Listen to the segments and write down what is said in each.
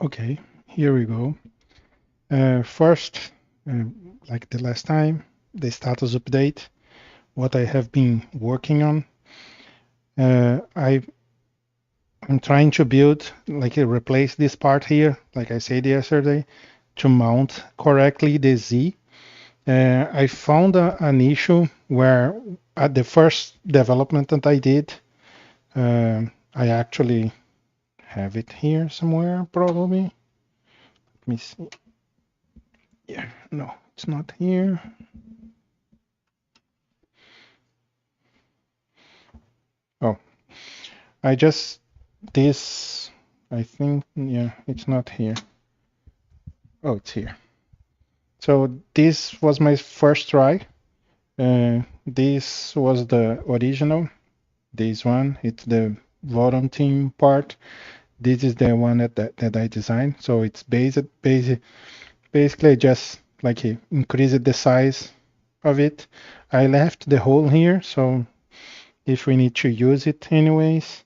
Okay, here we go. First, like the last time, the status update, what I have been working on. I'm trying to build, like replace this part here, like I said yesterday, to mount correctly the Z. I found an issue where at the first development that I did, I actually have it here somewhere, probably. Let me see. Yeah, no, it's not here. Oh, I just, this, I think, yeah, it's not here. Oh, it's here. So this was my first try. This was the original. This one, it's the bottom team part. This is the one that I designed. So it's basically just like increased the size of it. I left the hole here, so if we need to use it anyways.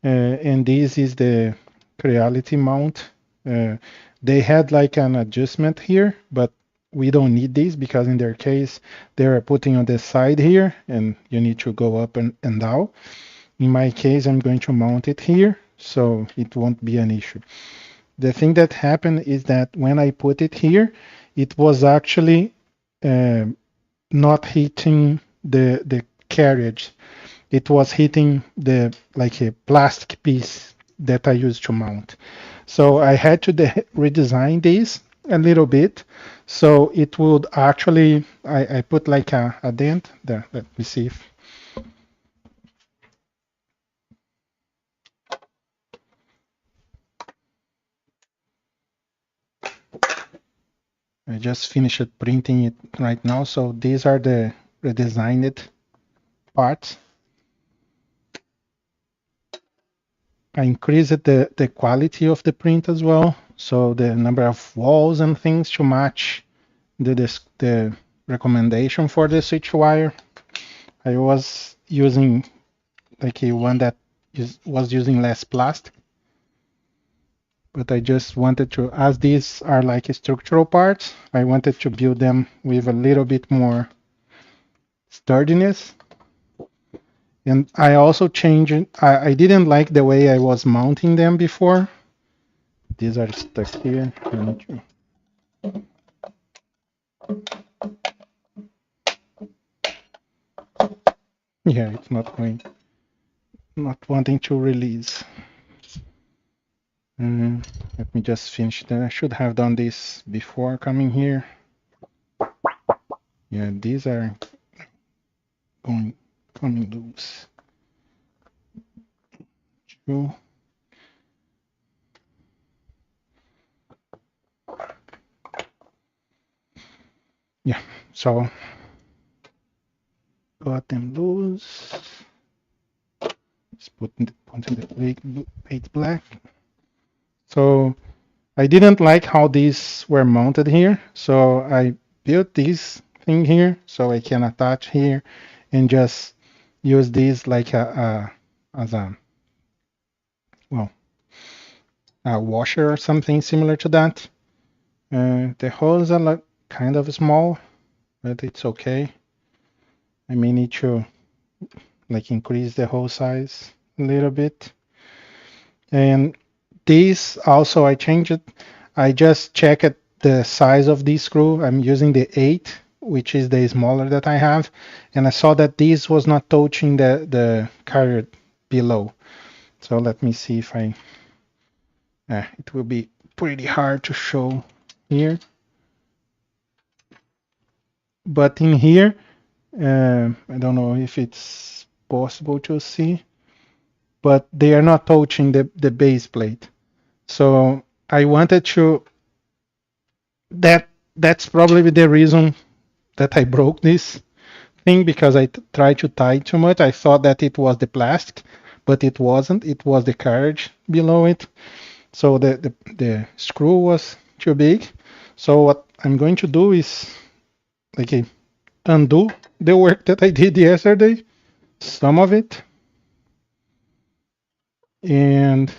And this is the Creality mount. They had like an adjustment here, but we don't need this because in their case, they're putting on the side here and you need to go up and down. In my case, I'm going to mount it here, so it won't be an issue. The thing that happened is that when I put it here, it was actually uh, not hitting the carriage. It was hitting the like a plastic piece that I used to mount. So I had to redesign this a little bit. So it would actually, I put like a dent there. Let me see if I just finished printing it right now. So these are the redesigned parts. I increased the quality of the print as well. So the number of walls and things to match the recommendation for the switch wire. I was using like a one that was using less plastic, but I just wanted to, as these are like structural parts, I wanted to build them with a little bit more sturdiness. And I also changed, I didn't like the way I was mounting them before. These are stuck here. Yeah, it's not going, not wanting to release. Let me just finish that. I should have done this before coming here. Yeah, these are coming loose. True. Yeah, so got them loose. Just put the plate black. So I didn't like how these were mounted here, so I built this thing here so I can attach here and just use this like as a well a washer or something similar to that. The holes are like kind of small, but it's okay. I may need to like increase the hole size a little bit. And this also I changed it. I just checked the size of this screw. I'm using the 8, which is the smaller that I have, and I saw that this was not touching the carrier below. So let me see if I. It will be pretty hard to show here, but in here, I don't know if it's possible to see, but they are not touching the base plate. So I wanted to that's probably the reason that I broke this thing, because I tried to tie too much. I thought that it was the plastic, but it wasn't. It was the carriage below it. So the screw was too big. So what I'm going to do is like undo the work that I did yesterday, some of it, and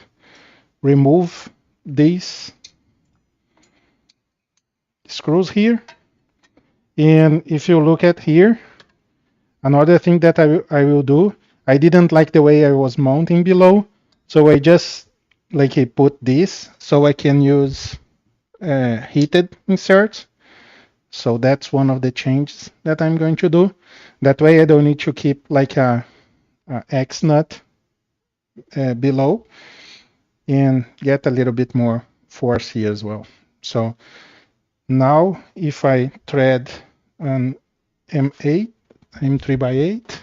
remove these screws here. And if you look at here, another thing that I will do, I didn't like the way I was mounting below, so I just like I put this so I can use heated inserts. So that's one of the changes that I'm going to do. That way I don't need to keep like a X nut below, and get a little bit more force here as well. So now if I thread an M8, M3x8,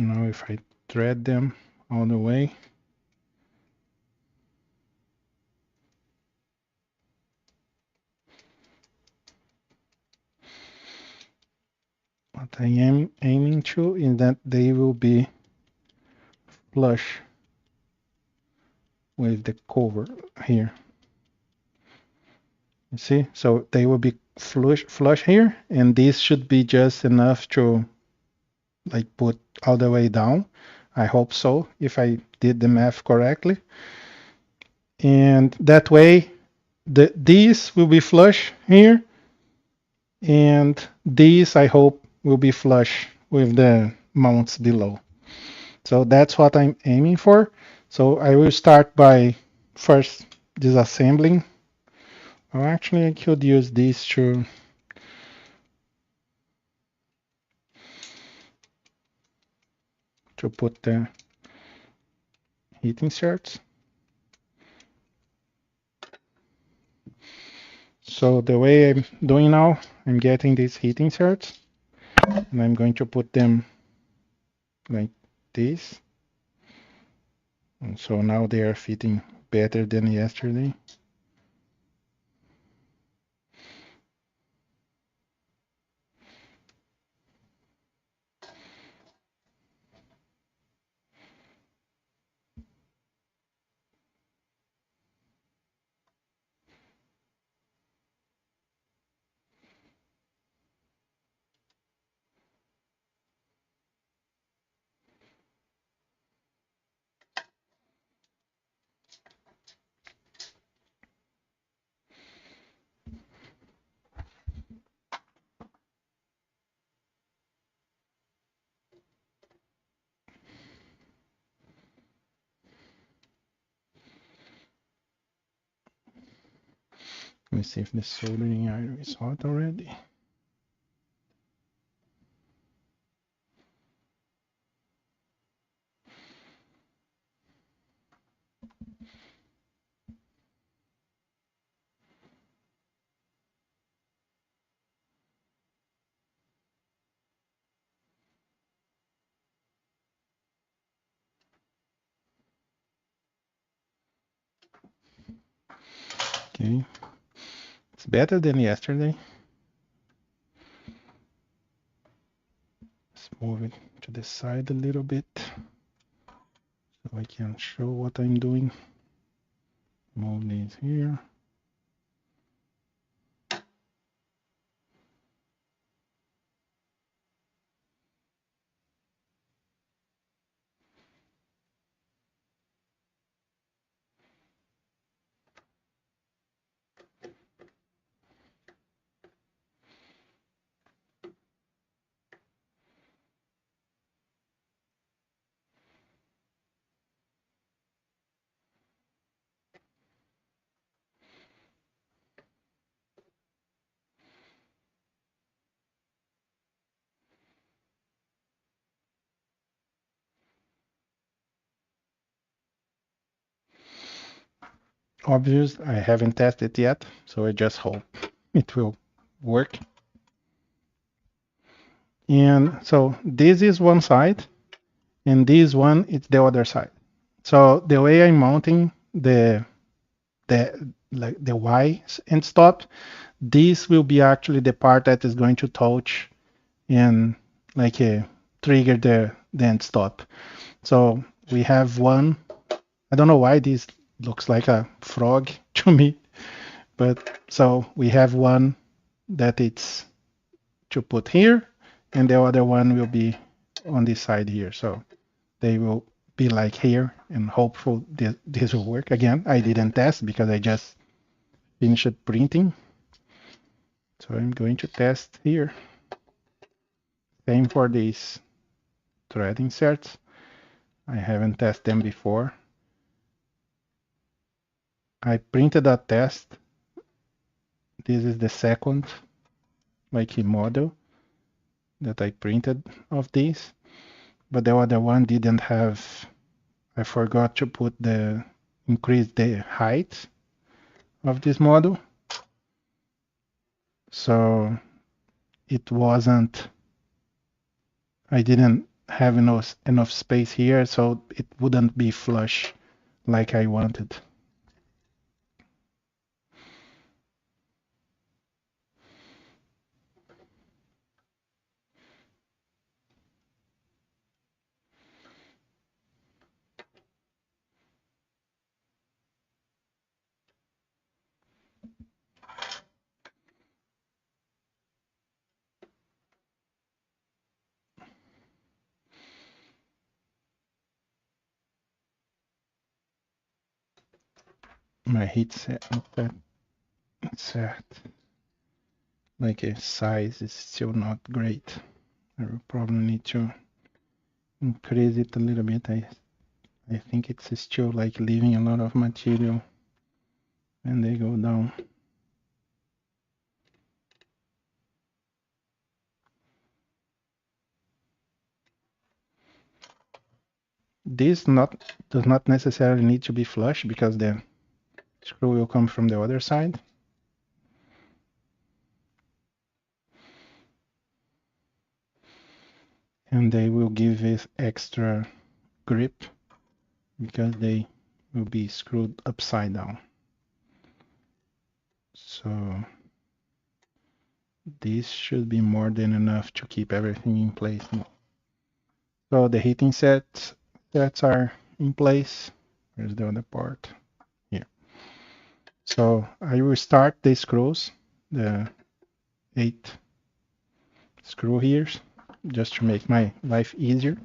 now if I thread them all the way, what I am aiming to is that they will be flush with the cover here. You see, so they will be flush here, and this should be just enough to like put all the way down. I hope so, if I did the math correctly. And that way, these will be flush here, and these I hope will be flush with the mounts below. So that's what I'm aiming for. So I will start by first disassembling. Oh, actually, I could use these to put the heat inserts. So the way I'm doing now, I'm getting these heat inserts, and I'm going to put them like this. And so now they are fitting better than yesterday. Let me see if the soldering iron is hot already. Okay, it's better than yesterday. Let's move it to the side a little bit so I can show what I'm doing. Move these here. Obvious, I haven't tested it yet, so I just hope it will work. And so this is one side, and this one is the other side. So the way I'm mounting the like the Y end stop, this will be actually the part that is going to touch and like trigger the end stop. So we have one. I don't know why this looks like a frog to me, but so we have one that it's to put here, and the other one will be on this side here. So they will be like here, and hopefully this will work. Again, I didn't test because I just finished printing. So I'm going to test here. Same for these thread inserts. I haven't tested them before. I printed a test. This is the second like model that I printed of this, but the other one didn't have, I forgot to put increase the height of this model. So it wasn't, I didn't have enough space here, so it wouldn't be flush like I wanted. My heat set like a size is still not great. I will probably need to increase it a little bit. I think it's still like leaving a lot of material when they go down. This does not necessarily need to be flush because the screw will come from the other side. And they will give it extra grip because they will be screwed upside down. So this should be more than enough to keep everything in place now. So the heating sets are in place. Where's the other part? Here. So I will start the screws, the 8 screw here, just to make my life easier.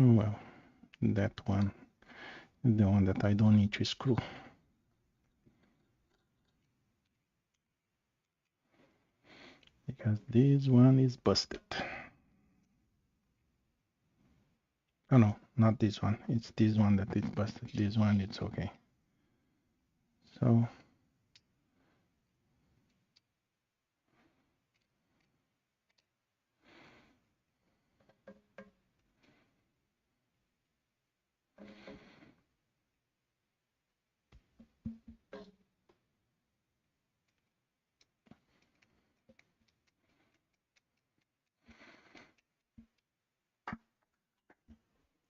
Oh well, that one is the one that I don't need to screw. Because this one is busted. Oh no, not this one. It's this one that is busted. This one, it's okay. So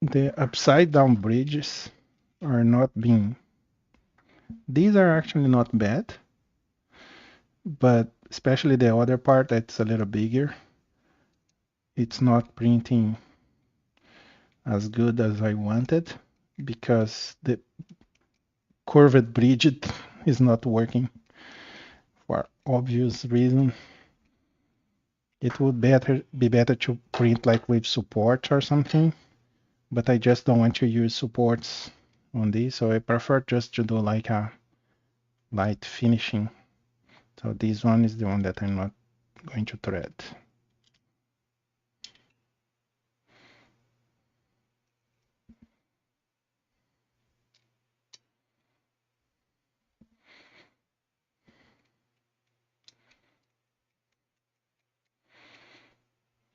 the upside down bridges are not being, these are actually not bad, but especially the other part that's a little bigger, it's not printing as good as I wanted because the curved bridge is not working for obvious reason. It would be better to print like with support or something, but I just don't want to use supports on these, so I prefer just to do like a light finishing. So this one is the one that I'm not going to thread.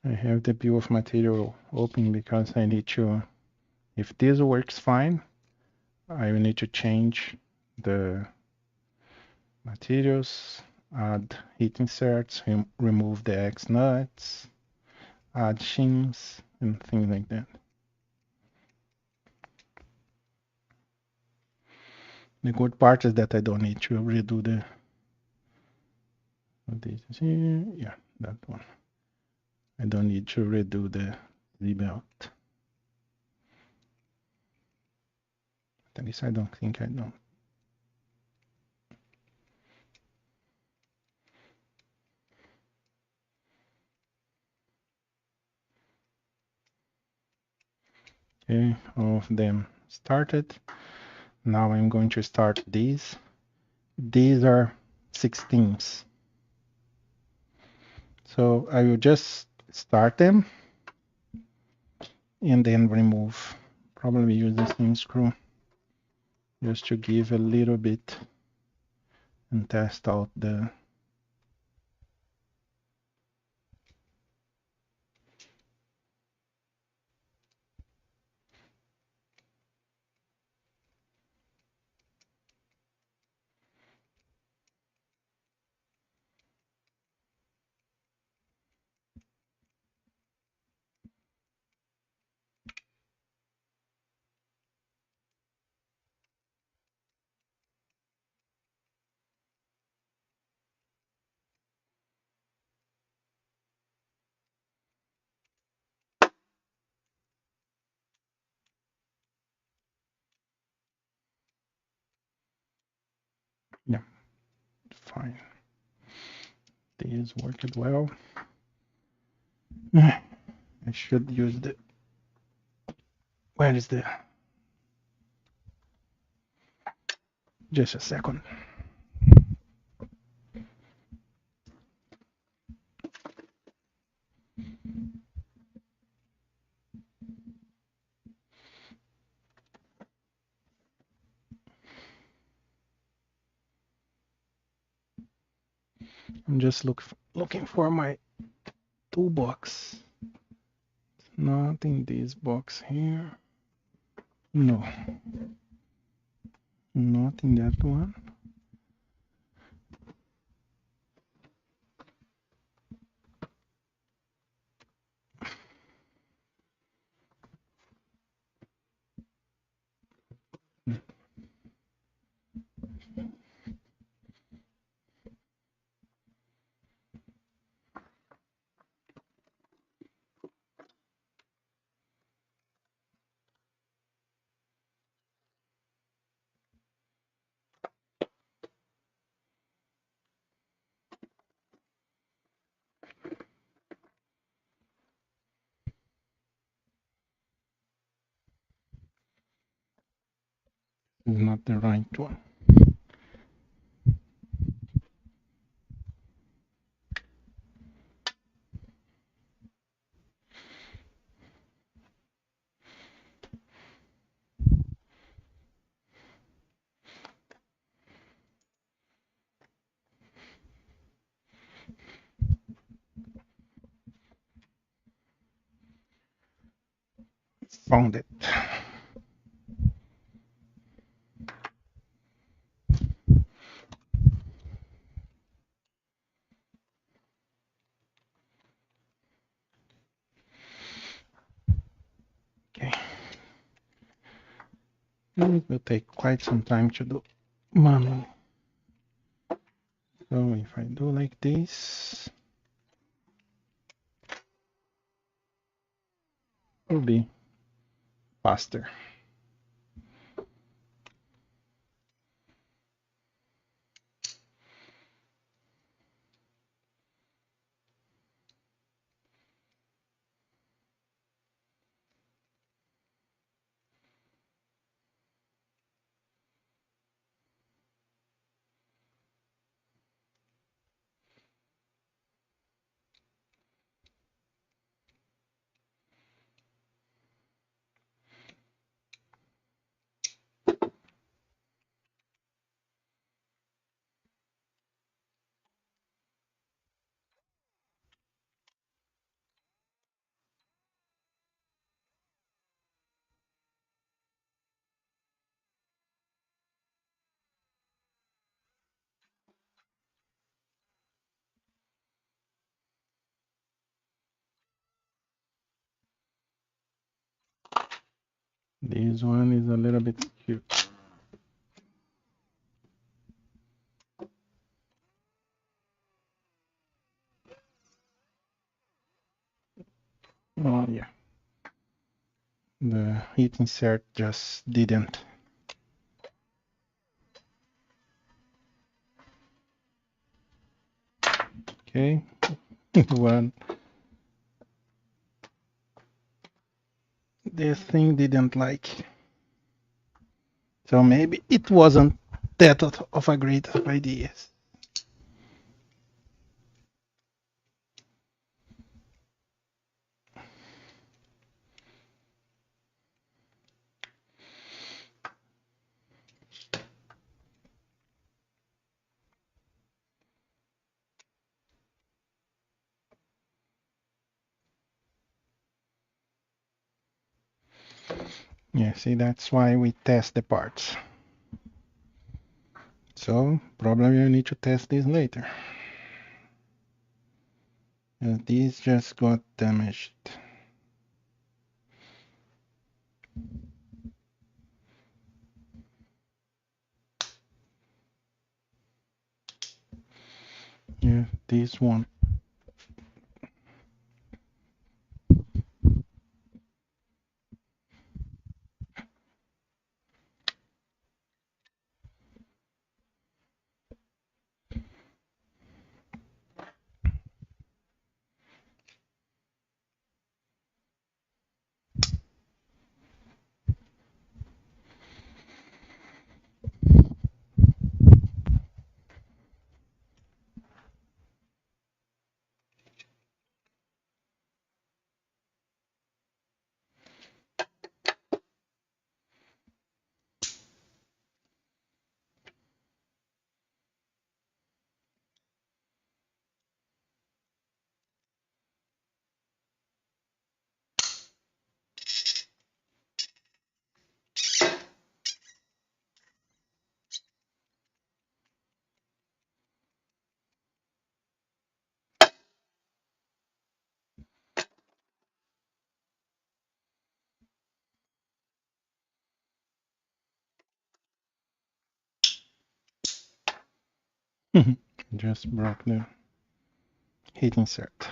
I have the bill of material open because I need to, if this works fine, I will need to change the materials, add heat inserts, remove the X nuts, add shims, and things like that. The good part is that I don't need to redo the this is here. Yeah, that one. I don't need to redo the Z-belt. At least I don't think I don't. Okay, all of them started. Now I'm going to start these. These are 16s. So I will just start them and then remove. Probably use the same screw just to give a little bit and test out the. Yeah, fine. These worked well. I should use the. Where is the? Just a second. I'm just looking for my toolbox. Not in this box here. No. Not in that one. It's not the right one. Found it. Okay. It will take quite some time to do manually. So if I do like this, it will be faster. This one is a little bit cute. Oh yeah, the heat insert just didn't. Okay, one. This thing didn't like. So maybe it wasn't that of a great idea. Yeah, see, that's why we test the parts. So probably you need to test this later. And these just got damaged. Yeah, this one. Just broke the heat insert.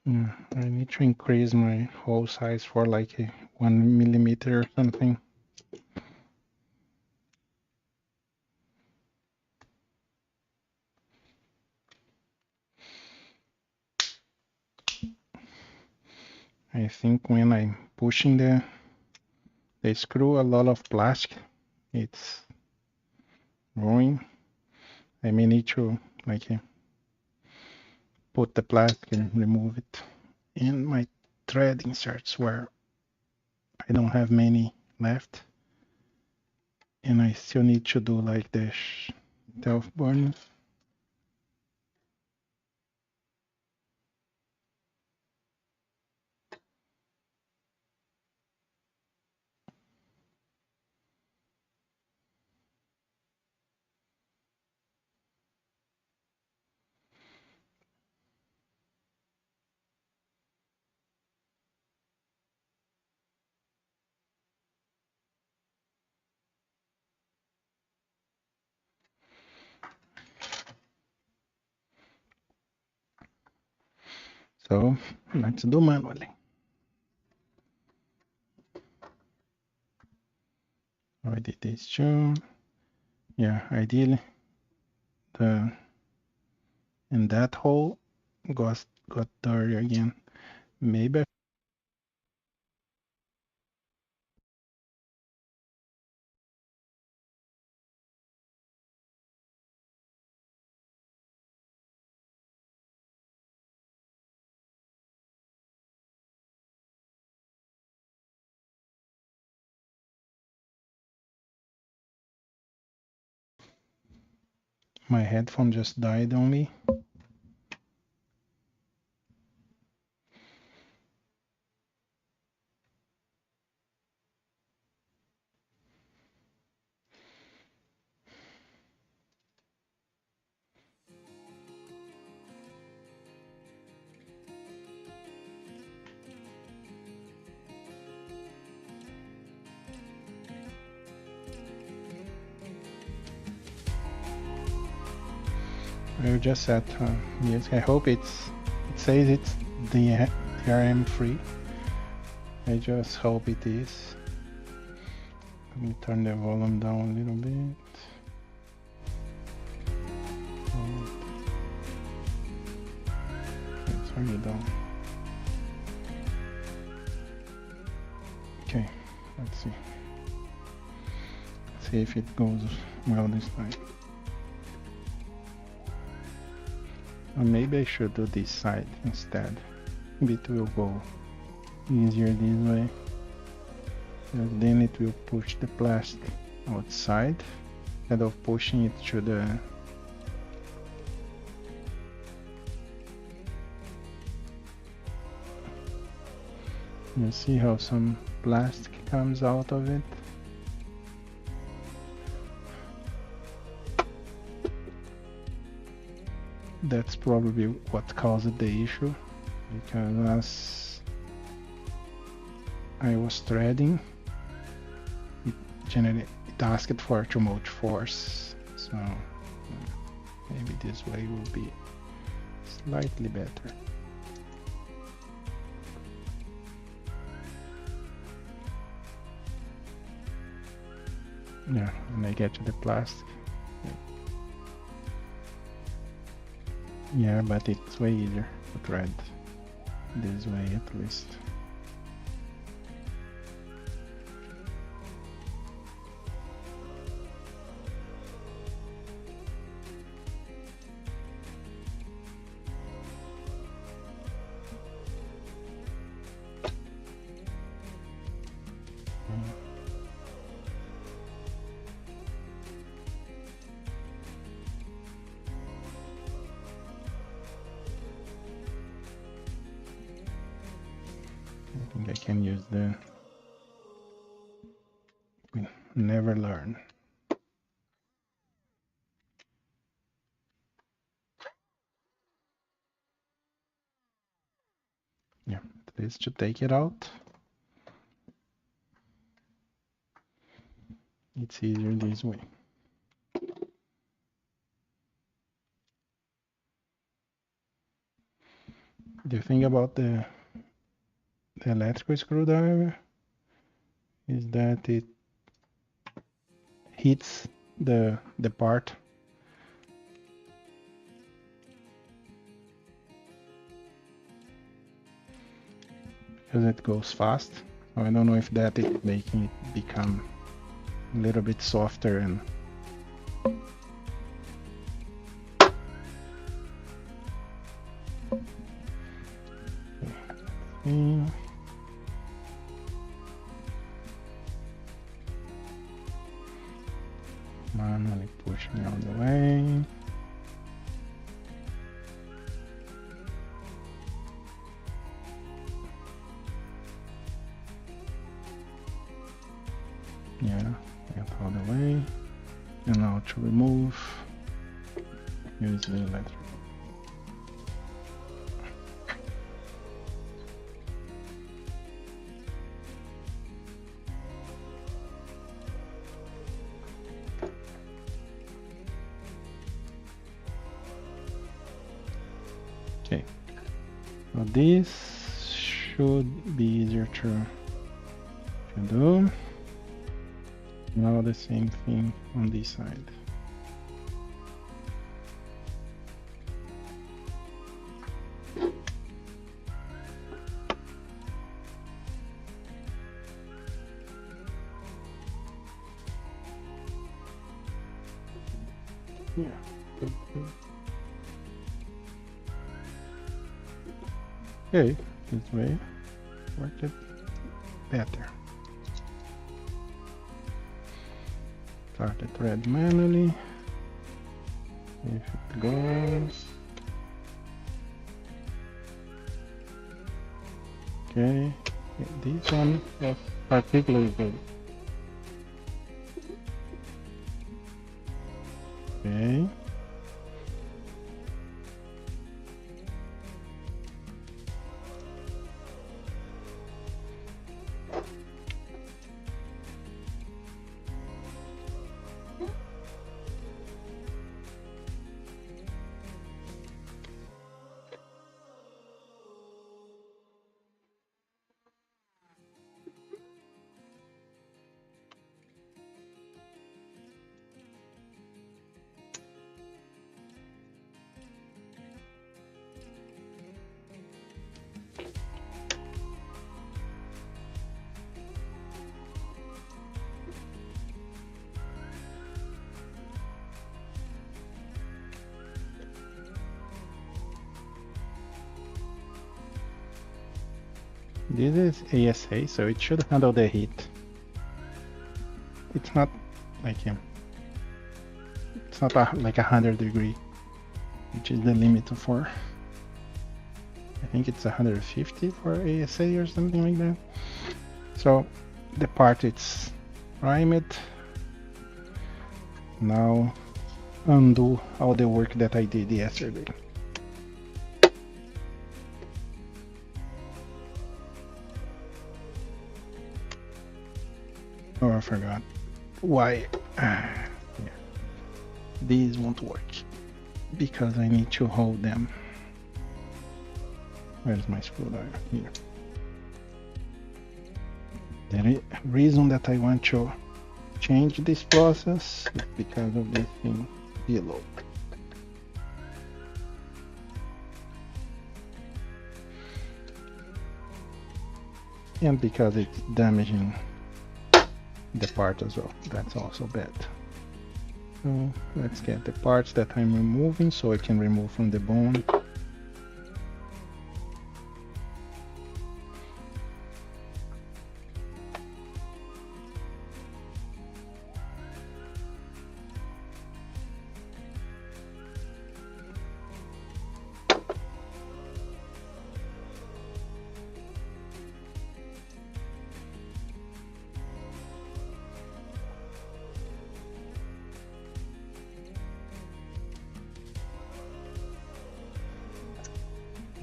Yeah, I need to increase my hole size for like a 1 millimeter or something. I think when I'm pushing the screw, a lot of plastic, it's growing. I may need to like put the plastic and remove it. And my thread inserts where I don't have many left. And I still need to do like the shelf burn. So let's do manually. I did this too. Yeah, ideally the and that hole got dirty again. Maybe My headphone just died on me. I just set yes. I hope it says it's DRM free. I just hope it is. Let me turn the volume down a little bit. Let's turn it down. Okay, let's see. Let's see if it goes well this time. Or maybe I should do this side instead. Maybe it will go easier this way. And then it will push the plastic outside instead of pushing it to the you see how some plastic comes out of it. That's probably what caused the issue, because as I was threading, it asked for too much force, so maybe this way will be slightly better. Yeah, when I get to the plastic. Yeah, but it's way easier to thread this way at least. I think I can use the never learn. Yeah, this should take it out. It's easier this way. The thing about the electrical screwdriver is that it hits the part because it goes fast. So I don't know if that is making it become a little bit softer and manually pushing out the way. Yeah, get all the way. And now to remove, use the electric. Okay, so this should be easier to do. Now the same thing on this side. Yeah. Okay, this way worked it better. Start the thread manually. If it goes. Okay, this one was particularly good. Okay. This is ASA, so it should handle the heat. It's not like it's not like 100 degree, which is the limit for. I think it's 150 for ASA or something like that. So the part it's primed. Now undo all the work that I did yesterday. Oh, I forgot. Why? Yeah. These won't work because I need to hold them. Where's my screwdriver? Here. The reason that I want to change this process is because of this thing below. And because it's damaging the part as well. That's also bad. So let's get the parts that I'm removing so I can remove from the bone.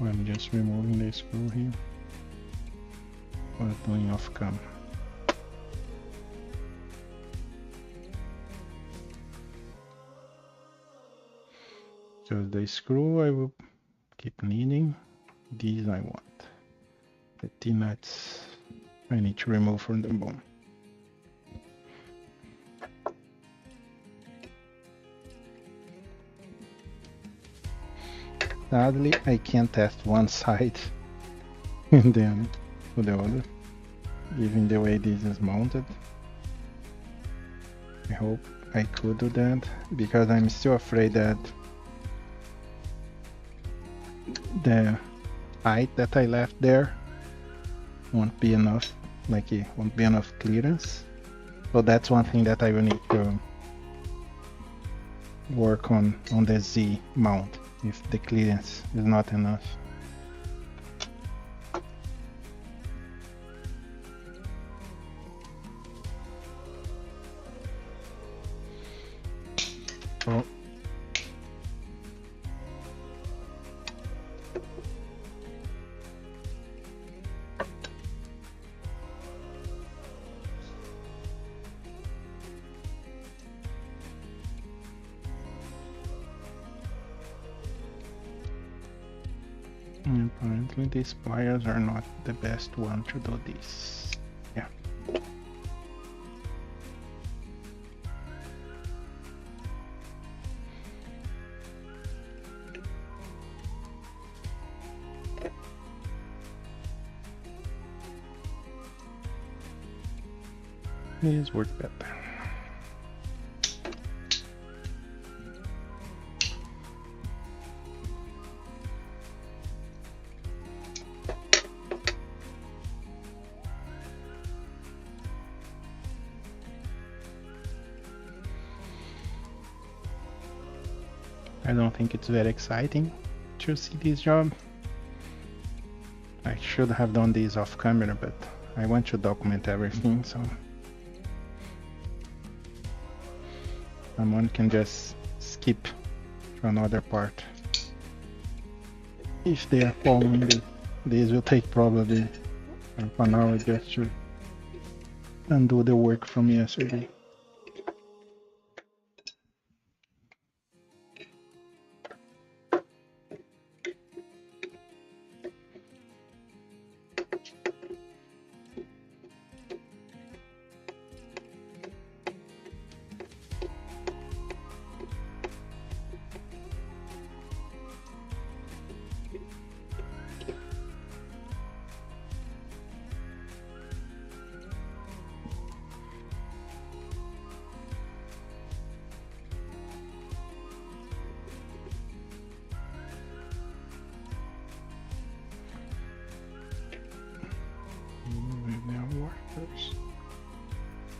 I'm just removing the screw here, but doing off cam. So the screw I will keep needing. These I want. The T-nuts I need to remove from the bone. Sadly, I can't test one side and then to the other, given the way this is mounted. I hope I could do that, because I'm still afraid that the height that I left there won't be enough, like it won't be enough clearance. So that's one thing that I will need to work on the Z mount, if the clearance is not enough. So apparently these pliers are not the best one to do this. Yeah. These work better. I don't think it's very exciting to see this job. I should have done this off camera, but I want to document everything, so someone can just skip to another part. If they are following this, this will take probably half an hour just to undo the work from yesterday.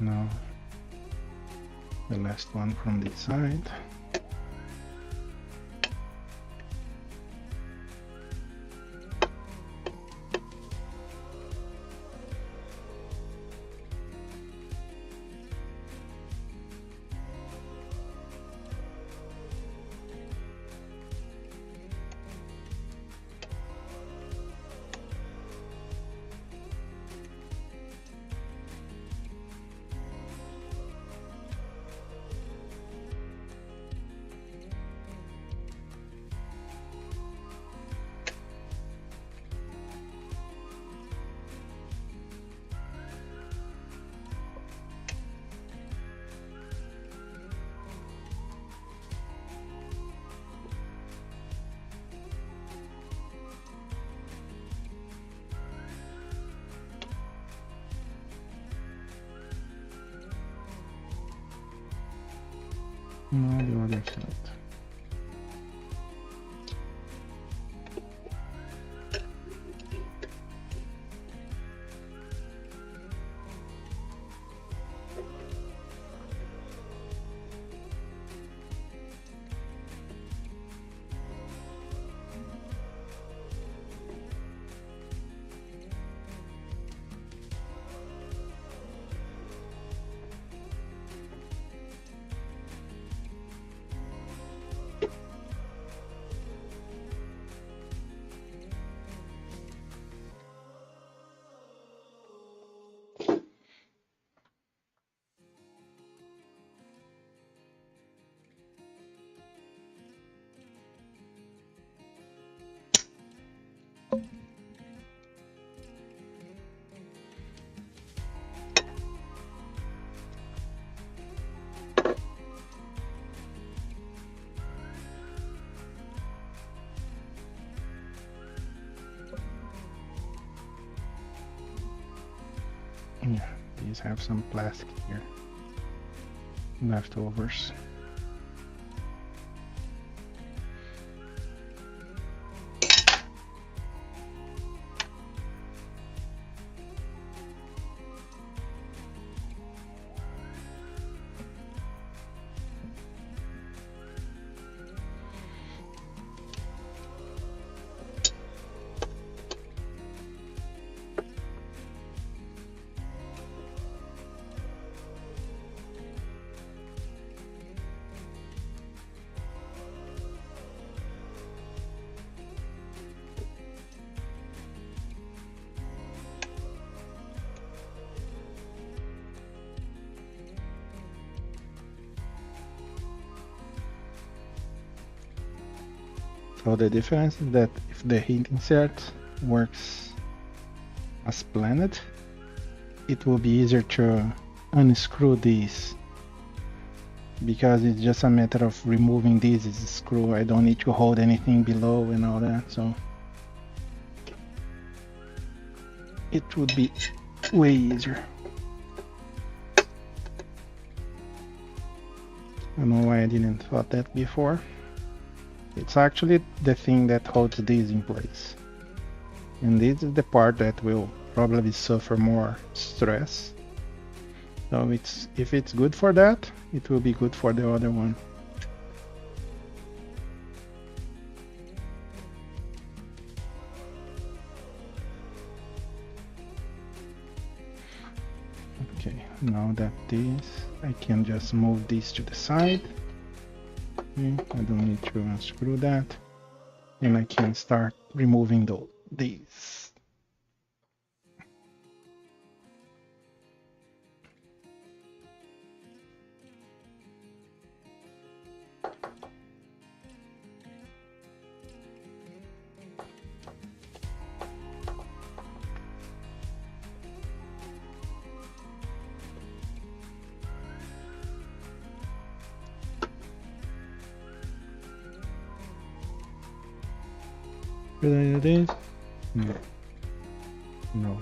Now the last one from this side. Now the other side. Yeah, these have some plastic here, leftovers. So the difference is that if the heat insert works as planned, it will be easier to unscrew these, because it's just a matter of removing this screw. I don't need to hold anything below and all that, so it would be way easier. I don't know why I didn't thought that before. It's actually the thing that holds these in place, and this is the part that will probably suffer more stress. So if it's good for that, it will be good for the other one. now that this, I can just move this to the side. Okay, I don't need to unscrew that. And I can start removing these. Should I do this? No. No.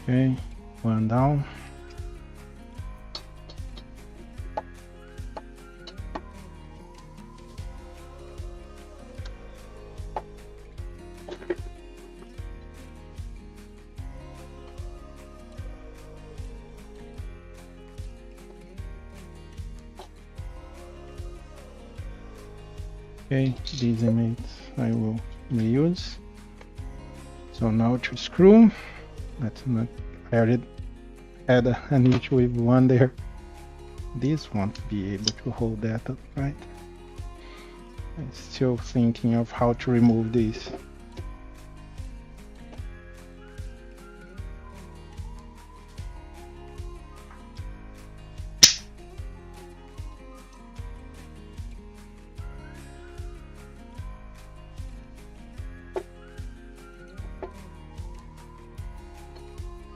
Okay, one down. Okay, these images I will reuse. So now to screw. That's not, I already had an issue with one there. This won't be able to hold that up, right? I'm still thinking of how to remove this.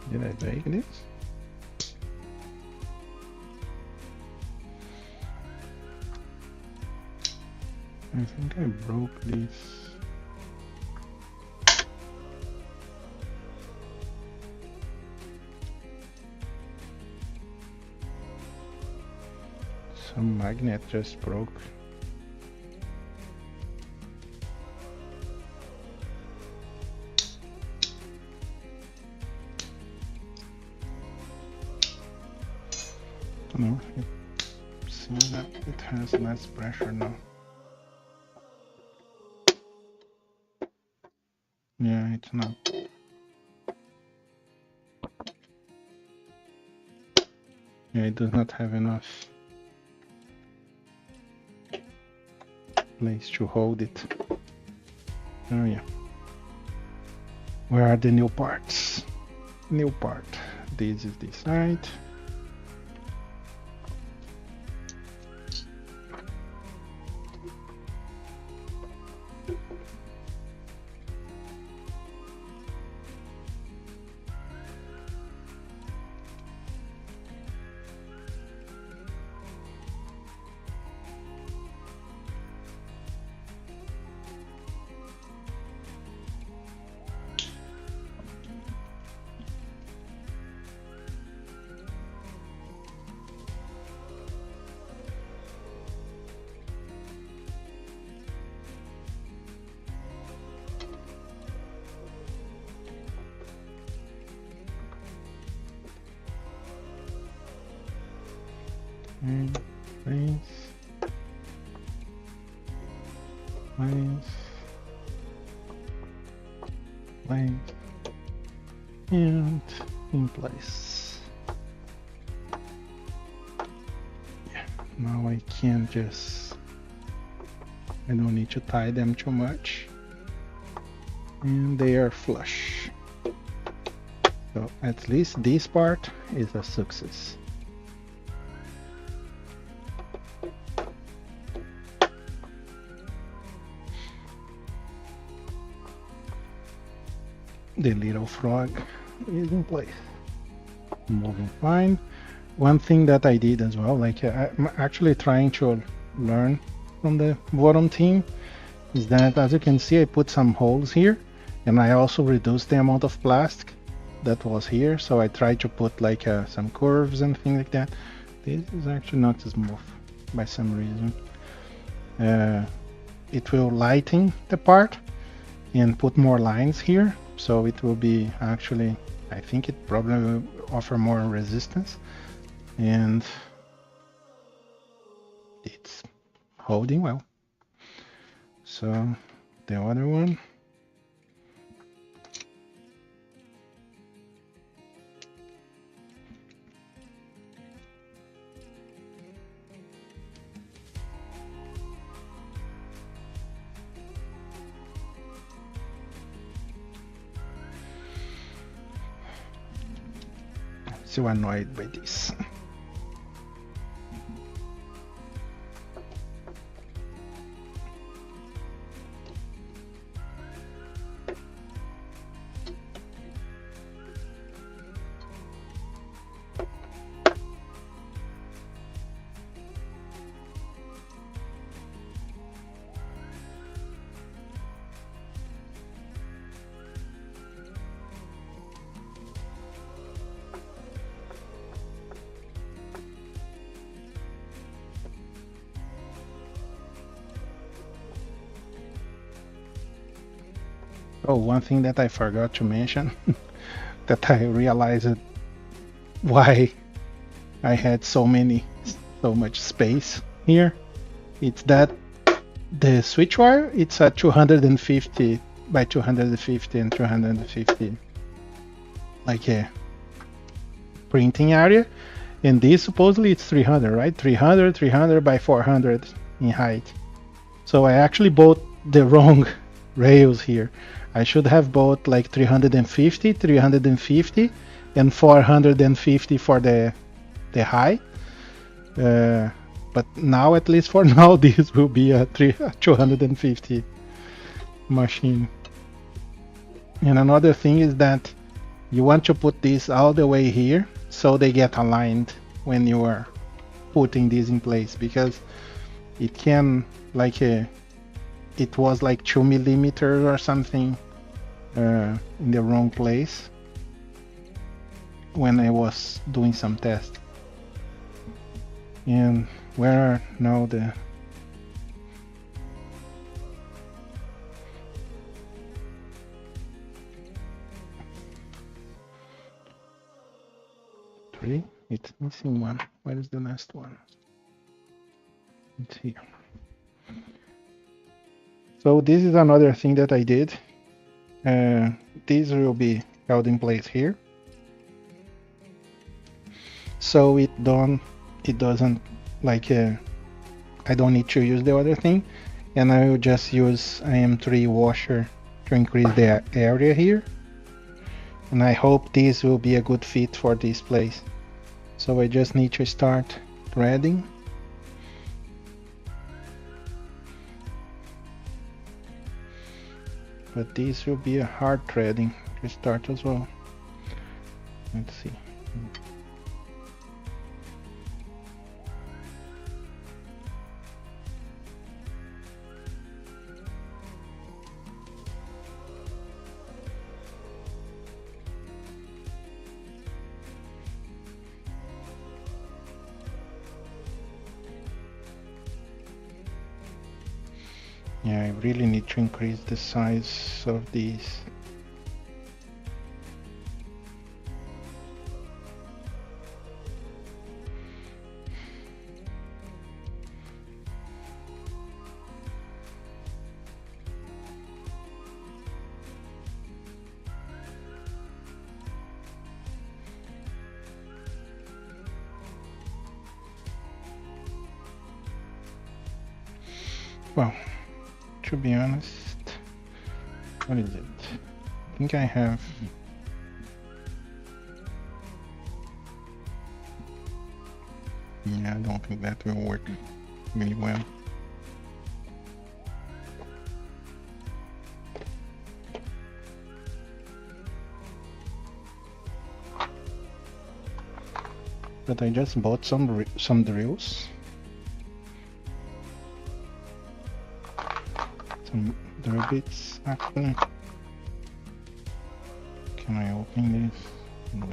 Did I break this? I think I broke this. Some magnet just broke. No, it seems that it has less pressure now. Yeah, it's not. Yeah, it does not have enough place to hold it. Oh yeah. Where are the new parts? New part. This is the side. And place, and in place. Yeah, now I can just, I don't need to tie them too much, and they are flush. So at least this part is a success. The little frog is in place, moving fine. One thing that I did as well, like I'm actually trying to learn from the bottom team, is that as you can see I put some holes here, and I also reduced the amount of plastic that was here, so I tried to put like some curves and things like that. This is actually not smooth by some reason. It will lighten the part and put more lines here, so it will be actually, I think it probably will offer more resistance. And holding well. So the other one. So annoyed by this. Oh, one thing that I forgot to mention that I realized why I had so much space here. It's that the switch wire, it's a 250 by 250 and 250 like a printing area, and this supposedly it's 300, right? 300 by 400 in height. So I actually bought the wrong rails here. I should have bought like 350 and 450 for the high. But now, at least for now, this will be a 250 machine. And another thing is that you want to put this all the way here so they get aligned when you are putting this in place, because it can it was like 2 millimeters or something in the wrong place when I was doing some tests. And where are now the three? It's missing one. Where is the last one? It's here. So this is another thing that I did. This will be held in place here, so it doesn't like I don't need to use the other thing, and I will just use IM3 washer to increase the area here, and I hope this will be a good fit for this place. So I just need to start threading. But this will be a hard threading to start as well. Let's see. Yeah, I really need to increase the size of these. Well, to be honest, what is it? I think I have I don't think that will work really well. But I just bought some drills. Some drill bits actually. Can I open this? No.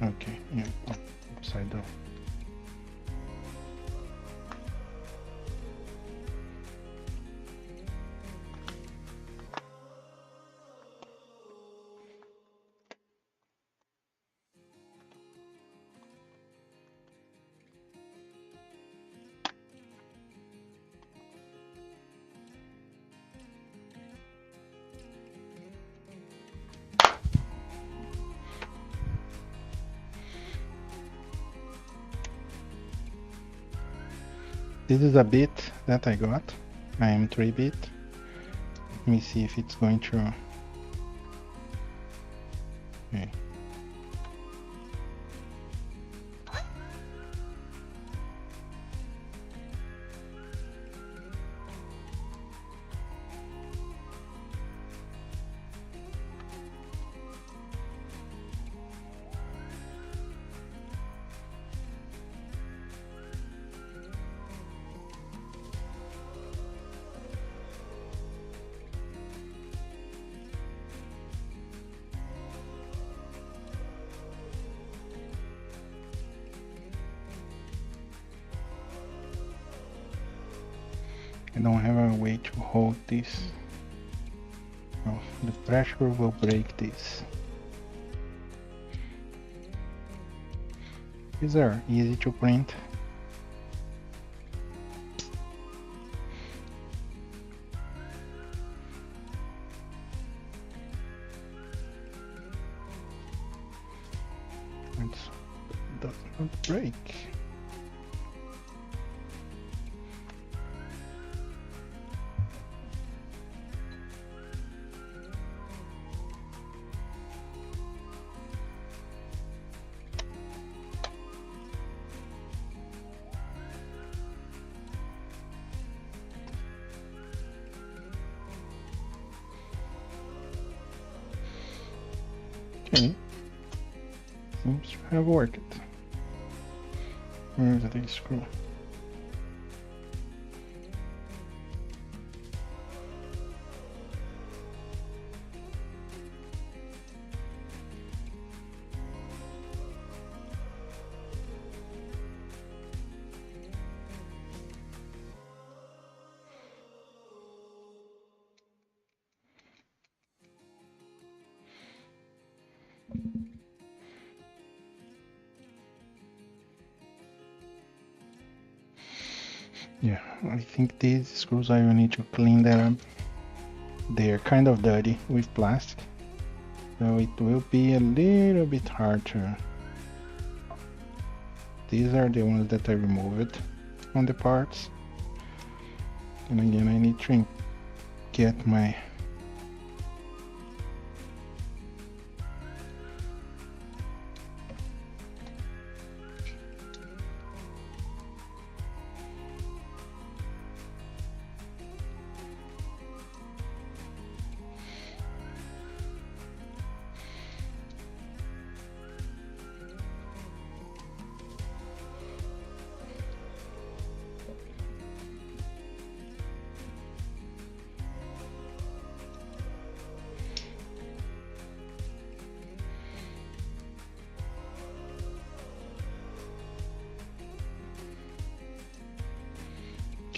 Okay, yeah, upside down. This is a bit that I got. I am 3-bit. Let me see if it's going to. Okay. I don't have a way to hold this. Oh, the pressure will break this. These are easy to print. It does not break. Okay, seems to have worked. Where is the screw? Yeah, I think these screws I will need to clean them up. They're kind of dirty with plastic, so it will be a little bit hard to. These are the ones that I removed on the parts, and again I need to get my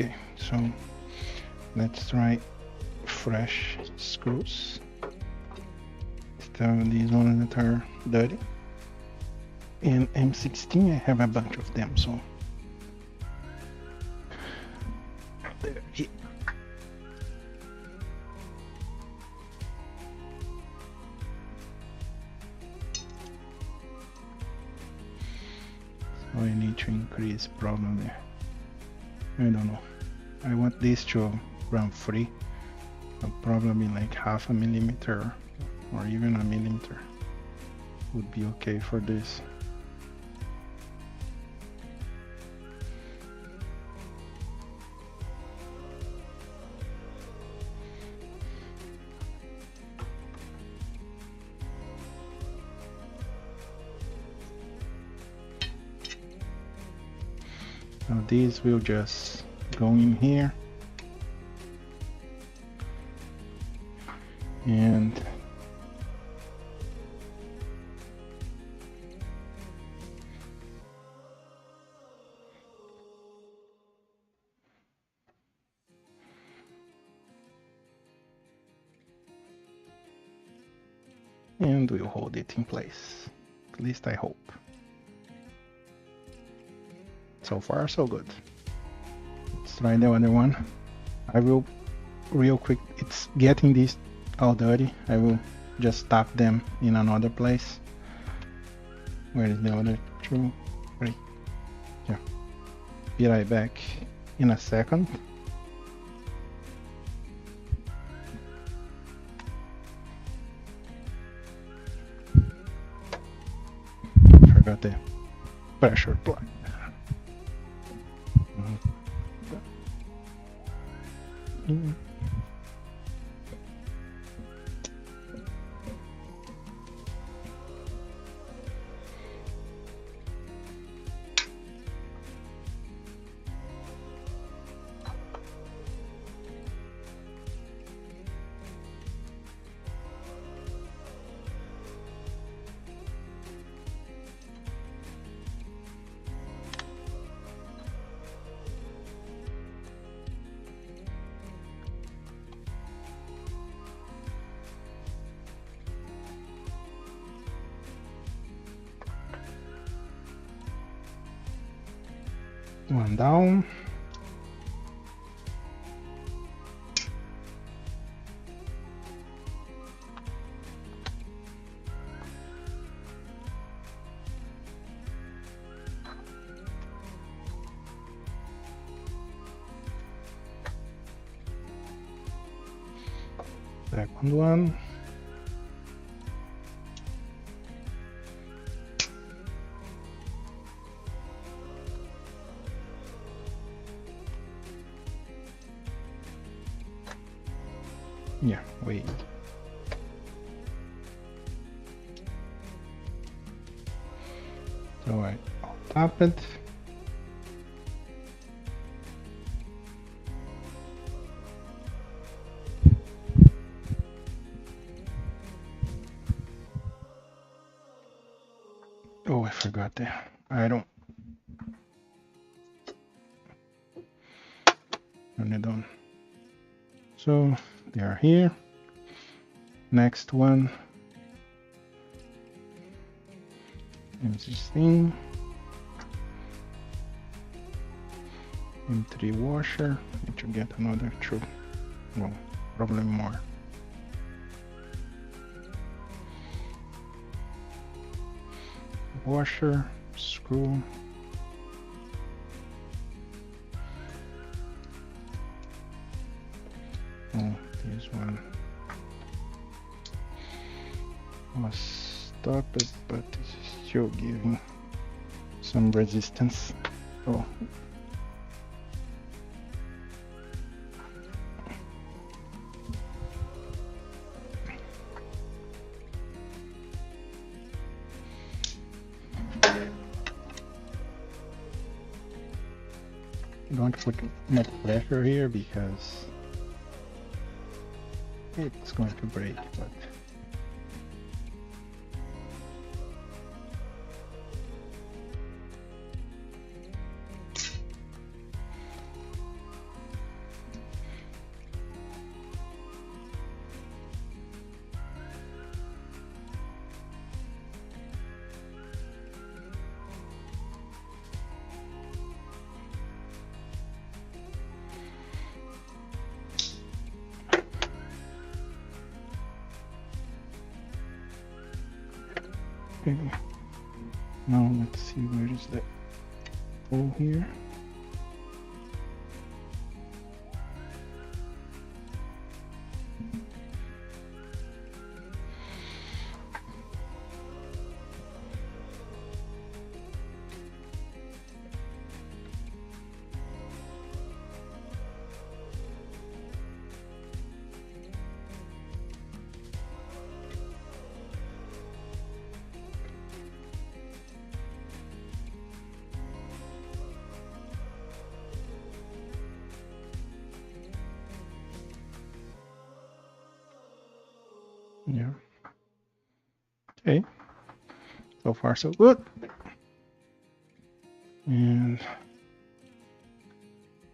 Okay, so let's try fresh screws instead of these ones that are dirty. In M16 I have a bunch of them, so there. So I need to increase probably, I don't know, I want this to run free, so probably like 0.5 millimeter or even 1 millimeter would be okay for this. Now these will just go in here and we'll hold it in place. At least I hope. So far so good. Let's try the other one. I will real quick, it's getting these all dirty. I will just tap them in another place. Where is the other two? Right. Yeah. Be right back in a second. Forgot the pressure plug. One down. Second one. Yeah, wait. So I'll tap it. Oh, I forgot that. I don't. Turn it on. So they are here. Next one. M16. M3 washer. Need to get another two. Well, probably more. Washer, screw. Oh, this one was stopped, but it's still giving some resistance. Oh. Don't put much pressure here because it's going to break, but okay. Now let's see, where is the hole here? Yeah. Okay. So far so good. And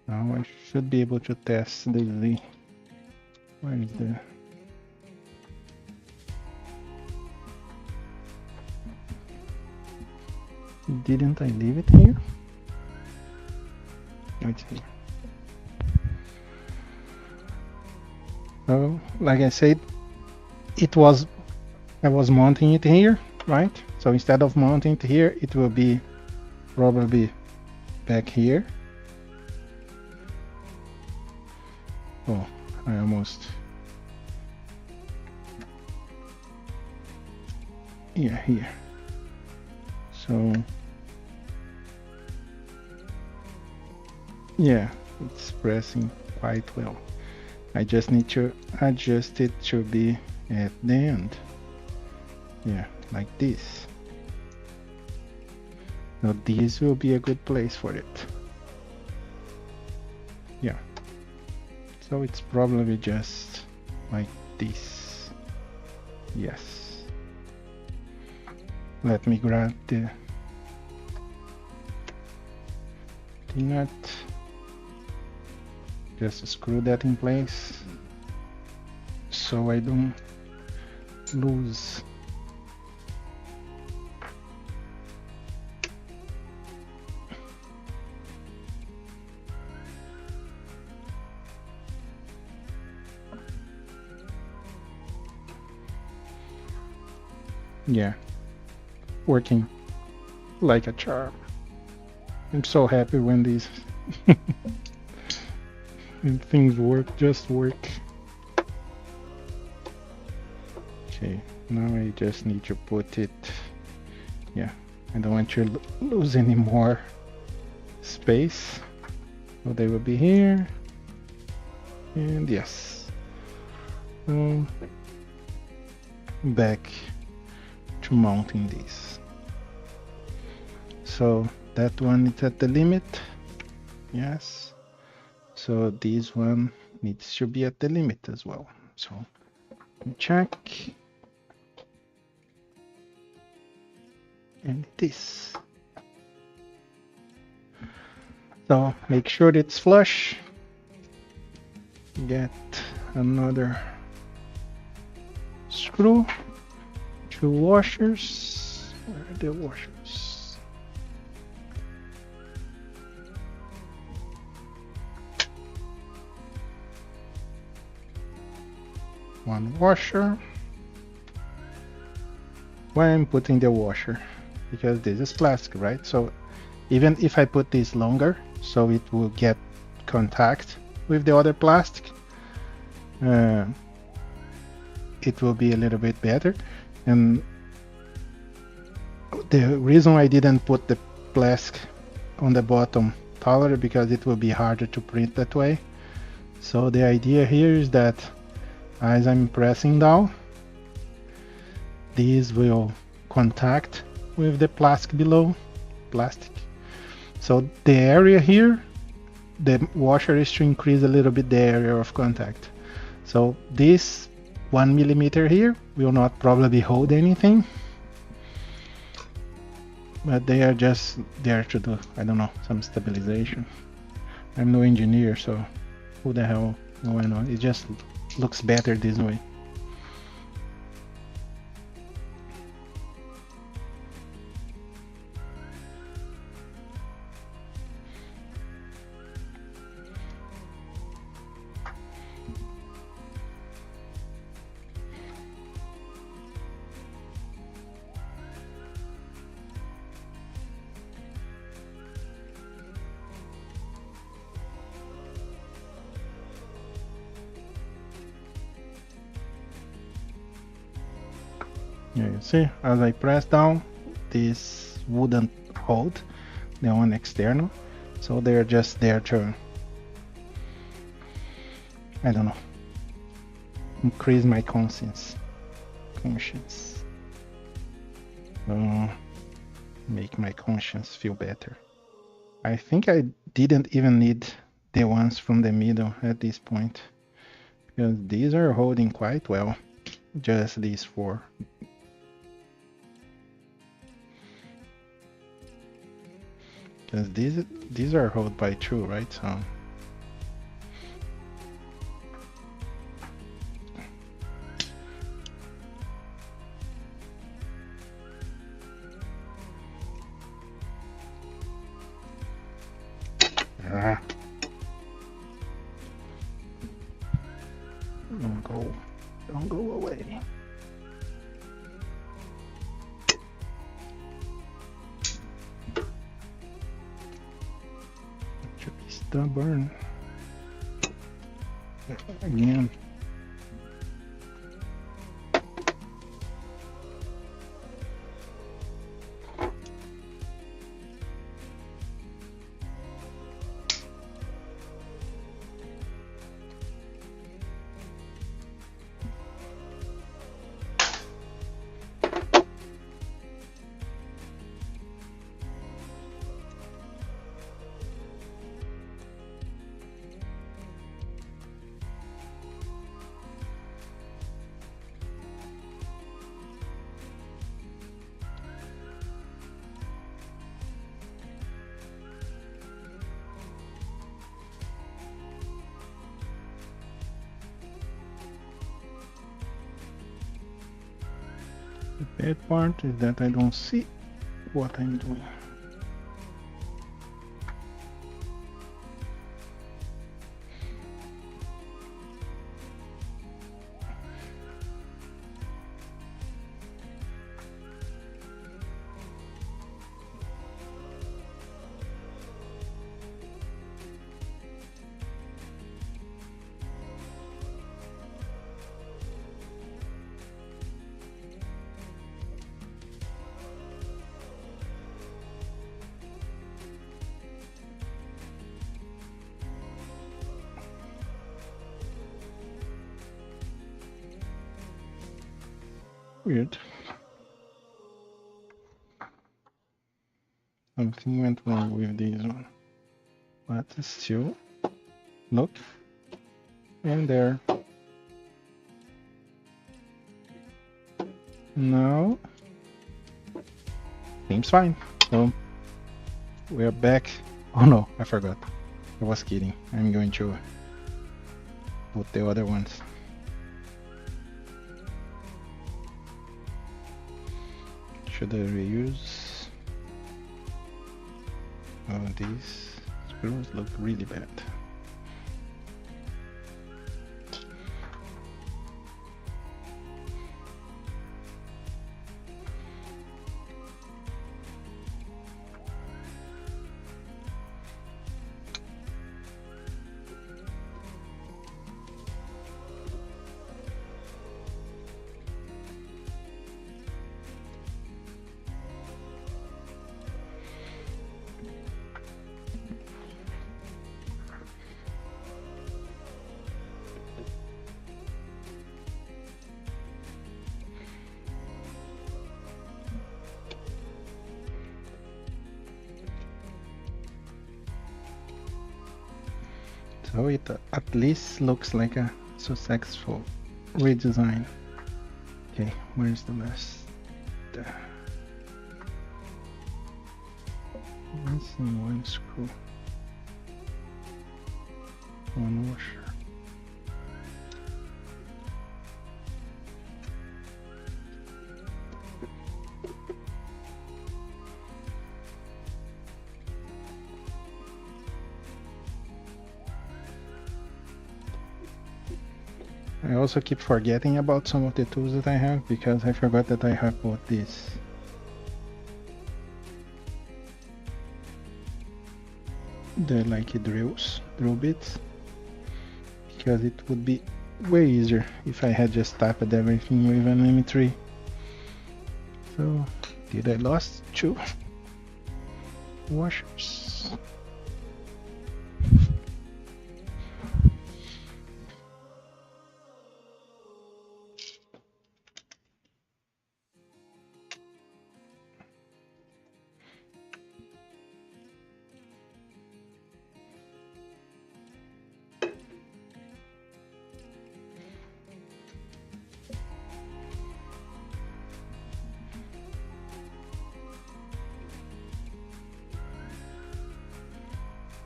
now I should be able to test the where is the didn't I leave it here? No, it's here. So like I said, I was mounting it here, right? So instead of mounting it here, it will be probably back here. Oh, I almost. Yeah, here. So yeah, it's pressing quite well. I just need to adjust it to be at the end. Yeah, like this. Now this will be a good place for it. Yeah. So it's probably just like this. Yes. Let me grab the nut. Just screw that in place so I don't lose. Yeah, working like a charm. I'm so happy when these when things work, just work. Okay, now I just need to put it. Yeah, I don't want to lose any more space. So they will be here. And yes. Back to mounting this. So that one is at the limit. Yes. So this one needs to be at the limit as well. So check. And this. So make sure it's flush. Get another screw. 2 washers. Where are the washers? One washer. Why I'm putting the washer? Because this is plastic, right? So even if I put this longer, so it will get contact with the other plastic, it will be a little bit better. And the reason I didn't put the plastic on the bottom taller because it will be harder to print that way. So the idea here is that as I'm pressing down, these will contact with the plastic below. So the area here, the washer is to increase a little bit the area of contact. So this 1 millimeter here will not probably hold anything, but they are just there to do, I don't know, some stabilization. I'm no engineer, so who the hell no, I know. It just looks better this way. Yeah, you see, as I press down, this wouldn't hold the one external, so they're just there to, I don't know, increase my conscience, make my conscience feel better. I think I didn't even need the ones from the middle at this point, because these are holding quite well, just these 4. Because these are held by 2, right? So don't go away. Stubborn. again. The bad part is that I don't see what I'm doing. Weird. Something went wrong with this one. But still, look. And there. Now, seems fine. So, we're back. Oh no, I forgot. I was kidding. I'm going to put the other ones. Should I reuse? Oh, these screws look really bad. So it at least looks like a successful redesign. Okay, where's the last? Missing one screw. One washer. I also keep forgetting about some of the tools that I have because I forgot that I have bought this. The drill bits, because it would be way easier if I had just tapped everything with an M3. So, did I lost 2 washers?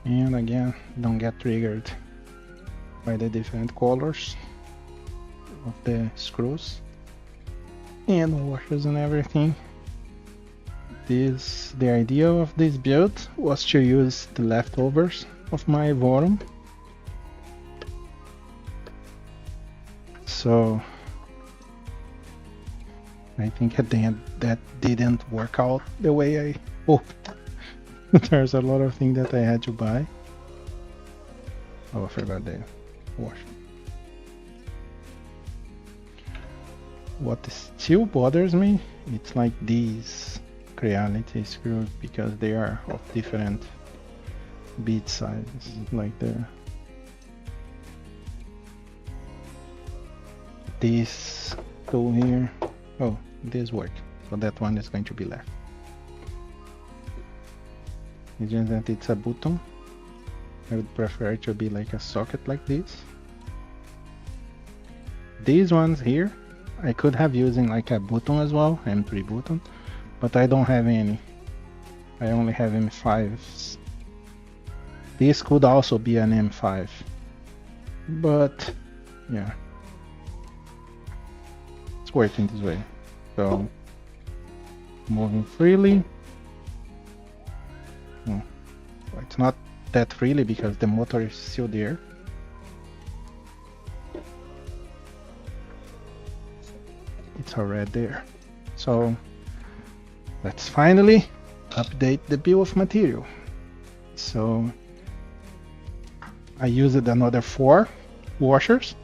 And again, don't get triggered by the different colors of the screws and washers and everything. The idea of this build was to use the leftovers of my bottom. So I think at the end that didn't work out the way I hoped. There's a lot of things that I had to buy. Oh, I forgot the wash. What still bothers me, it's like these Creality screws, because they are of different bead sizes, like this tool here. Oh, this work, so that one is going to be left. It's just that it's a button. I would prefer it to be like a socket like this. These ones here, I could have using like a button as well, M3 button, but I don't have any. I only have M5s. This could also be an M5, but yeah, it's working this way. So moving freely. Oh, it's not that freely because the motor is still there. It's already there. So let's finally update the bill of material. So I used another 4 washers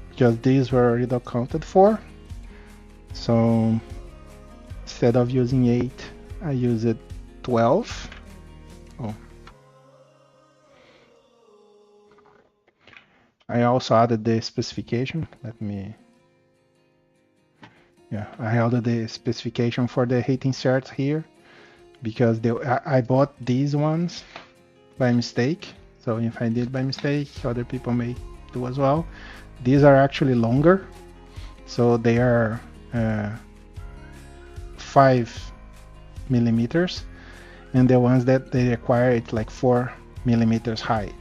because these were already accounted for. So instead of using 8, I used 12. Oh, I also added the specification. I added the specification for the heat inserts here because I bought these ones by mistake. So if I did by mistake, other people may do as well. These are actually longer, so they are 5 millimeters, and the ones that they require it's like 4 millimeters high.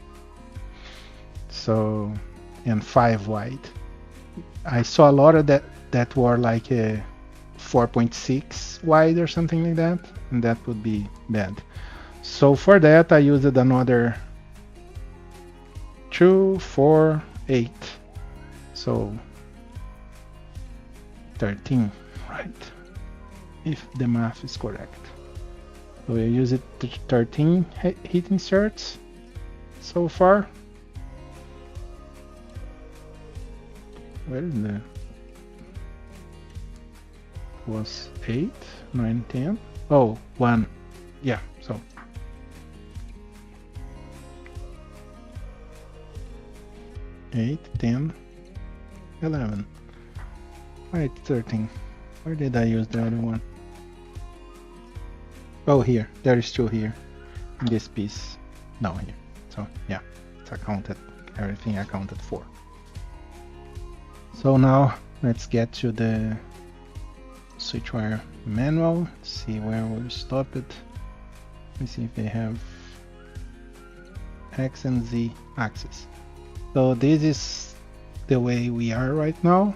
So, and 5 wide. I saw a lot of that were like a 4.6 wide or something like that, and that would be bad. So for that I used another 2, 4, 8, so 13, right, if the math is correct. So I used 13 heat inserts so far. Where is the was 8, 9, 10. Oh, 1. Yeah, so 8, 10, 11. Right, 13. Where did I use the other one? Oh, here. There is 2 here. In this piece. Down here. So yeah, it's accounted. Everything accounted for. So now let's get to the switch wire manual. See where we'll stop it. Let me see if they have X and Z axis. So this is the way we are right now,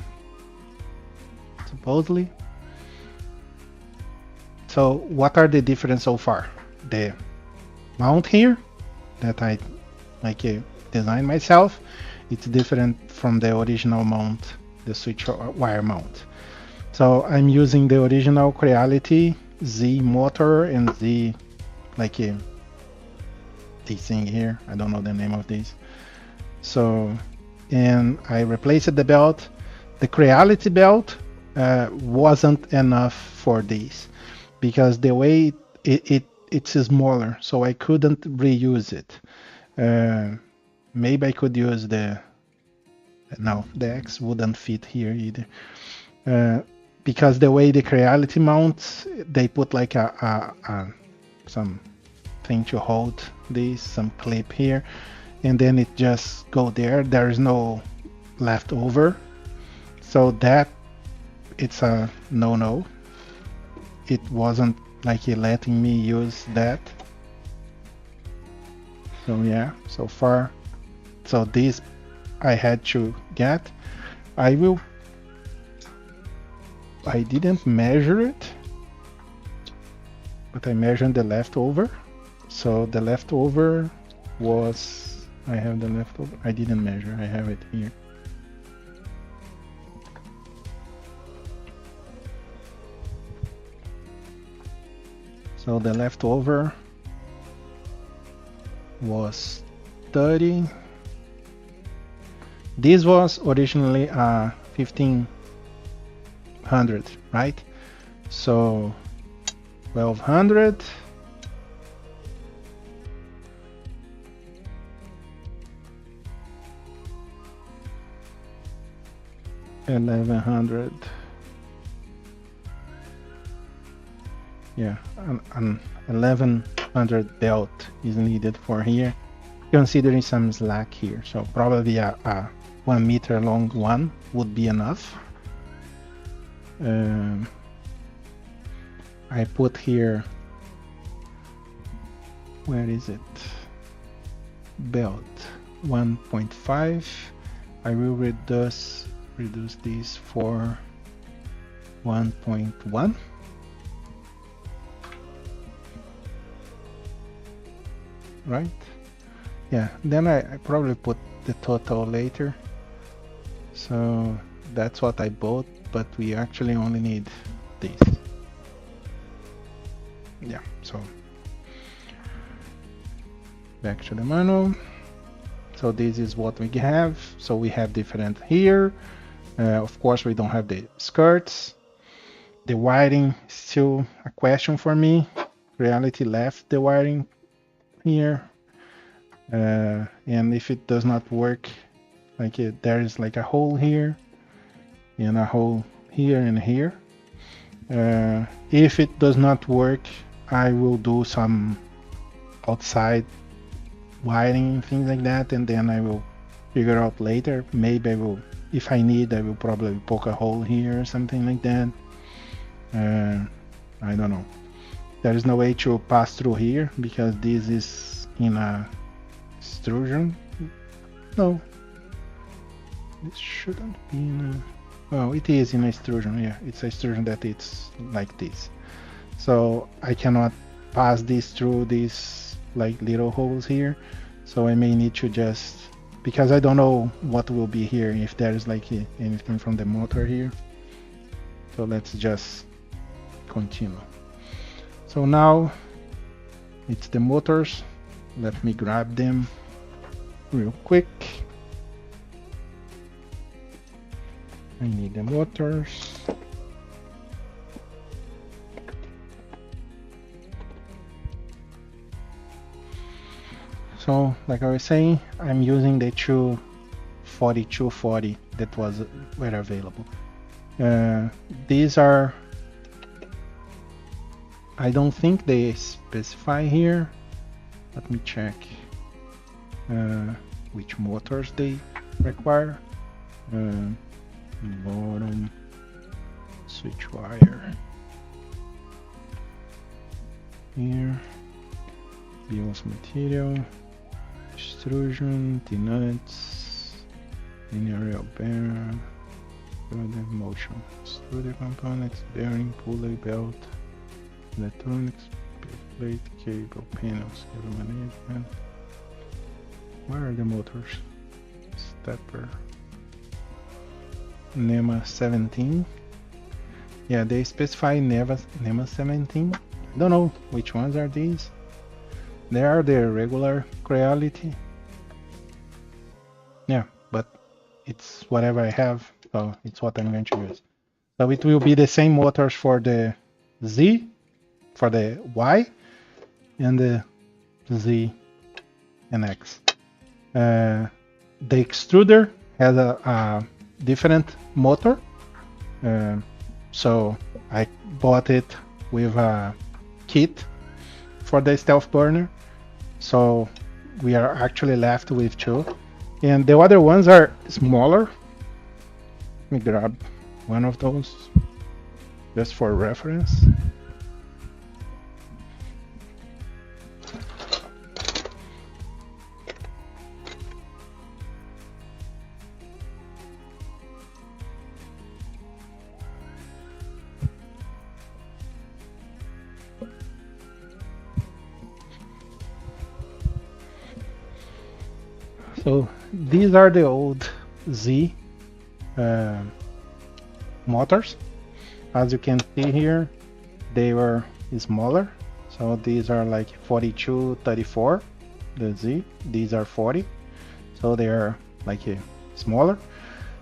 supposedly. So what are the differences so far? The mount here that I designed myself, it's different from the original mount, the switch wire mount. So I'm using the original Creality Z motor and Z, like this thing here, I don't know the name of this. So, and I replaced the belt. The Creality belt wasn't enough for this because the way it's smaller, so I couldn't reuse it. Maybe I could use the X wouldn't fit here either, because the way the Creality mounts, they put like some thing to hold this, some clip here, and then it just go there. There is no leftover, so that it's a no. It wasn't like letting me use that. So yeah, so far, so this I had to get. I didn't measure it, but I measured the leftover. So the leftover was, I have the leftover, I didn't measure, I have it here. So the leftover was 30. This was originally a 15 1200, right? So 1200 1100. Yeah, an 1100 belt is needed for here, considering some slack here. So probably a 1 meter long one would be enough. I put here, where is it? Belt 1.5. I will reduce this for 1.1. Right? Yeah, then I probably put the total later. So that's what I bought, but we actually only need this. Yeah, so back to the manual. So this is what we have. So we have different here. Of course, we don't have the skirts. The wiring is still a question for me. Reality left the wiring here. And if it does not work, like there is like a hole here and a hole here and here. If it does not work, I will do some outside wiring and things like that, and then I will figure out later. Maybe I will, if I need, I will probably poke a hole here or something like that. I don't know. There is no way to pass through here because this is in a extrusion. No, it shouldn't be in a, well, it is in a extrusion. Yeah, it's a extrusion that it's like this. So I cannot pass this through these like little holes here. So I may need to just, because I don't know what will be here, if there is like anything from the motor here. So let's just continue. So now it's the motors. Let me grab them real quick. I need the motors. So like I was saying, I'm using the two 4240 that were available. These are, I don't think they specify here. Let me check which motors they require. Bottom switch wire here, bill of material, extrusion, T-nuts, linear bearing, motion, extruder components, bearing, pulley, belt, electronics, plate, cable, panels, cable management. Where are the motors? Stepper. NEMA 17. Yeah, they specify NEMA 17. I don't know which ones are these. They are the regular Creality. Yeah, but it's whatever I have, so it's what I'm going to use. So it will be the same motors for the Z, for the Y, and the Z and X. The extruder has a different motor, so I bought it with a kit for the stealth burner, so we are actually left with two, and the other ones are smaller. Let me grab one of those just for reference. So these are the old Z motors. As you can see here, they were smaller. So these are like 4234, the Z. These are 40. So they are like smaller.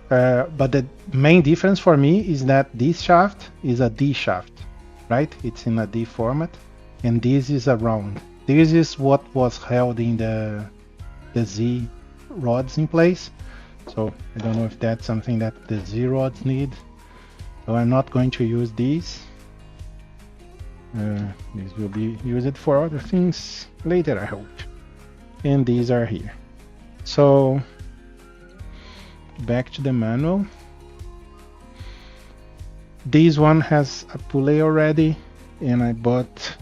But the main difference for me is that this shaft is a D shaft, right? It's in a D format, and this is a round. This is what was held in the Z rods in place. So I don't know if that's something that the Z rods need. So I'm not going to use these. These will be used for other things later, I hope. And these are here. So back to the manual. This one has a pulley already, and I bought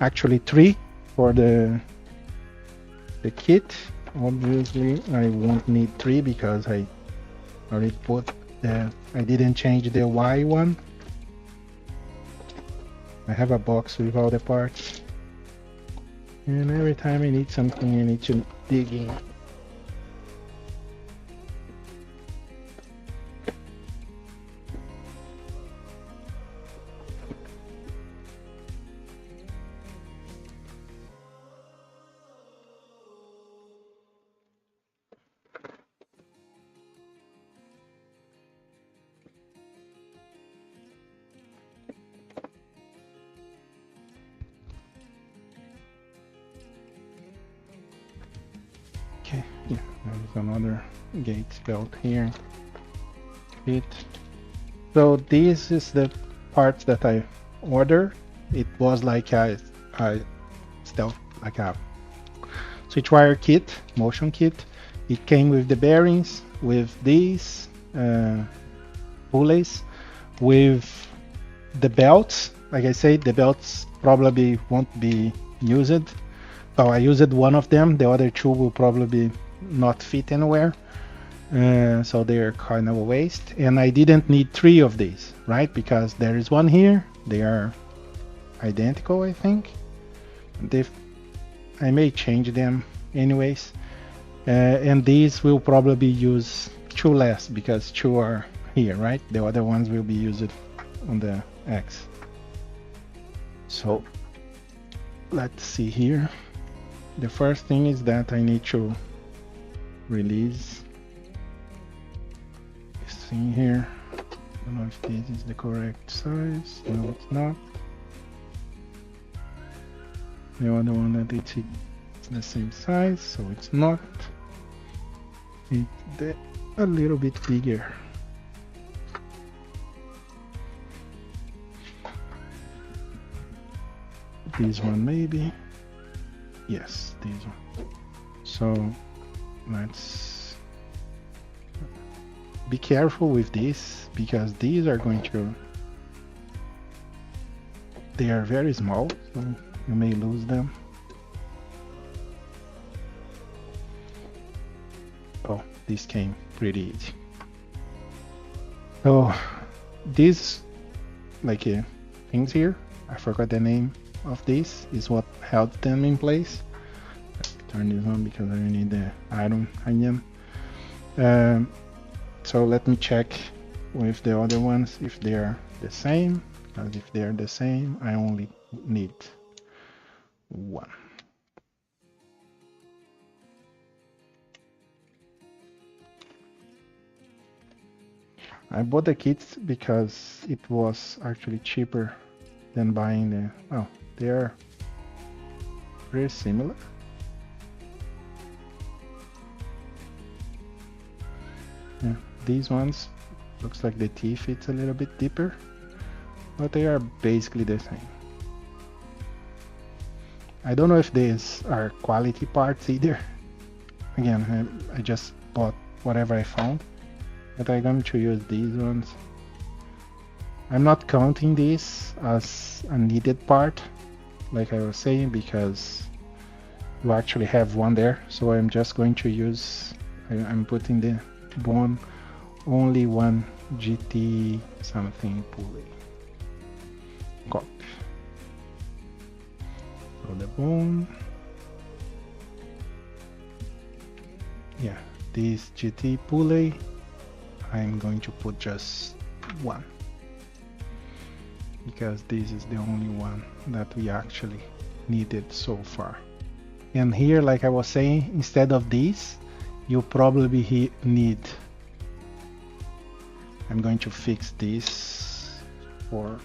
actually 3 for the kit. Obviously I won't need 3 because I already put I didn't change the Y one. I have a box with all the parts, and every time I need something I need to dig in. Okay, yeah, there's another gate belt here. So this is the parts that I ordered. It was like a switch wire kit, motion kit. It came with the bearings, with these pulleys, with the belts. Like I said, the belts probably won't be used. Oh, I used one of them. The other 2 will probably not fit anywhere. So they're kind of a waste. And I didn't need 3 of these, right? Because there is one here. They are identical, I think. I may change them anyways. And these will probably use 2 less because 2 are here, right? The other ones will be used on the X. So let's see here. The first thing is that I need to release this thing here. I don't know if this is the correct size. No, it's not. The other one that it's the same size, so it's not. It's a little bit bigger. This one maybe. Yes, this one. So let's be careful with this because these are going to, they are very small, so you may lose them. Oh, this came pretty easy. So these things here, I forgot the name of this, is what held them in place. Let's turn this on because I need the iron onion. So let me check with the other ones if they are the same, because if they are the same I only need 1. I bought the kits because it was actually cheaper than buying the, oh, they are very similar. Yeah, these ones looks like the teeth it's a little bit deeper, but they are basically the same. I don't know if these are quality parts either. Again, I just bought whatever I found, but I'm going to use these ones. I'm not counting this as a needed part, like I was saying, because you actually have one there. So I'm just going to use, I'm putting the bone only one GT something pulley. Copy. So the bone, yeah, this GT pulley, I'm going to put just 1. Because this is the only one that we actually needed so far. And here, like I was saying, instead of this, you probably need I'm going to fix this for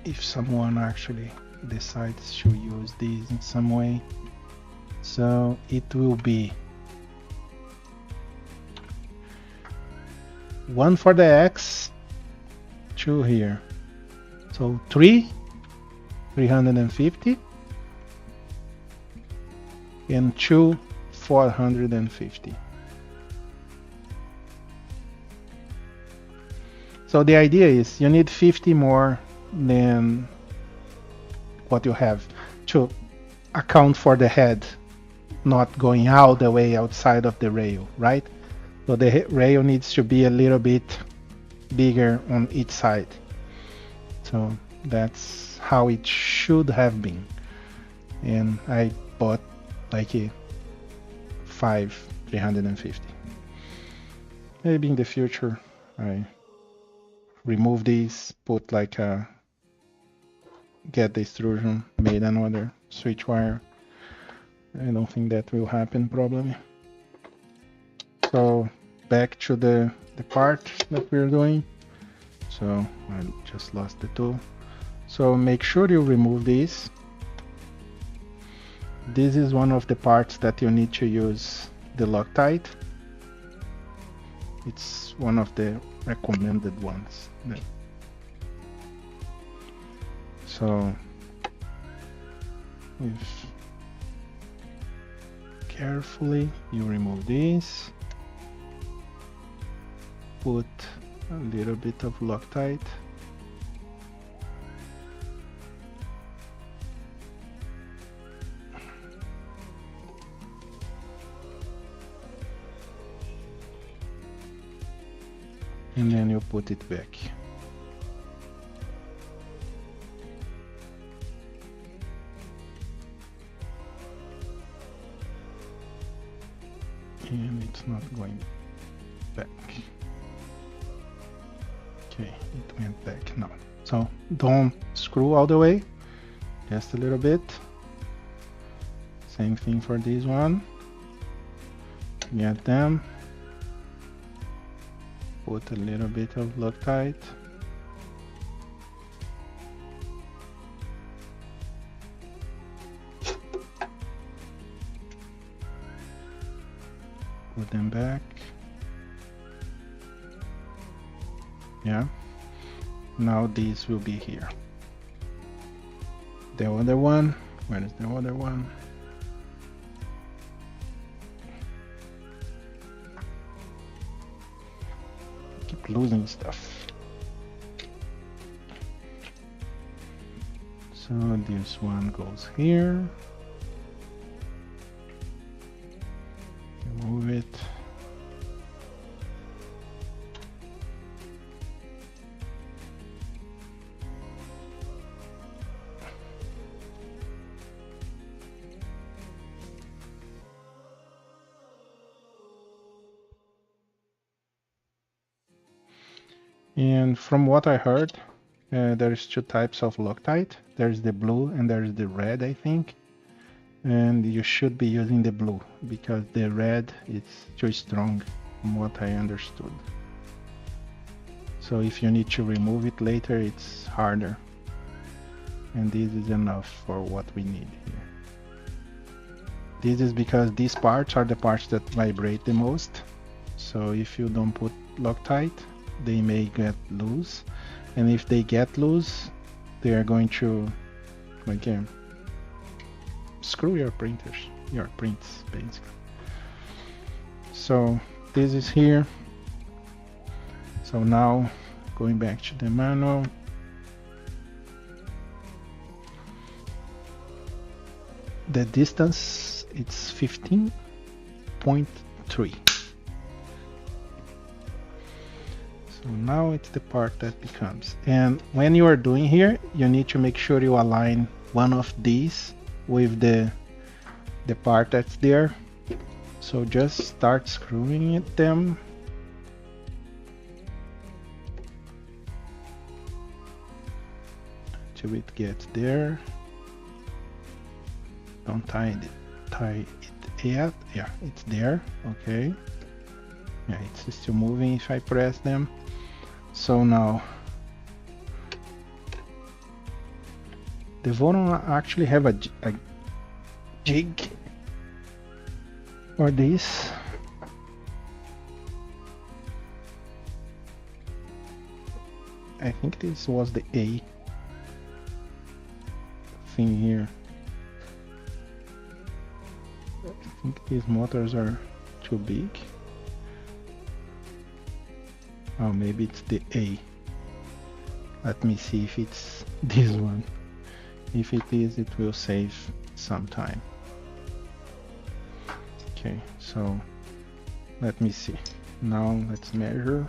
if someone actually decides to use these in some way. So it will be 1 for the X, 2 here. So 350, and 450. So the idea is you need 50 more than what you have to account for the head not going all the way outside of the rail, right? So the rail needs to be a little bit bigger on each side. So that's how it should have been. And I bought like a 350. Maybe in the future I remove these, put like a get the extrusion, made another switch wire. I don't think that will happen probably. So back to the part that we're doing. So I just lost the tool. So make sure you remove this. This is one of the parts that you need to use the Loctite. It's one of the recommended ones. So if carefully you remove this, put a little bit of Loctite. And then you put it back. And it's not going back. Okay, it went back now. So don't screw all the way, just a little bit. Same thing for this one. Get them. Put a little bit of Loctite. Put them back. Yeah. Now these will be here. The other one, where is the other one? Keep losing stuff. So this one goes here. Remove it. And from what I heard, there's 2 types of Loctite. There's the blue and there's the red, I think. And you should be using the blue because the red is too strong from what I understood. So if you need to remove it later, it's harder. And this is enough for what we need here. This is because these parts are the parts that vibrate the most. So if you don't put Loctite, they may get loose. And if they get loose, they are going to, again, screw your printers, your prints basically. So this is here. So now going back to the manual, the distance it's 15.3. So now it's the part that becomes, and when you are doing here, you need to make sure you align one of these with the part that's there. So just start screwing them. Till it gets there. Don't tie it yet. Yeah, it's there. Okay. Yeah, it's still moving if I press them. So now the bottom actually have a jig for this. I think this was the A thing here. I think these motors are too big. Oh, maybe it's the A. Let me see if it's this one. If it is, it will save some time. Okay, so let me see. Now let's measure.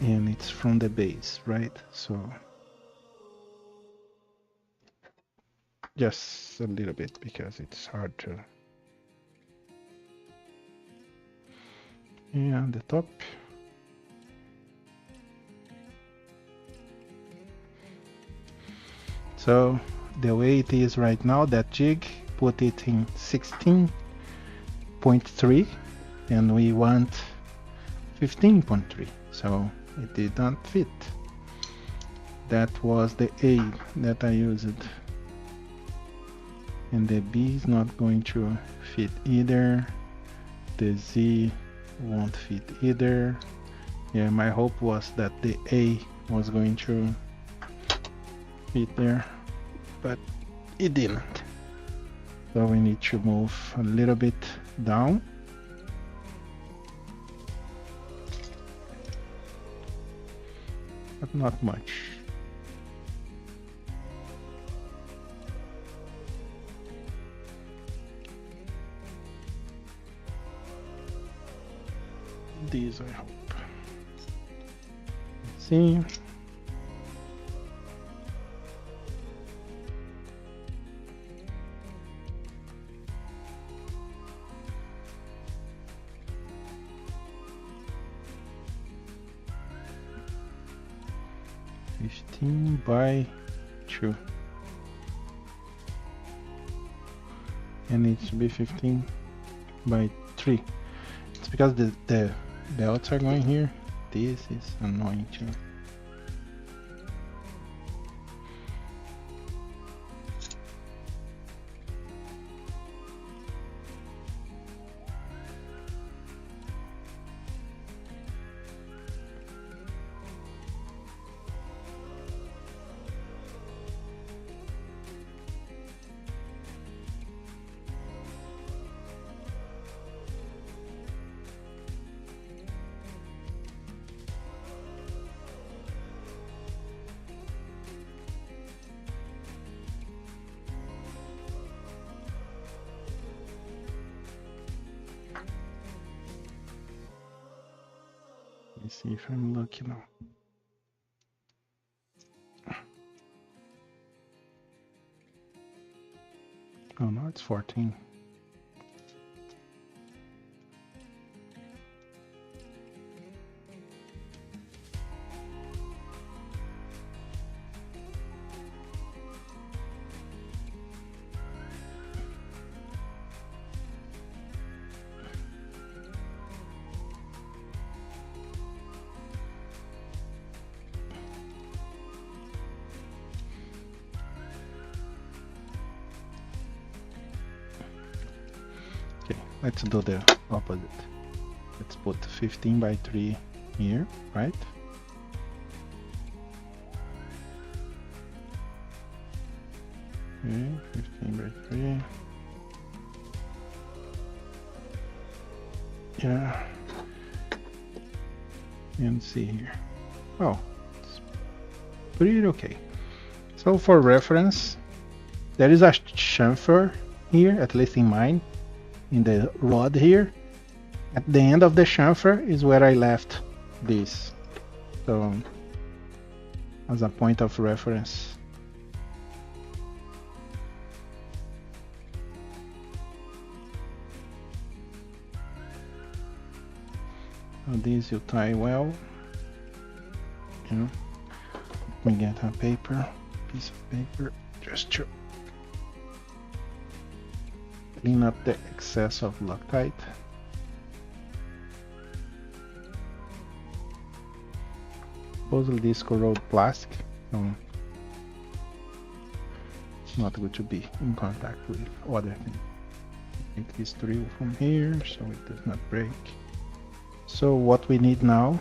And it's from the base, right? So just a little bit because it's hard to. And the top. So the way it is right now, that jig, put it in 16.3 and we want 15.3. So it did not fit. That was the A that I used. And the B is not going to fit either. The Z won't fit either. Yeah, my hope was that the A was going to fit there, but it didn't. So we need to move a little bit down. But not much. These I hope. Let's see. By 2, and it should be 15 by 3. It's because the belts are going here. This is annoying too. Let's see if I'm lucky now. Oh no, it's 14. Let's do the opposite. Let's put 15 by 3 here, right? Okay, 15 by 3. Yeah. And see here. Oh, it's pretty okay. So for reference, there is a chamfer here, at least in mine. In the rod here, at the end of the chamfer is where I left this, so as a point of reference. So this you tie well. Yeah. Let me get a piece of paper, just to clean up the excess of Loctite. Supposedly this corrode plastic, so it's not good to be in contact with other things. Take this drill from here so it does not break. So what we need now,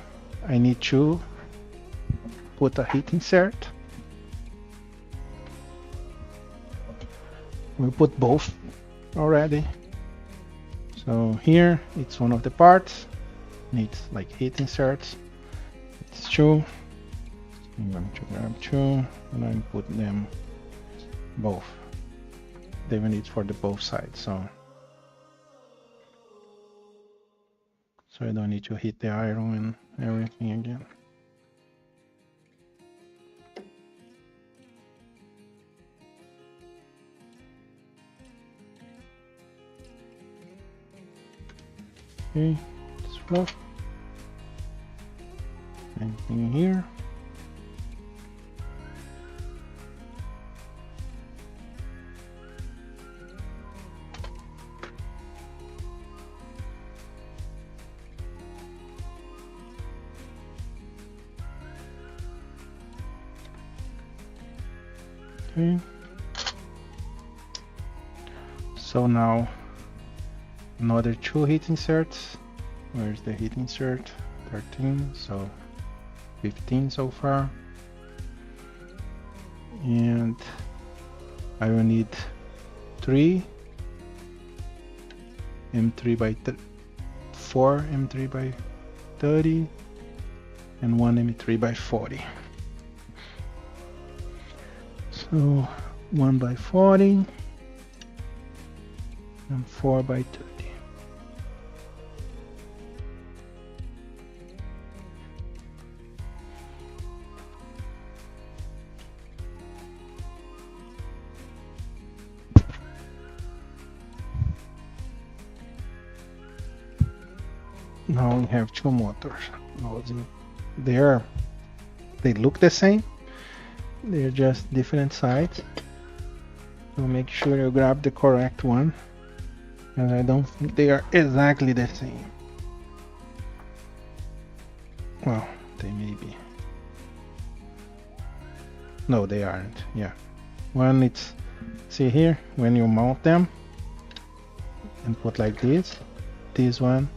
I need to put a heat insert. We put both already. So here it's one of the parts, needs like heat inserts. It's two. I'm going to grab two and I put them both. They will need for the both sides, so I don't need to hit the iron and everything again. Okay, it's flush. Same thing here. Okay. So now another two heat inserts. Where's the heat insert? 13, so 15 so far. And I will need 3 M3 by 4 M3 by 30 and 1 M3 by 40. So 1 by 40 and 4 by 30. Now we have two motors. They look the same. They're just different sides. So make sure you grab the correct one, because I don't think they are exactly the same. Well, they may be. No, they aren't. Yeah. One, it's, see here, when you mount them and put like this one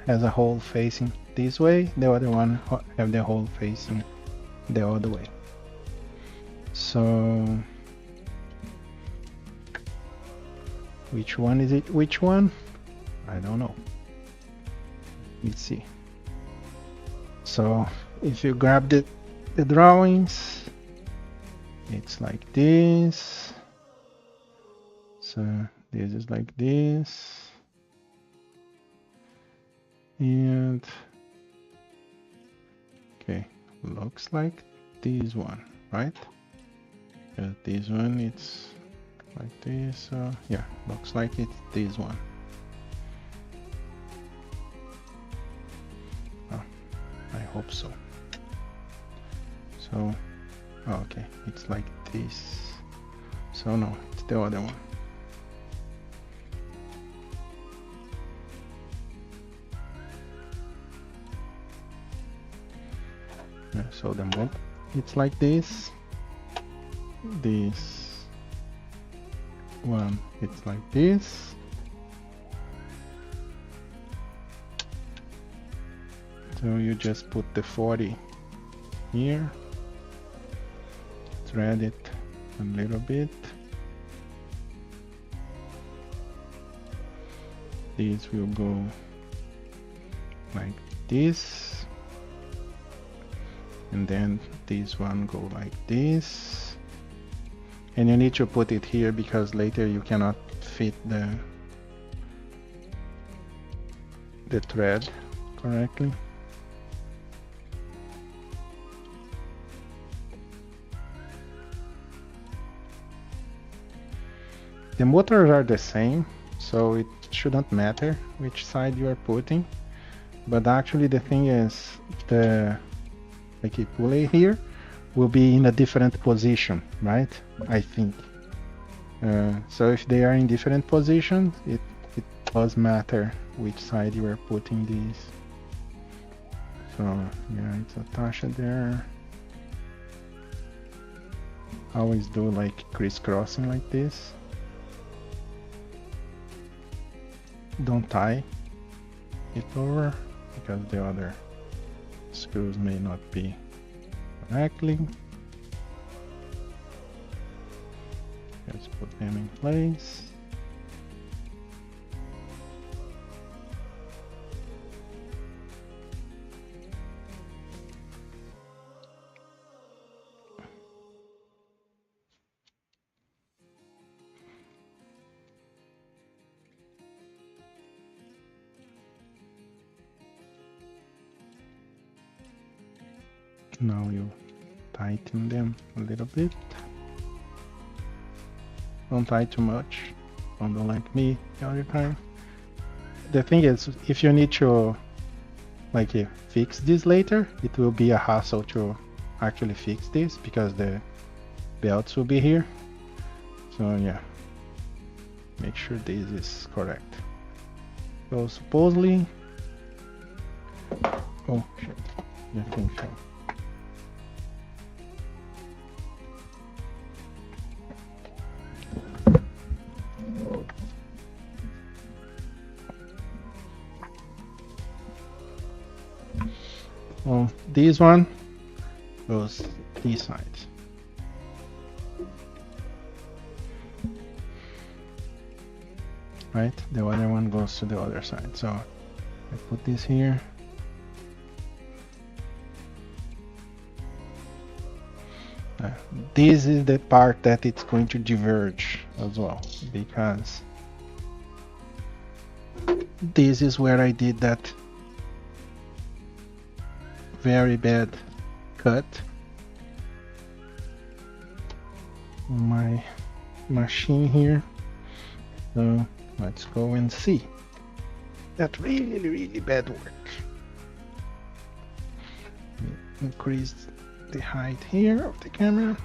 has a hole facing this way, the other one have the hole facing the other way. So which one is it? Which one? I don't know. Let's see. So if you grab the drawings, it's like this. So this is like this. And okay, looks like this one, right? This one, it's like this. Yeah, looks like it's this one. Oh, I hope so. So, oh, okay, it's like this. So no, it's the other one. Yeah, so the motor, it's like this. This one, it's like this. So you just put the 40 here, thread it a little bit. This will go like this, and then this one go like this. And you need to put it here because later you cannot fit the thread correctly. The motors are the same, so it shouldn't matter which side you are putting. But actually the thing is, the pulley here will be in a different position, right? I think. So if they are in different positions, it does matter which side you are putting these. So yeah, it's attached there. Always do like crisscrossing like this. Don't tie it over because the other screws may not be correctly. Just put them in place. Now you tighten them a little bit. Don't tie too much. Don't do like me the other time. The thing is, if you need to like fix this later, it will be a hassle to actually fix this because the belts will be here. So yeah, make sure this is correct. So supposedly, oh shit, the thing fell. Well, this one goes this side. Right? The other one goes to the other side. So I put this here. This is the part that it's going to diverge as well, because this is where I did that very bad cut on my machine here. So let's go and see that really bad work. Increase the height here of the camera.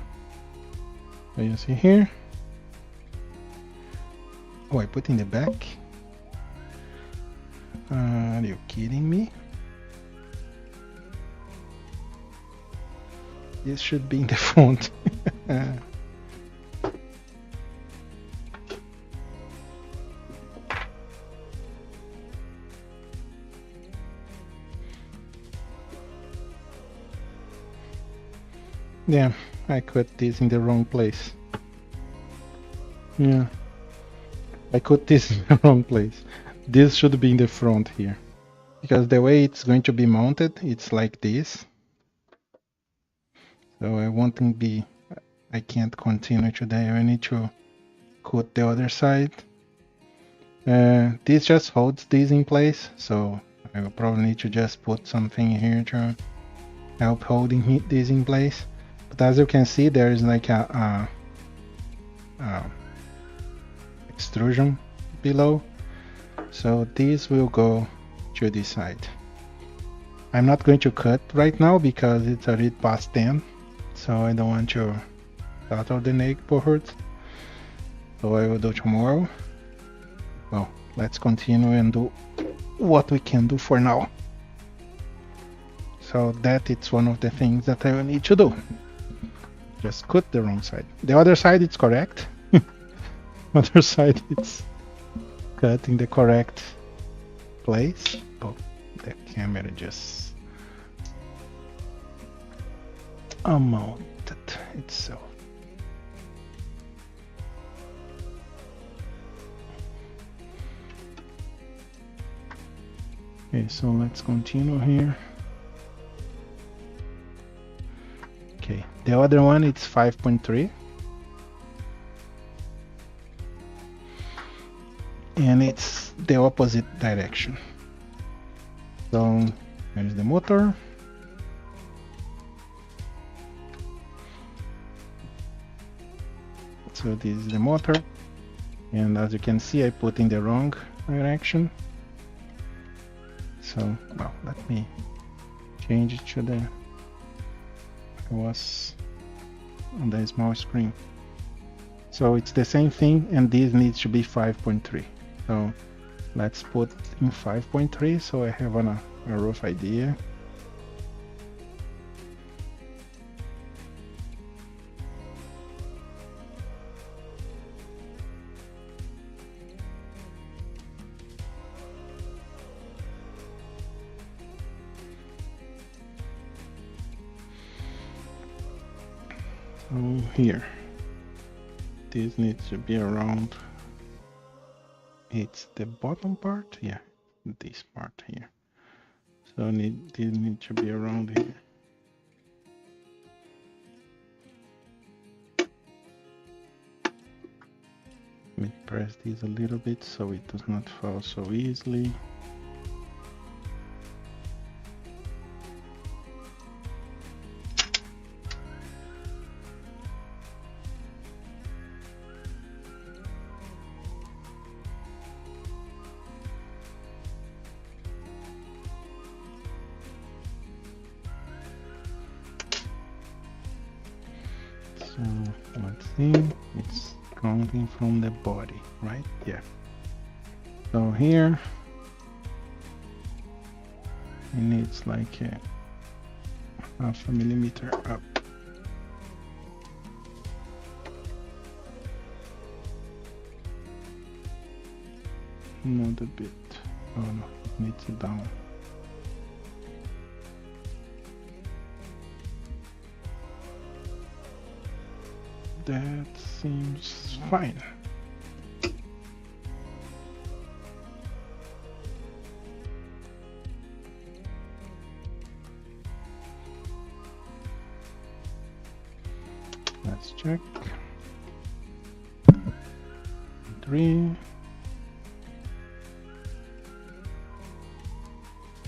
So you see here. Oh, I put in the back. Are you kidding me? This should be in the front. Yeah, I cut this in the wrong place. Yeah, I cut this in the wrong place. This should be in the front here, because the way it's going to be mounted, it's like this. So I can't continue today. I need to cut the other side. This just holds this in place, so I will probably need to just put something here to help holding this in place. But as you can see, there is like a extrusion below, so this will go to this side. I'm not going to cut right now because it's already past 10, so I don't want to start out the neighborhood. So I will do tomorrow. Well, let's continue and do what we can do for now. So that it's one of the things that I will need to do. Just cut the wrong side. The other side it's correct. Other side it's cut in the correct place. Oh, the camera just mounted itself. Okay, so let's continue here. Okay, the other one it's 5.3. And it's the opposite direction. So there's the motor. So this is the motor, and as you can see, I put in the wrong direction. So, well, let me change it to the, I was on the small screen. So it's the same thing, and this needs to be 5.3. So let's put in 5.3 so I have a rough idea. So here, this needs to be around, it's the bottom part, yeah, this part here. So this needs to be around here. Let me press this a little bit so it does not fall so easily. So let's see, it's counting from the body, right? Yeah. So here it needs like a half a millimeter up. Not a bit. Oh no, it needs it down. That seems fine. Let's check. 3.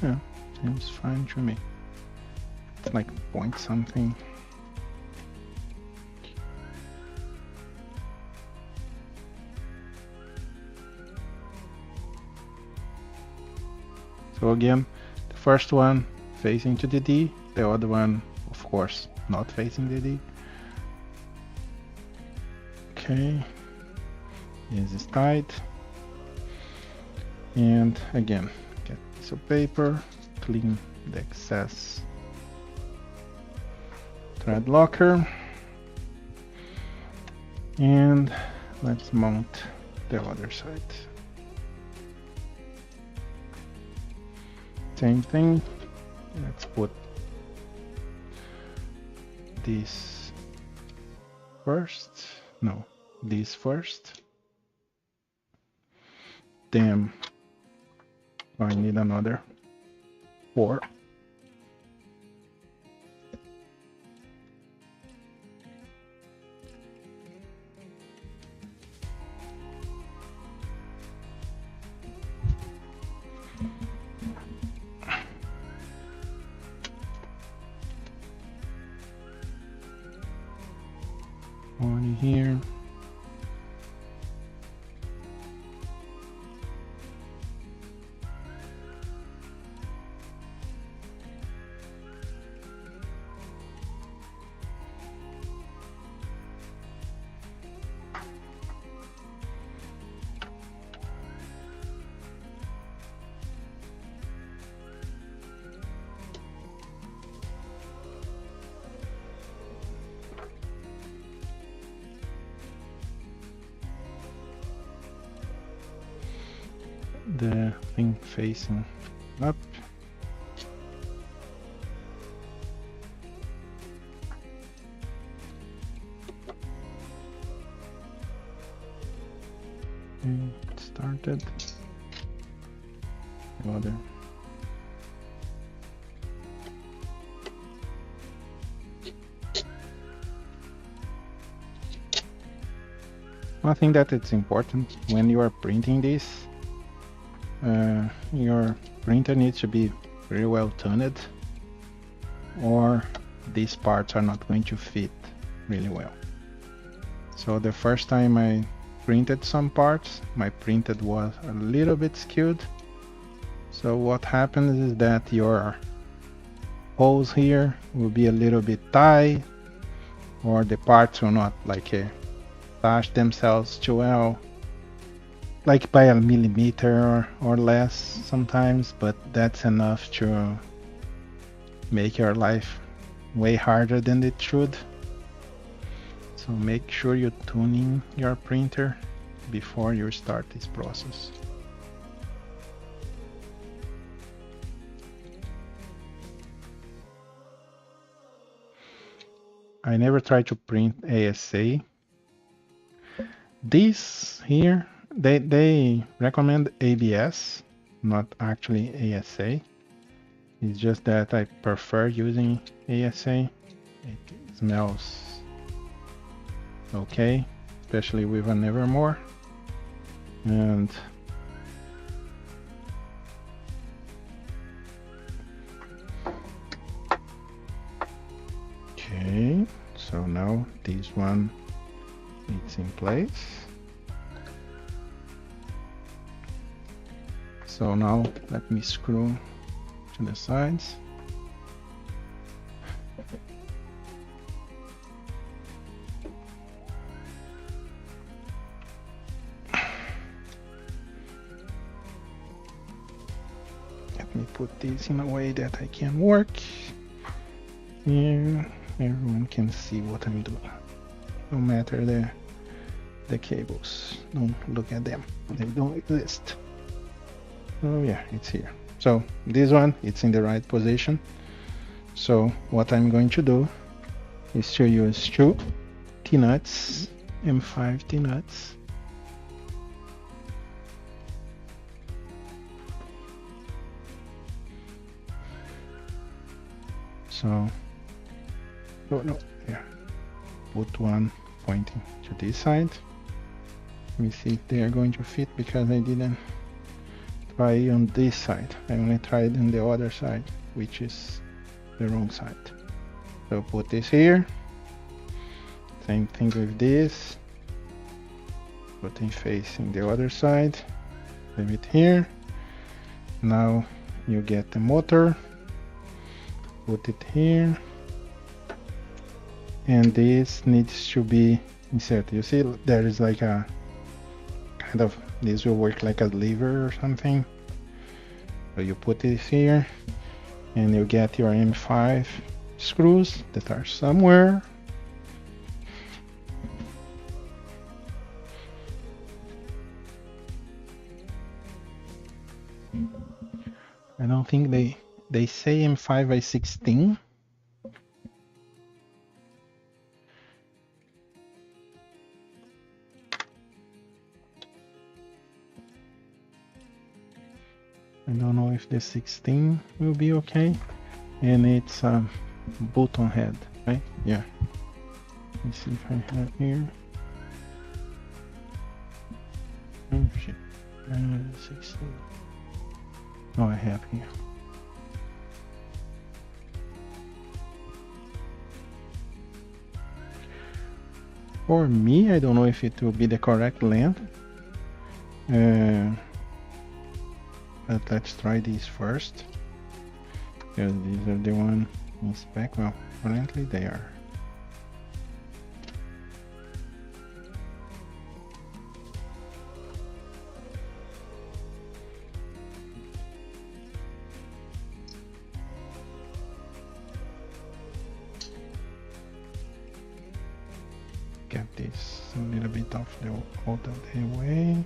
Yeah, seems fine to me. It's like point something. So again, the first one facing to the D, the other one, of course, not facing the D. Okay, this is tight. And again, get a piece of paper, clean the excess thread locker, and let's mount the other side. Same thing, let's put this first, no, this first, then I need another 4. One here. The thing facing up. Okay, it started. The other. One thing that it's important when you are printing this, your printer needs to be very well tuned, or these parts are not going to fit really well. So the first time I printed some parts, my printed was a little bit skewed. So what happens is that your holes here will be a little bit tight, or the parts will not like attach themselves too well, like by a millimeter or less sometimes, but that's enough to make your life way harder than it should. So make sure you're tuning your printer before you start this process. I never try to print ASA. This here, they recommend ABS, not actually ASA. It's just that I prefer using ASA. It smells okay, especially with an Evermore. And okay, so now this one it's in place. So now let me screw to the sides. Let me put this in a way that I can work. Here, everyone can see what I'm doing. No matter the cables, don't look at them, they don't exist. Oh yeah, it's here. So this one, it's in the right position. So what I'm going to do is to use two T-nuts, M5 T-nuts. So, oh no, yeah, put one pointing to this side. Let me see if they are going to fit, because I didn't try on this side. I only tried on the other side, which is the wrong side. So put this here. Same thing with this. Putting facing the other side. Leave it here. Now you get the motor. Put it here. And this needs to be inserted. You see, there is like a kind of, this will work like a lever or something. So you put this here, and you get your M5 screws that are somewhere. I don't think they say M5 by 16. I don't know if the 16 will be okay. And it's a button head, right? Yeah. Let's see if I have here. Oh shit. 16. Oh, I have here. For me, I don't know if it will be the correct length. But let's try these first, because these are the one in spec. Well, apparently they are. Get this a little bit off the out of the way.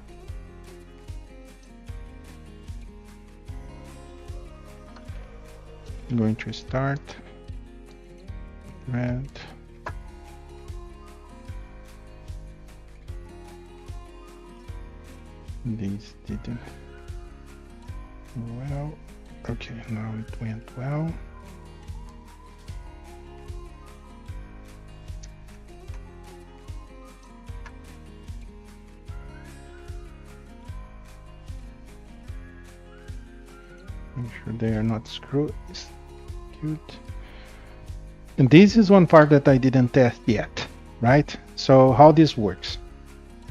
I'm going to start red. These didn't go well. Okay, now it went well. Make sure they are not screwed. And this is one part that I didn't test yet, right? So how this works.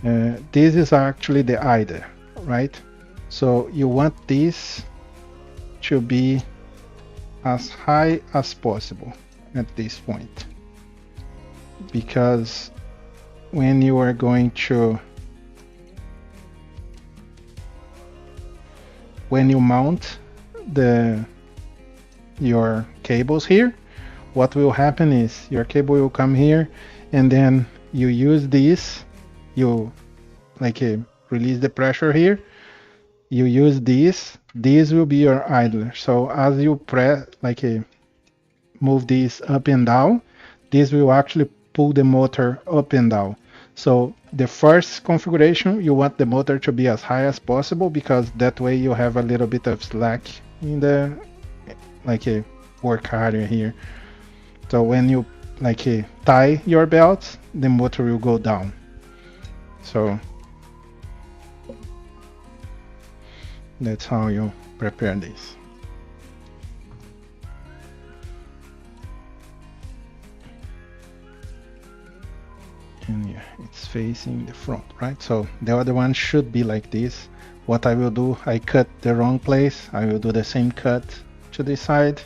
This is actually the idle, right? So you want this to be as high as possible at this point, because when you are going to, when you mount your cables here, what will happen is your cable will come here, and then you use this, you like release the pressure here, you use this will be your idler. So as you press, like move this up and down, this will actually pull the motor up and down. So the first configuration, you want the motor to be as high as possible, because that way you have a little bit of slack in the like a work area here. So when you like tie your belts, the motor will go down. So that's how you prepare this. And yeah, it's facing the front, right? So the other one should be like this. What I will do, I cut the wrong place. I will do the same cut to this side.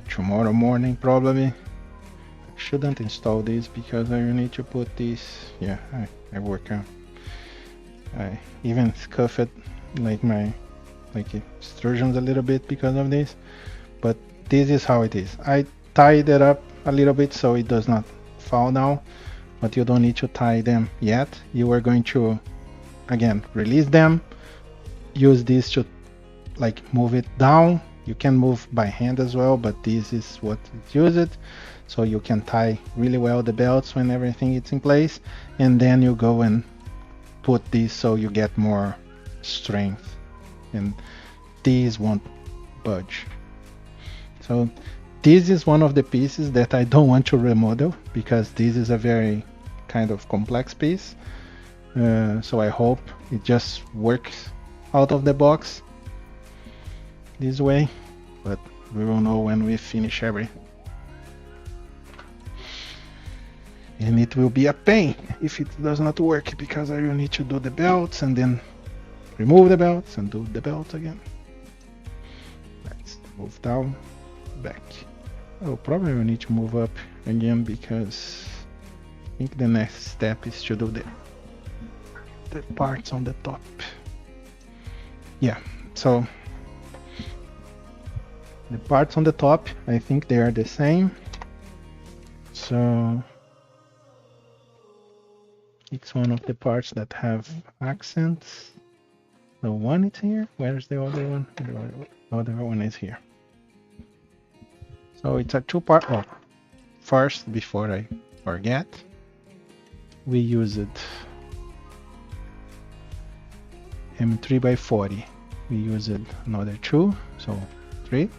Tomorrow morning probably. I shouldn't install this because I need to put this. Yeah, I work out. I even scuff it like my extrusions a little bit because of this, but this is how it is. I tied it up a little bit so it does not fall down, but you don't need to tie them yet. You are going to again release them, use this to like move it down. You can move by hand as well, but this is what it uses, so you can tie really well the belts when everything is in place, and then you go and put this so you get more strength, and these won't budge. So this is one of the pieces that I don't want to remodel, because this is a very kind of complex piece. So I hope it just works out of the box this way, but we will know when we finish everything. And it will be a pain if it does not work, because I will need to do the belts and then remove the belts and do the belts again. Let's move down, back. Oh, probably we need to move up again, because I think the next step is to do the parts on the top. Yeah, so the parts on the top, I think they are the same. So it's one of the parts that have accents. The one is here. Where's the other one? The other one is here. So it's a two-part. Oh, first, before I forget, we used M3x40. We used another 2, so 3.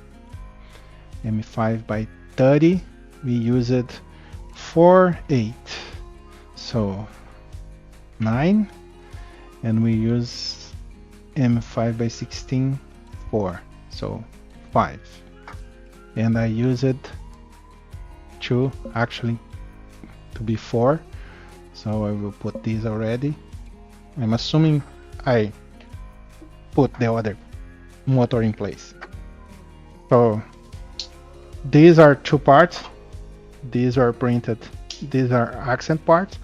M5x30. We used 4, 8, so 9, and we use M5x16, 4, so 5. And I used 2 actually to be 4, so I will put these already. I'm assuming I put the other motor in place. So these are 2 parts. These are printed. These are accent parts.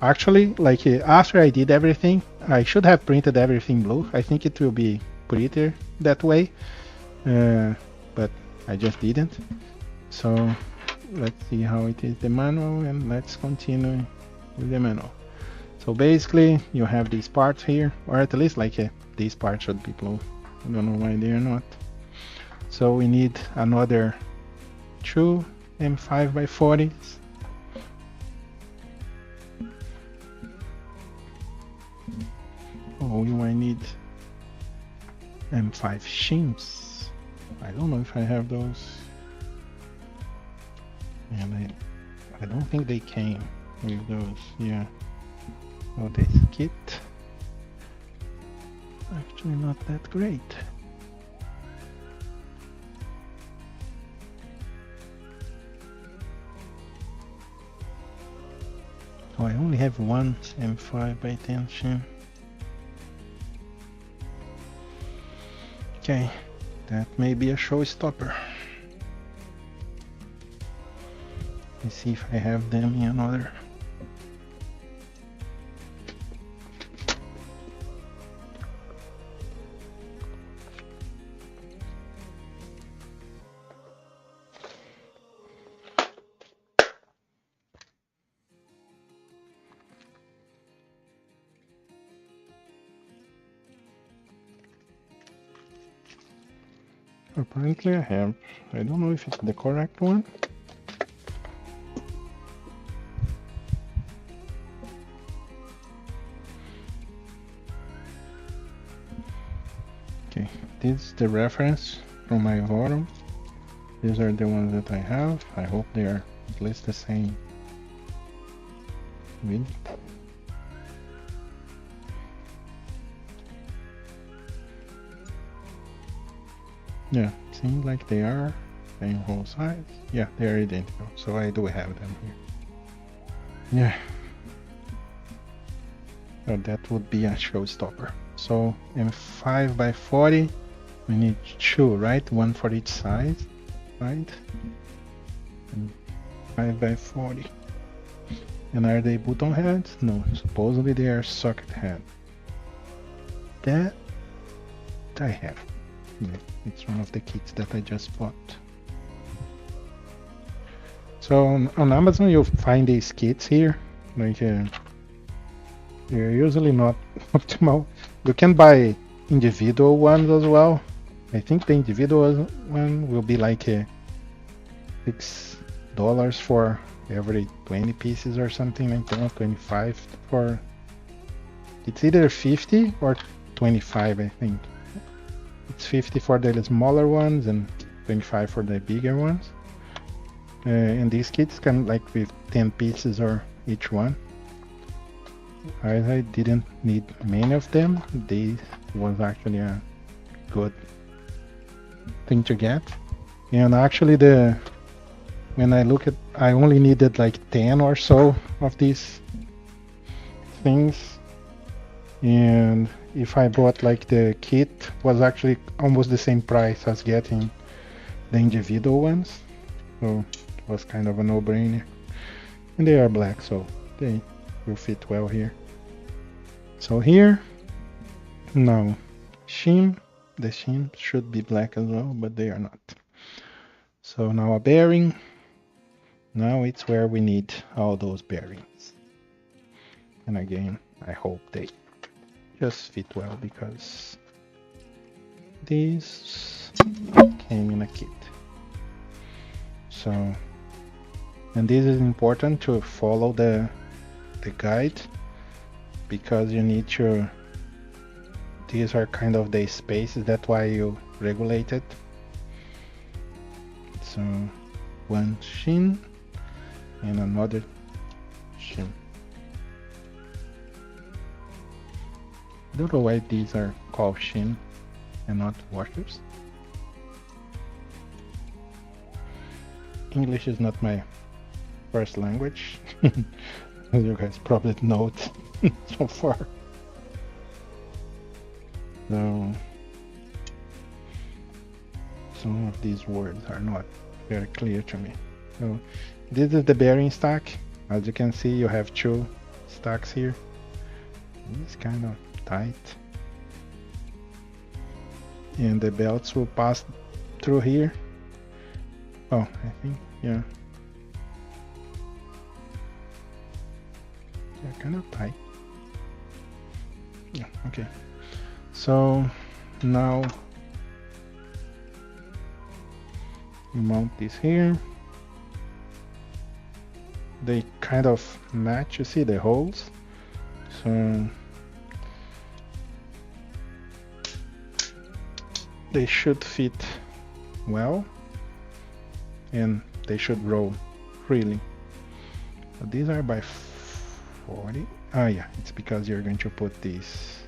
Actually, like after I did everything, I should have printed everything blue. I think it will be prettier that way, but I just didn't. So let's see how it is, the manual, and let's continue with the manual. So basically you have these parts here, or at least like these parts should be blue. I don't know why they are not. So we need another 2 M5x40s. Oh, you might need M5 shims. I don't know if I have those. And I don't think they came with those. Yeah. Oh, this kit. Actually not that great. Oh, I only have one M5x10 shim. Okay, that may be a showstopper. Let's see if I have them in another Apparently I have. I don't know if it's the correct one. Okay, this is the reference from my forum. These are the ones that I have. I hope they are at least the same width. Yeah, seems like they are same whole size. Yeah, they are identical. So I do have them here. Yeah. So that would be a showstopper. So in 5x40, we need 2, right? 1 for each side, right? And 5x40. And are they button heads? No, supposedly they are socket head. That I have. Yeah, it's one of the kits that I just bought. So on Amazon you'll find these kits here. Like they're usually not optimal. You can buy individual ones as well. I think the individual one will be like $6 for every 20 pieces or something like that. 25 for. It's either 50 or 25, I think. It's 50 for the smaller ones and 25 for the bigger ones. And these kits come like with 10 pieces or each one. I didn't need many of them. This was actually a good thing to get. And actually when I look at, I only needed like 10 or so of these things. And if I bought like the kit, was actually almost the same price as getting the individual ones. So it was kind of a no-brainer. And they are black, so they will fit well here. So here, now the shim should be black as well, but they are not. So now a bearing. Now it's where we need all those bearings. And again, I hope they just fit well because these came in a kit. So, and this is important to follow the guide because you need to, these are kind of the spaces, that's why you regulate it. So one shim and another shim. I don't know why these are called shim and not washers. English is not my first language, as you guys probably note so far. So some of these words are not very clear to me. So this is the bearing stack. As you can see, you have 2 stacks here. It's kind of tight. And the belts will pass through here. Oh, I think, yeah. They're kind of tight. Yeah, okay. So now you mount this here. They kind of match, you see the holes. So they should fit well and they should roll freely. So these are by 40. Ah, yeah, it's because you're going to put this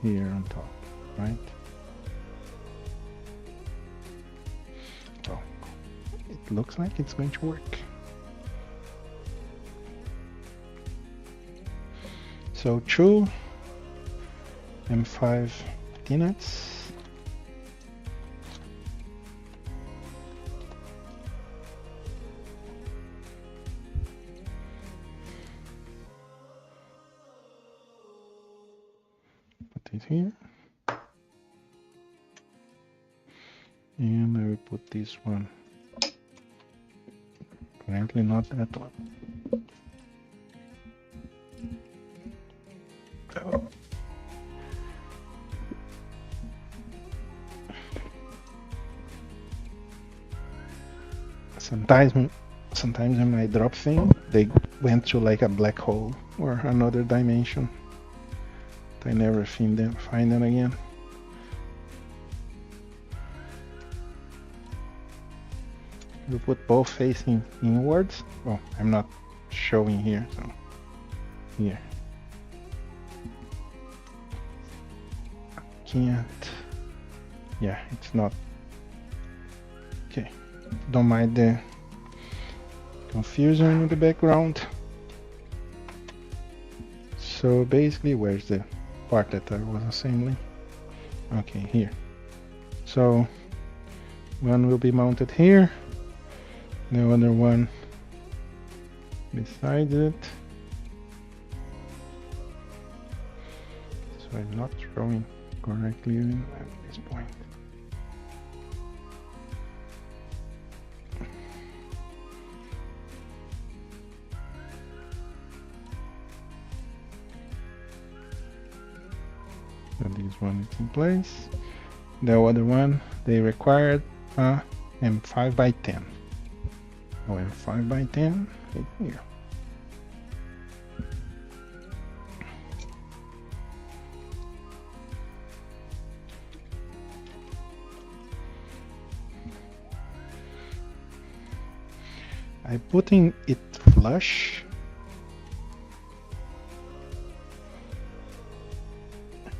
here on top, right? So it looks like it's going to work. So 2 and 5 T-nuts. Put it here. And I will put this one. Apparently not that one. So Sometimes when I drop things, they went to like a black hole or another dimension. I never find them again. We put both facing inwards. Well, I'm not showing here, so here. Can't. Yeah, it's not. Okay, don't mind the confusion in the background. So basically, where's the part that I was assembling? Okay, here. So one will be mounted here, the other one beside it. So I'm not drawing correctly even at this point. So this one is in place. The other one, they required a M5 by 10. Oh, M5 by 10 right here. I putting it flush.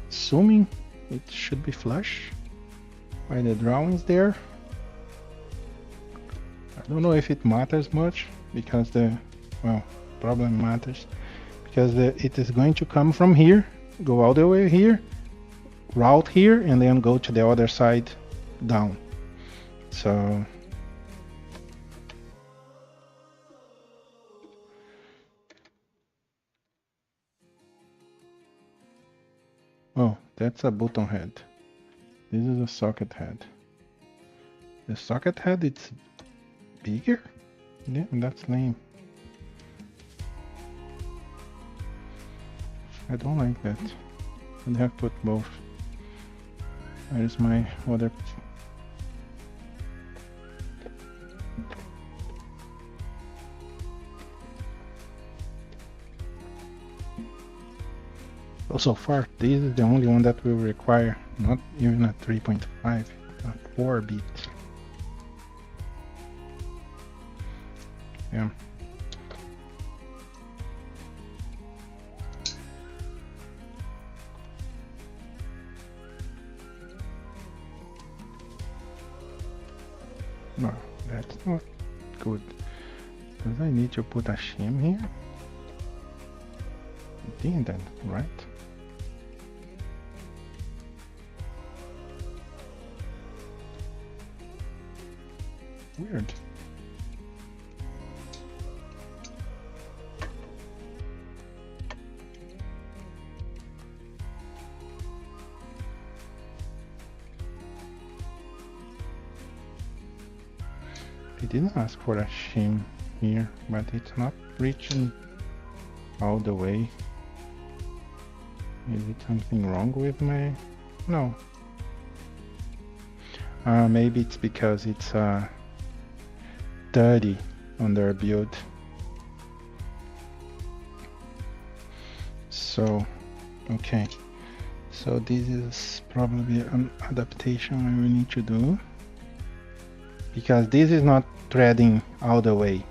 Assuming it should be flush by the drawings there. I don't know if it matters much because problem matters because it is going to come from here, go all the way here, route here, and then go to the other side down. So oh, that's a button head. This is a socket head. The socket head, it's bigger? Yeah, that's lame. I don't like that. I'd have put both. Where's my other... So far, this is the only one that will require not even a 3.5, a 4 bit. Yeah. No, that's not good. Because I need to put a shim here. I didn't, right? Weird. I didn't ask for a shim here, but it's not reaching all the way. Is it something wrong with my... No. Maybe it's because it's dirty on their build. So, okay. So this is probably an adaptation I will need to do. Because this is not threading all the way.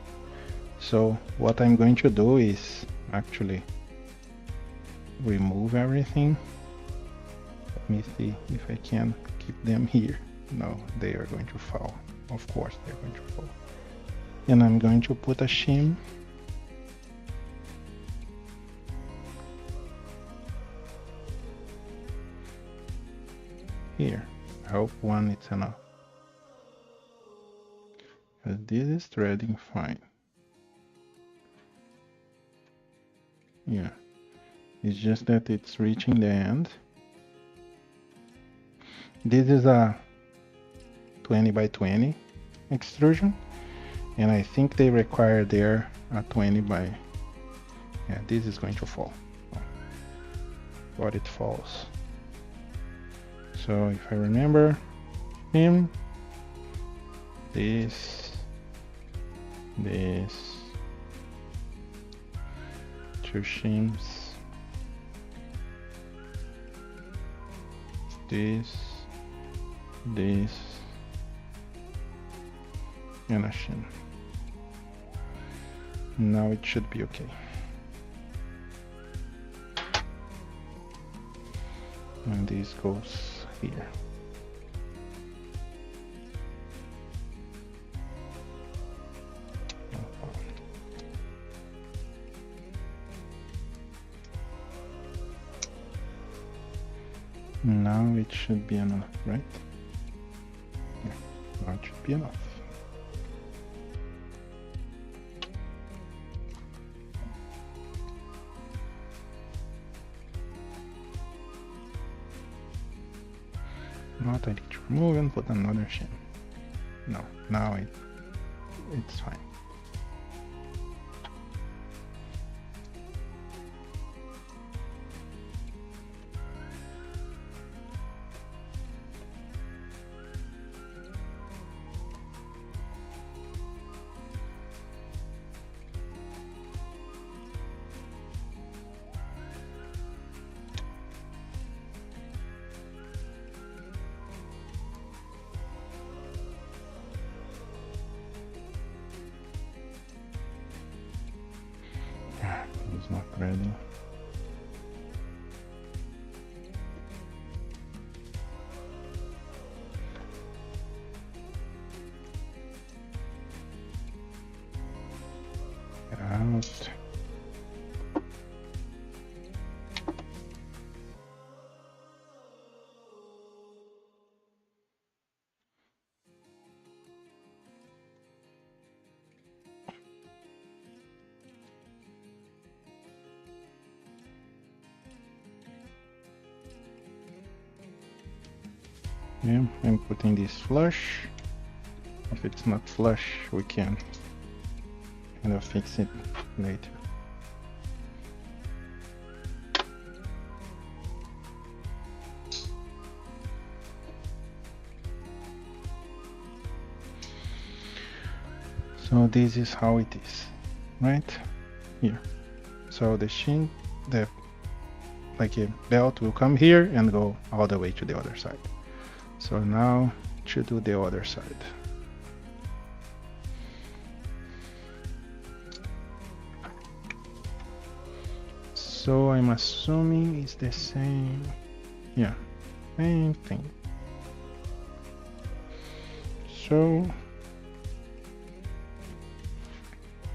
So what I'm going to do is actually remove everything. Let me see if I can keep them here. No, they are going to fall. Of course they're going to fall. And I'm going to put a shim here. I hope one is enough. Because this is threading fine. Yeah. It's just that it's reaching the end. This is a 20 by 20 extrusion. And I think they require there a 20 by... Yeah, this is going to fall. But it falls. So if I remember him, this this, 2 shims, this, and a shim. Now it should be okay. And this goes here. Now it should be enough, right? Yeah, now it should be enough. Not I need to remove and put another shim. No, now it's fine. It's not ready. Get out. Yeah, I'm putting this flush. If it's not flush, we can kind of fix it later. So this is how it is, right here. So the shim, like a belt will come here and go all the way to the other side. So now to do the other side. So I'm assuming it's the same. Yeah, same thing. So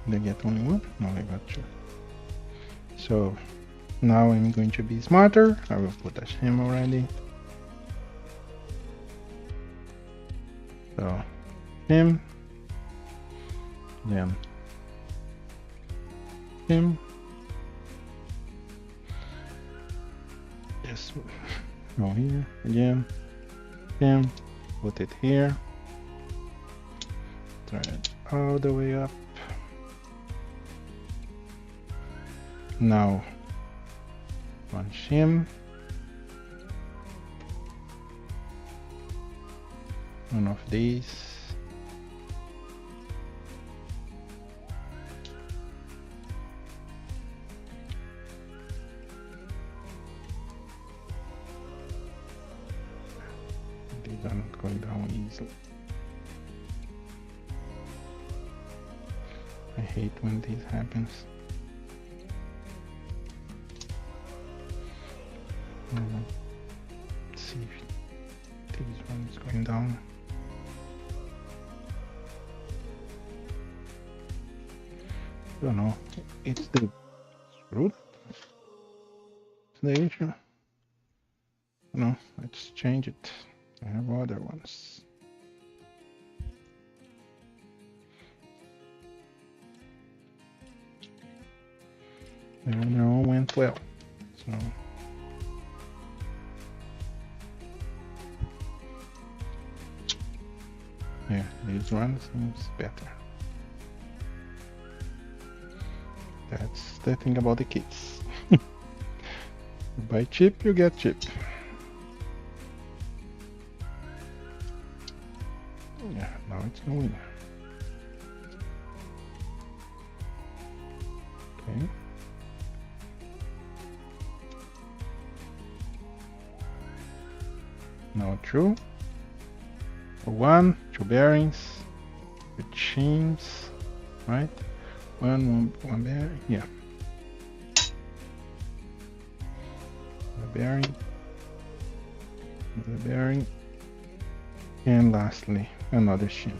did I get only one? No, I got 2. So now I'm going to be smarter. I will put a shim already. So shim, then shim. Just go here again. Shim, put it here. Thread all the way up. Now one shim, one of these, these are not going down easily. I hate when this happens. Let's see if this one is going down. I don't know. It's the screw. It's the issue. No, let's change it. I have other ones. They all went well. So. Yeah, this one seems better. That's the thing about the kits. You buy cheap, you get cheap. Yeah, now it's going. No true. One, two bearings, two chains, right? One bearing, yeah. A bearing, another bearing, and lastly, another shim.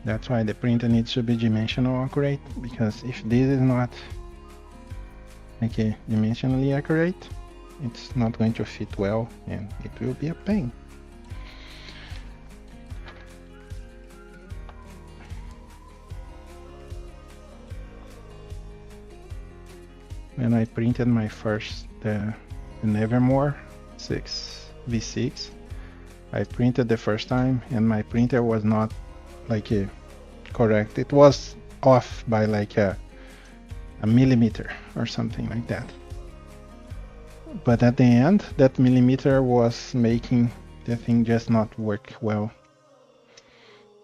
That's why the printer needs to be dimensional accurate, because if this is not okay, dimensionally accurate, it's not going to fit well and it will be a pain. When I printed my first the Nevermore 6 V6, I printed the first time and my printer was not like correct. It was off by like a millimeter or something like that. But at the end, that millimeter was making the thing just not work well.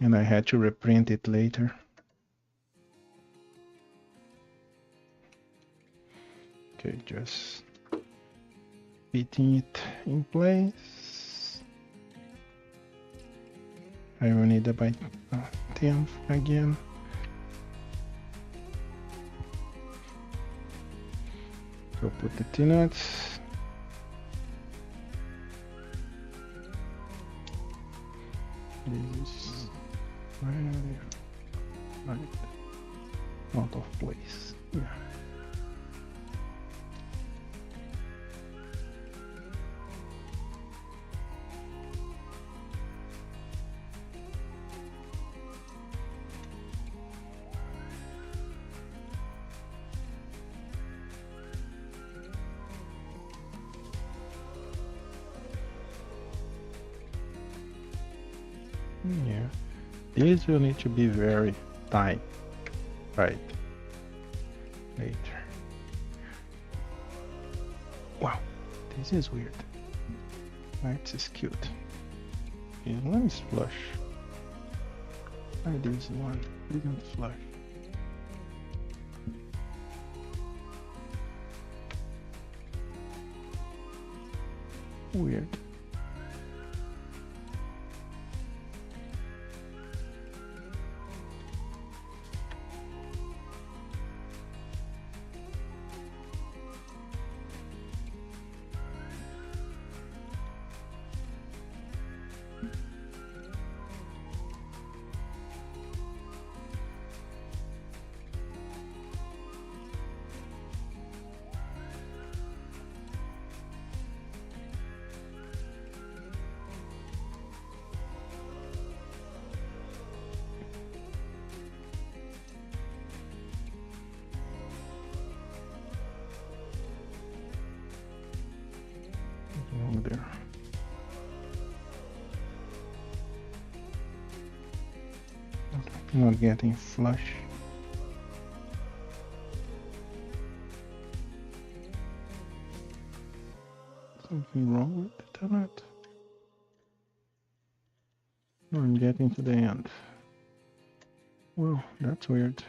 And I had to reprint it later. Okay, just fitting it in place. I will need a by 10 again. So put the T-nuts. This is right out of place. Yeah. Yeah, these will need to be very tight, right? Later. Wow, this is weird. Right, it's cute. Yeah, let me flush. Why this one didn't flush? Weird. There. Not getting flush. Something wrong with it or not? No, I'm getting to the end. Well, that's weird.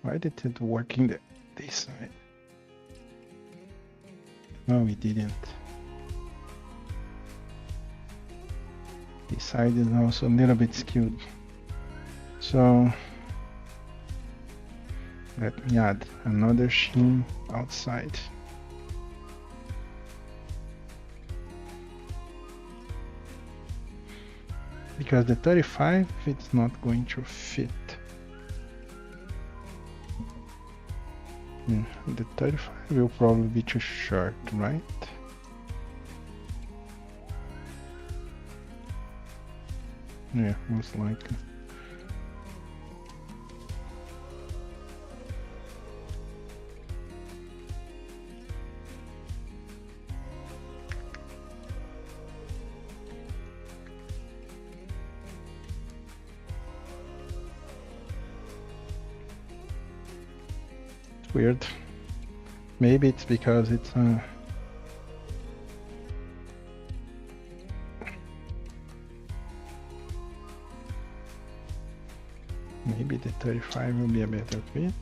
Why did it work in this side? No, it didn't. This side is also a little bit skewed. So let me add another shim outside. Because the 35, it's not going to fit. The 35 will probably be too short, right? Yeah, most likely. Weird. Maybe it's because it's maybe the 35 will be a better fit.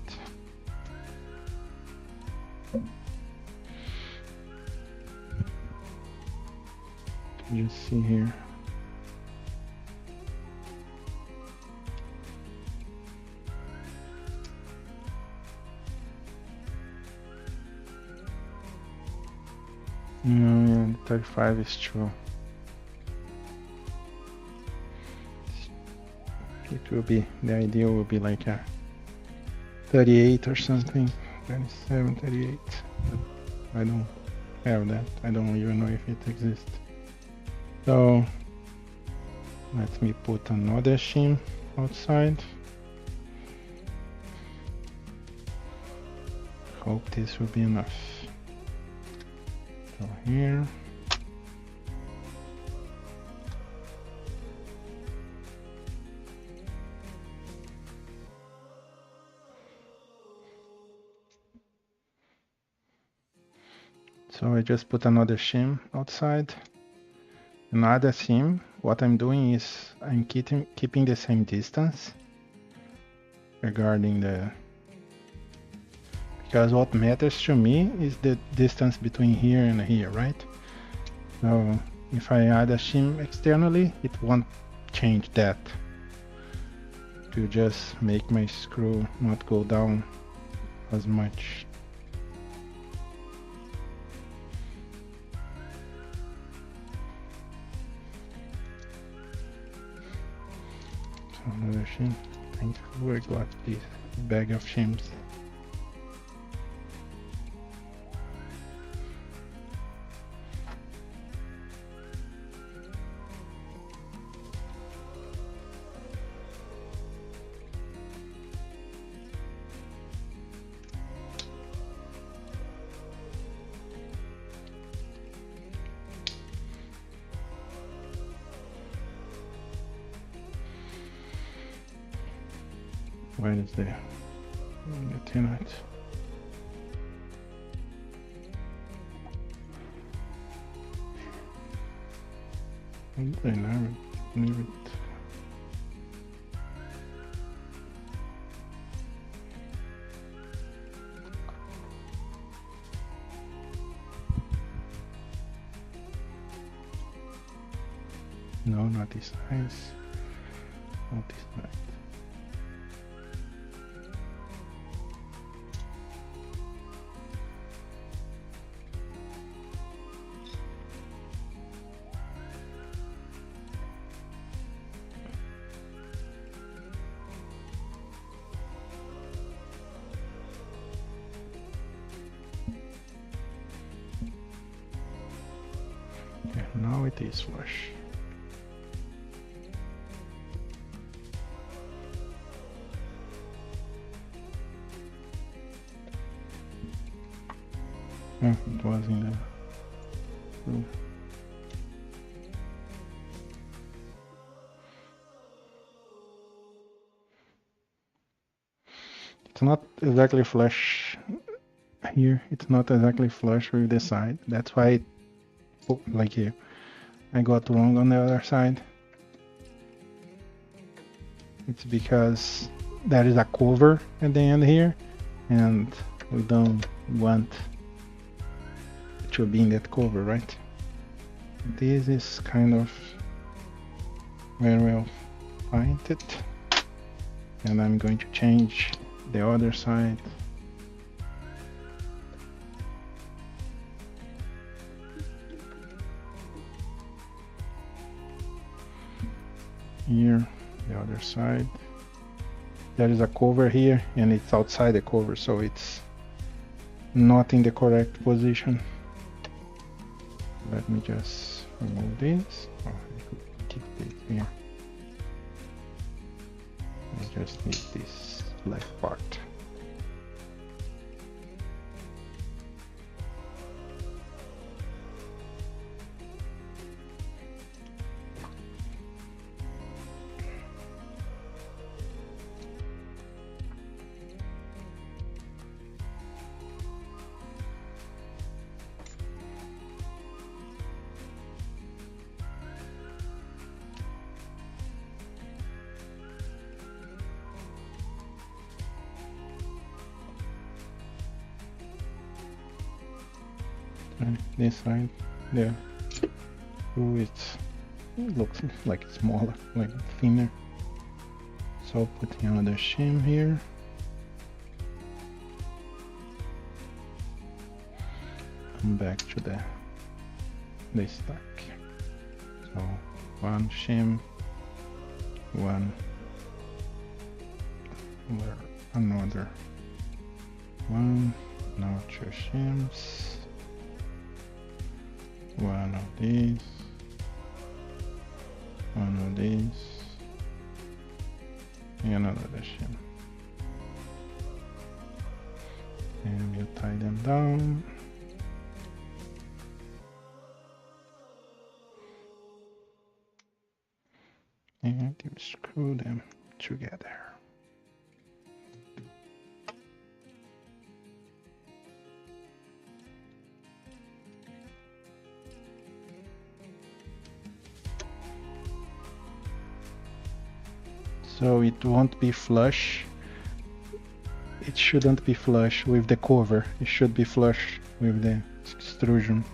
You see here. No, yeah, 35 is true. It will be, the ideal will be like a 38 or something, 37, 38. But I don't have that. I don't even know if it exists. So let me put another shim outside. Hope this will be enough. So here. So I just put another shim outside. Another shim, what I'm doing is I'm keeping the same distance regarding the, because what matters to me is the distance between here and here, right? So if I add a shim externally, it won't change that. To just make my screw not go down as much. So another shim. Thank you. I got this bag of shims. Where is the tenant? I never leave it. No, not this size. Not this size. Now it is flush. Oh, it was in the room. It's not exactly flush here. It's not exactly flush with the side. That's why it, like here, I got wrong on the other side. It's because there is a cover at the end here, and we don't want to be in that cover, right? This is kind of very well painted, and I'm going to change the other side. Here, the other side. There is a cover here, and it's outside the cover, so it's not in the correct position. Let me just remove this. Oh, I could keep it here. I just need this black part. And this side, there. Ooh, it looks like it's smaller, like thinner. So putting another shim here. And back to the stack. So one shim, one, another one, now two shims, one of these, one of these, and another shim. And we'll tie them down. And you screw them together. So it won't be flush. It shouldn't be flush with the cover. It should be flush with the extrusion.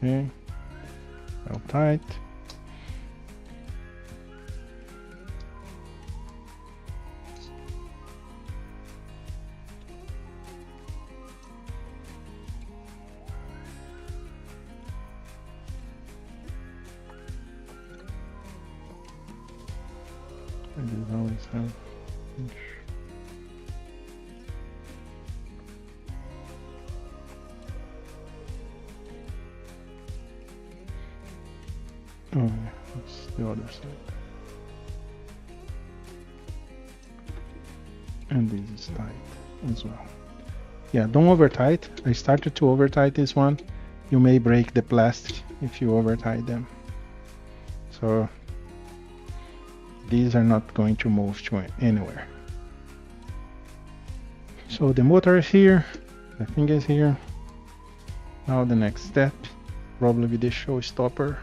Okay, well tight. I just always have inch. Oh yeah, that's the other side. And this is tight as well. Yeah, don't over tight. I started to over tight this one. You may break the plastic if you over tight them. So these are not going to move to anywhere. So the motor is here, the thing is here. Now the next step, probably with the showstopper,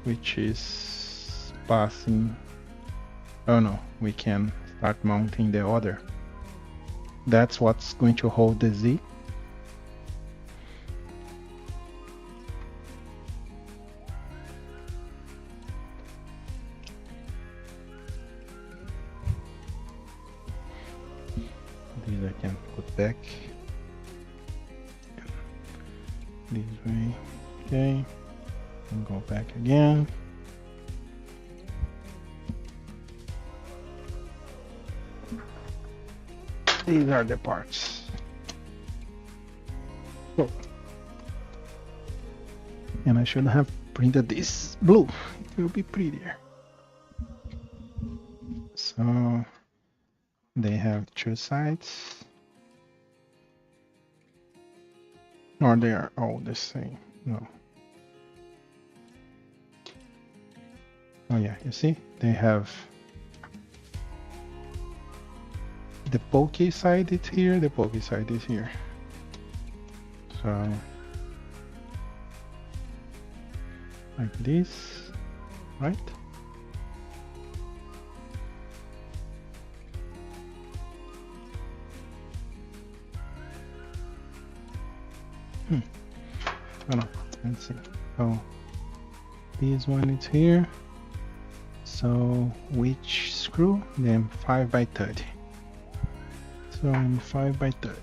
which is passing. Oh no, we can start mounting the other. That's what's going to hold the Z. These I can put back this way. Okay, and go back again. These are the parts. Oh. And I should have printed this blue. It will be prettier. So they have two sides. Or they are all the same. No. Oh yeah, you see? They have the pokey side is here, the pokey side is here. So like this, right? Oh no, let's see. Oh, this one is here. So which screw? Then 5x30. So I'm 5x30.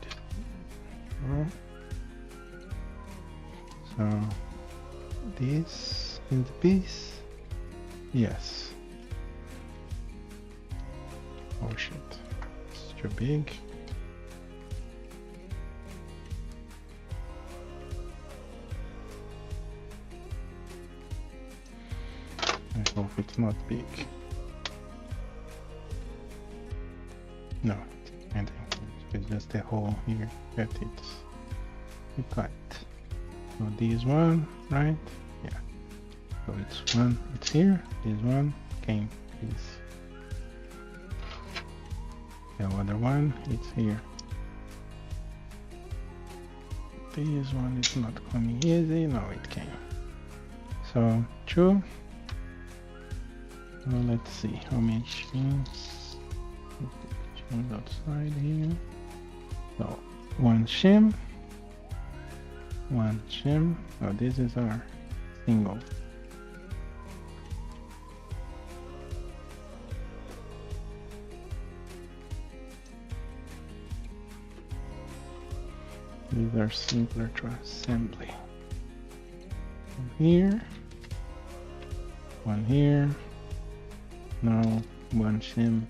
So this is the piece. Yes. Oh shit, it's too big. I hope it's not big. No, it's just a hole here that it's tight. So this one, right? Yeah. So it's one, it's here. This one came this. The other one, it's here. This one is not coming easy. No, it came. So two. Well, let's see how many pins. Shim outside here. So one shim, one shim. Oh, this is our single. These are simpler to assembly. One here, one here. Now one shim.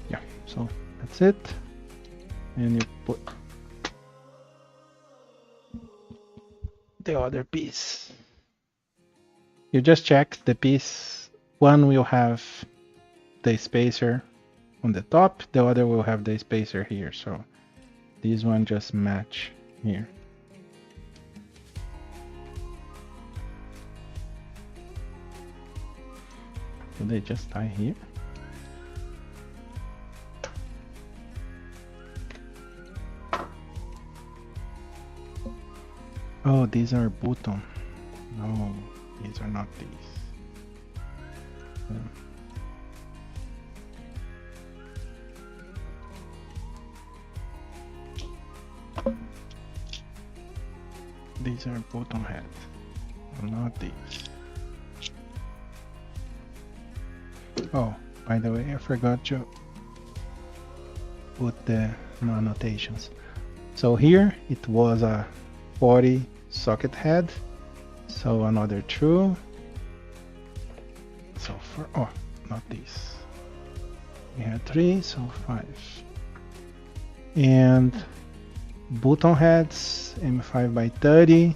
Yeah, so that's it. And you put the other piece. You just check the piece. One will have the spacer on the top, the other will have the spacer here. So these one just match here. So they just tie here. Oh, these are button. No, these are not these. These are button heads, not these. Oh, by the way, I forgot to put the annotations. So here it was a 40 socket head, so another 2. So for, oh, not these. We had 3, so 5. And button heads, M5 by 30,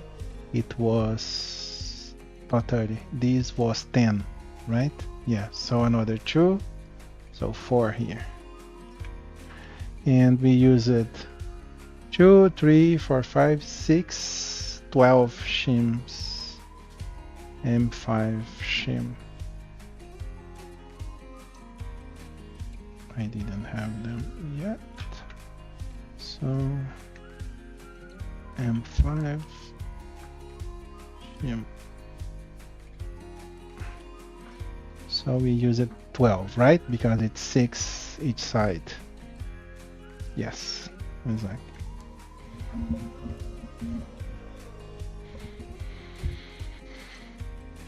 it was not 30, this was 10, right? Yeah, so another 2, so 4 here. And we use it 2, 3, 4, 5, 6, 12 shims, M5 shim. I didn't have them yet, so M5 shim. So we use it 12, right? Because it's 6 each side. Yes, exactly.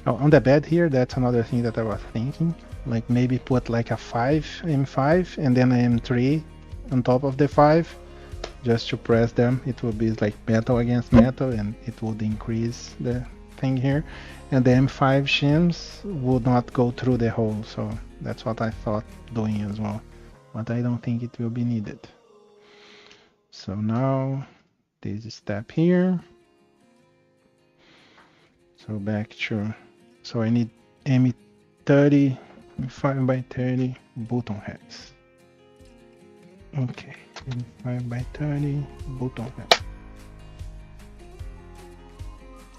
Oh, on the bed here, that's another thing that I was thinking. Like maybe put like a 5 M5 and then an M3 on top of the 5, just to press them. It will be like metal against metal, and it would increase the thing here. And the M5 shims would not go through the hole, so that's what I thought doing as well. But I don't think it will be needed. So now this step here. So back to, so I need M30, 5 by 30 button heads. Okay, 5 by 30 button heads.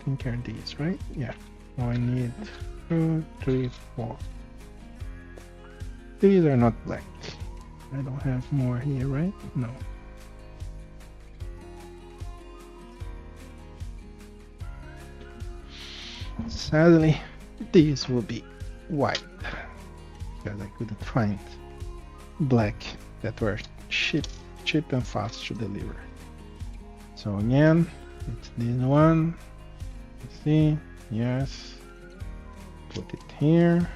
I think are these, right? Yeah. Now I need 2, 3, 4. These are not black. I don't have more here, right? No. Sadly, these will be white because I couldn't find black that were cheap and fast to deliver. So again, it's this one. Let's see, yes. Put it here.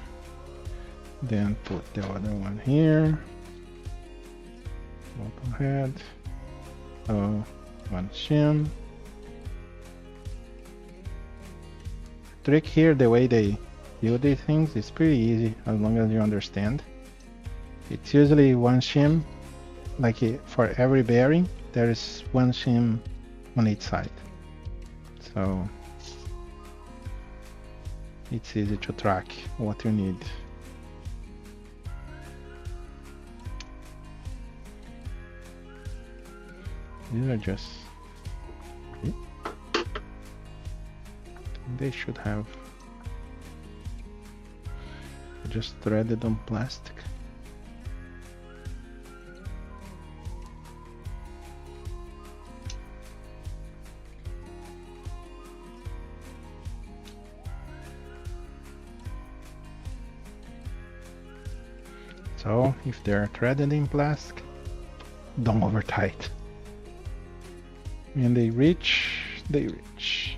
Then put the other one here. Bottom head. So one shim. Trick here, the way they build these things is pretty easy as long as you understand. It's usually one shim, like for every bearing, there is one shim on each side. So it's easy to track what you need. These are just, they should have just threaded on plastic. So if they're threaded in plastic, don't over tight. When they reach, they reach.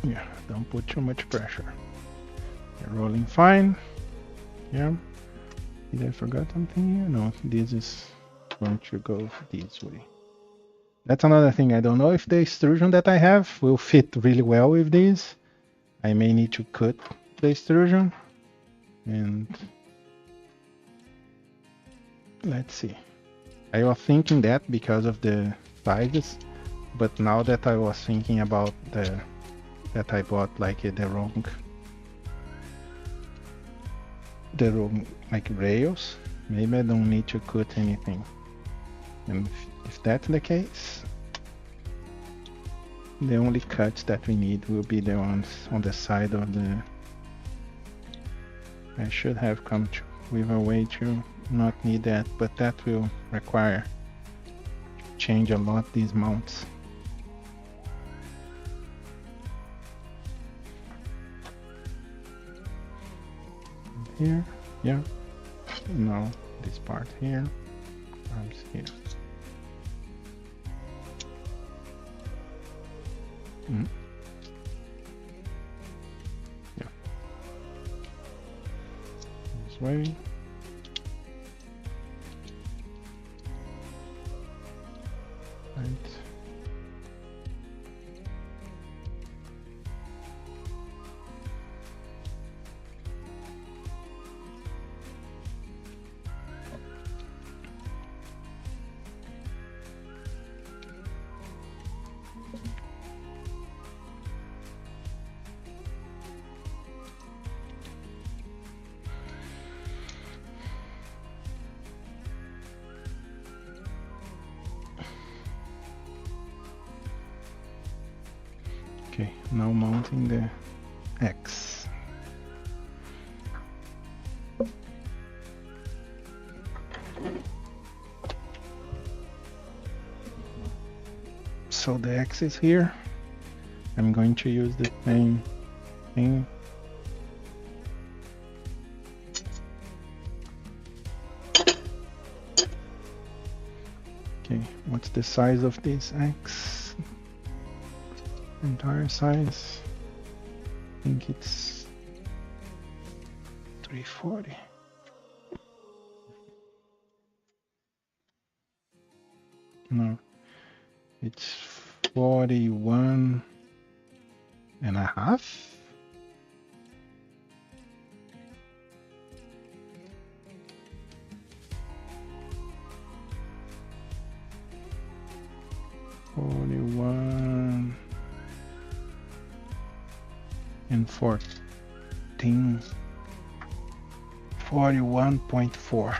Yeah, don't put too much pressure. They're rolling fine. Yeah. Did I forget something here? No, this is going to go this way. That's another thing. I don't know if the extrusion that I have will fit really well with this. I may need to cut the extrusion. And let's see. I was thinking that because of the sizes, but now that I was thinking about that I bought like the wrong like rails, maybe I don't need to cut anything. And if that's the case, the only cuts that we need will be the ones on the side of the... I should have come to with a way to not need that, but that will require change a lot these mounts. Here, yeah. Now this part here, arms here. Yeah. This way. Right. Okay, now mounting the X. So the X is here. I'm going to use the same thing. Okay, what's the size of this X? Entire size, I think it's 340. No, it's 41 and a half. And 14, 41.4.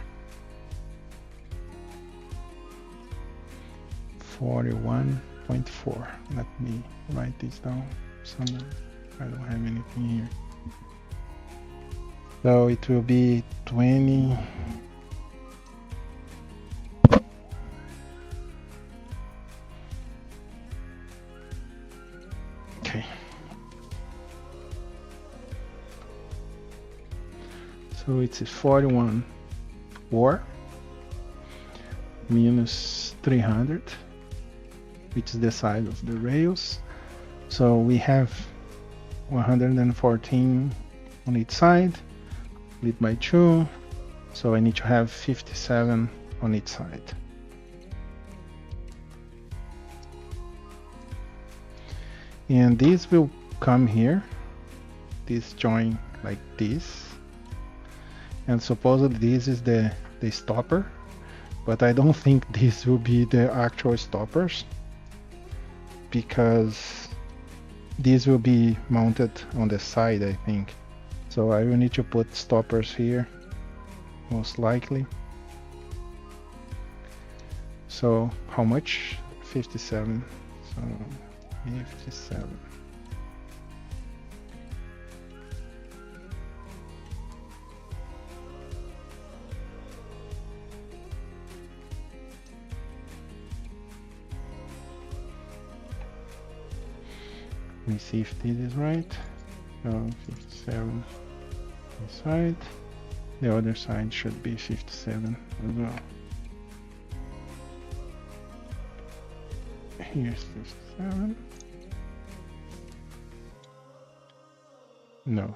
41.4. Let me write this down somewhere. I don't have anything here. So it will be 20. Okay. So it's 41.4 minus 300, which is the size of the rails. So we have 114 on each side, split by 2. So I need to have 57 on each side. And this will come here, this join like this. And supposedly this is the stopper, but I don't think this will be the actual stoppers, because this will be mounted on the side, I think. So I will need to put stoppers here, most likely. So how much? 57. So 57. me see if this is right. So 57 this side. The other side should be 57 as well. Here's 57. No,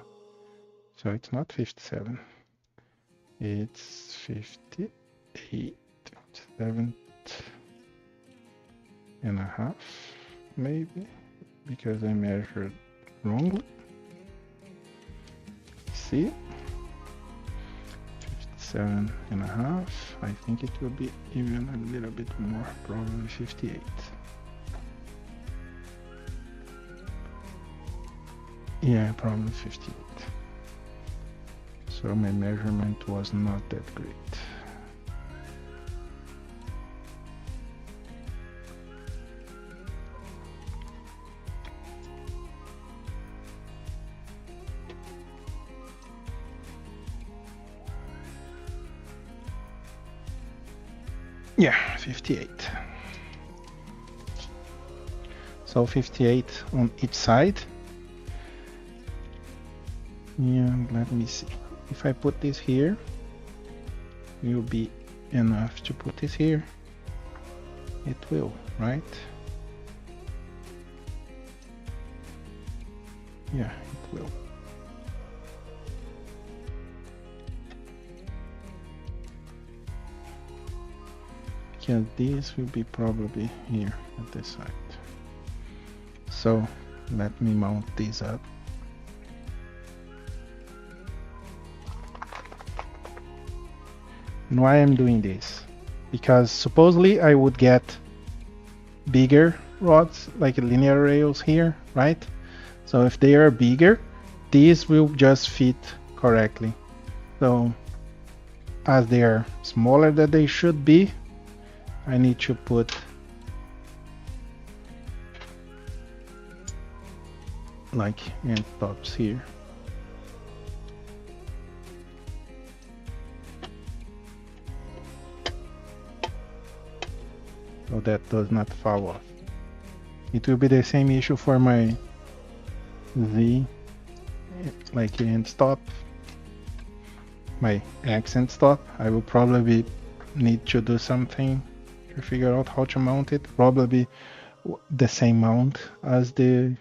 so it's not 57. It's 58, 7 and a half, maybe, because I measured wrongly. See, 57 and a half. I think it will be even a little bit more, probably 58. Yeah, probably 58. So my measurement was not that great. Yeah, 58. So 58 on each side. And let me see. If I put this here, it will be enough to put this here. It will, right? Yeah, it will. Because this will be probably here at this side. So let me mount this up. And why I'm doing this? Because supposedly I would get bigger rods, like linear rails here, right? So if they are bigger, these will just fit correctly. So as they are smaller than they should be, I need to put like end stops here. So that does not fall off. It will be the same issue for my Z, like end stop, my accent stop. I will probably need to do something to figure out how to mount it. Probably the same mount as the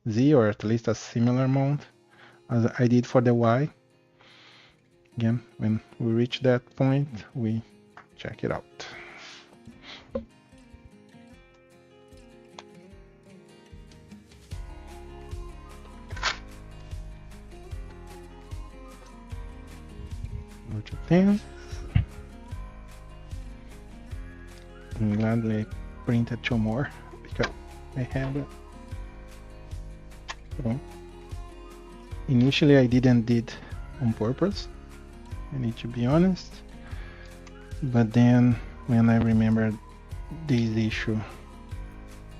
Z, or at least a similar mount as I did for the Y. Again, when we reach that point, we check it out. Go to 10. I'm glad I printed 2 more because I have it. So, initially I didn't did on purpose, I need to be honest, but then when I remembered this issue,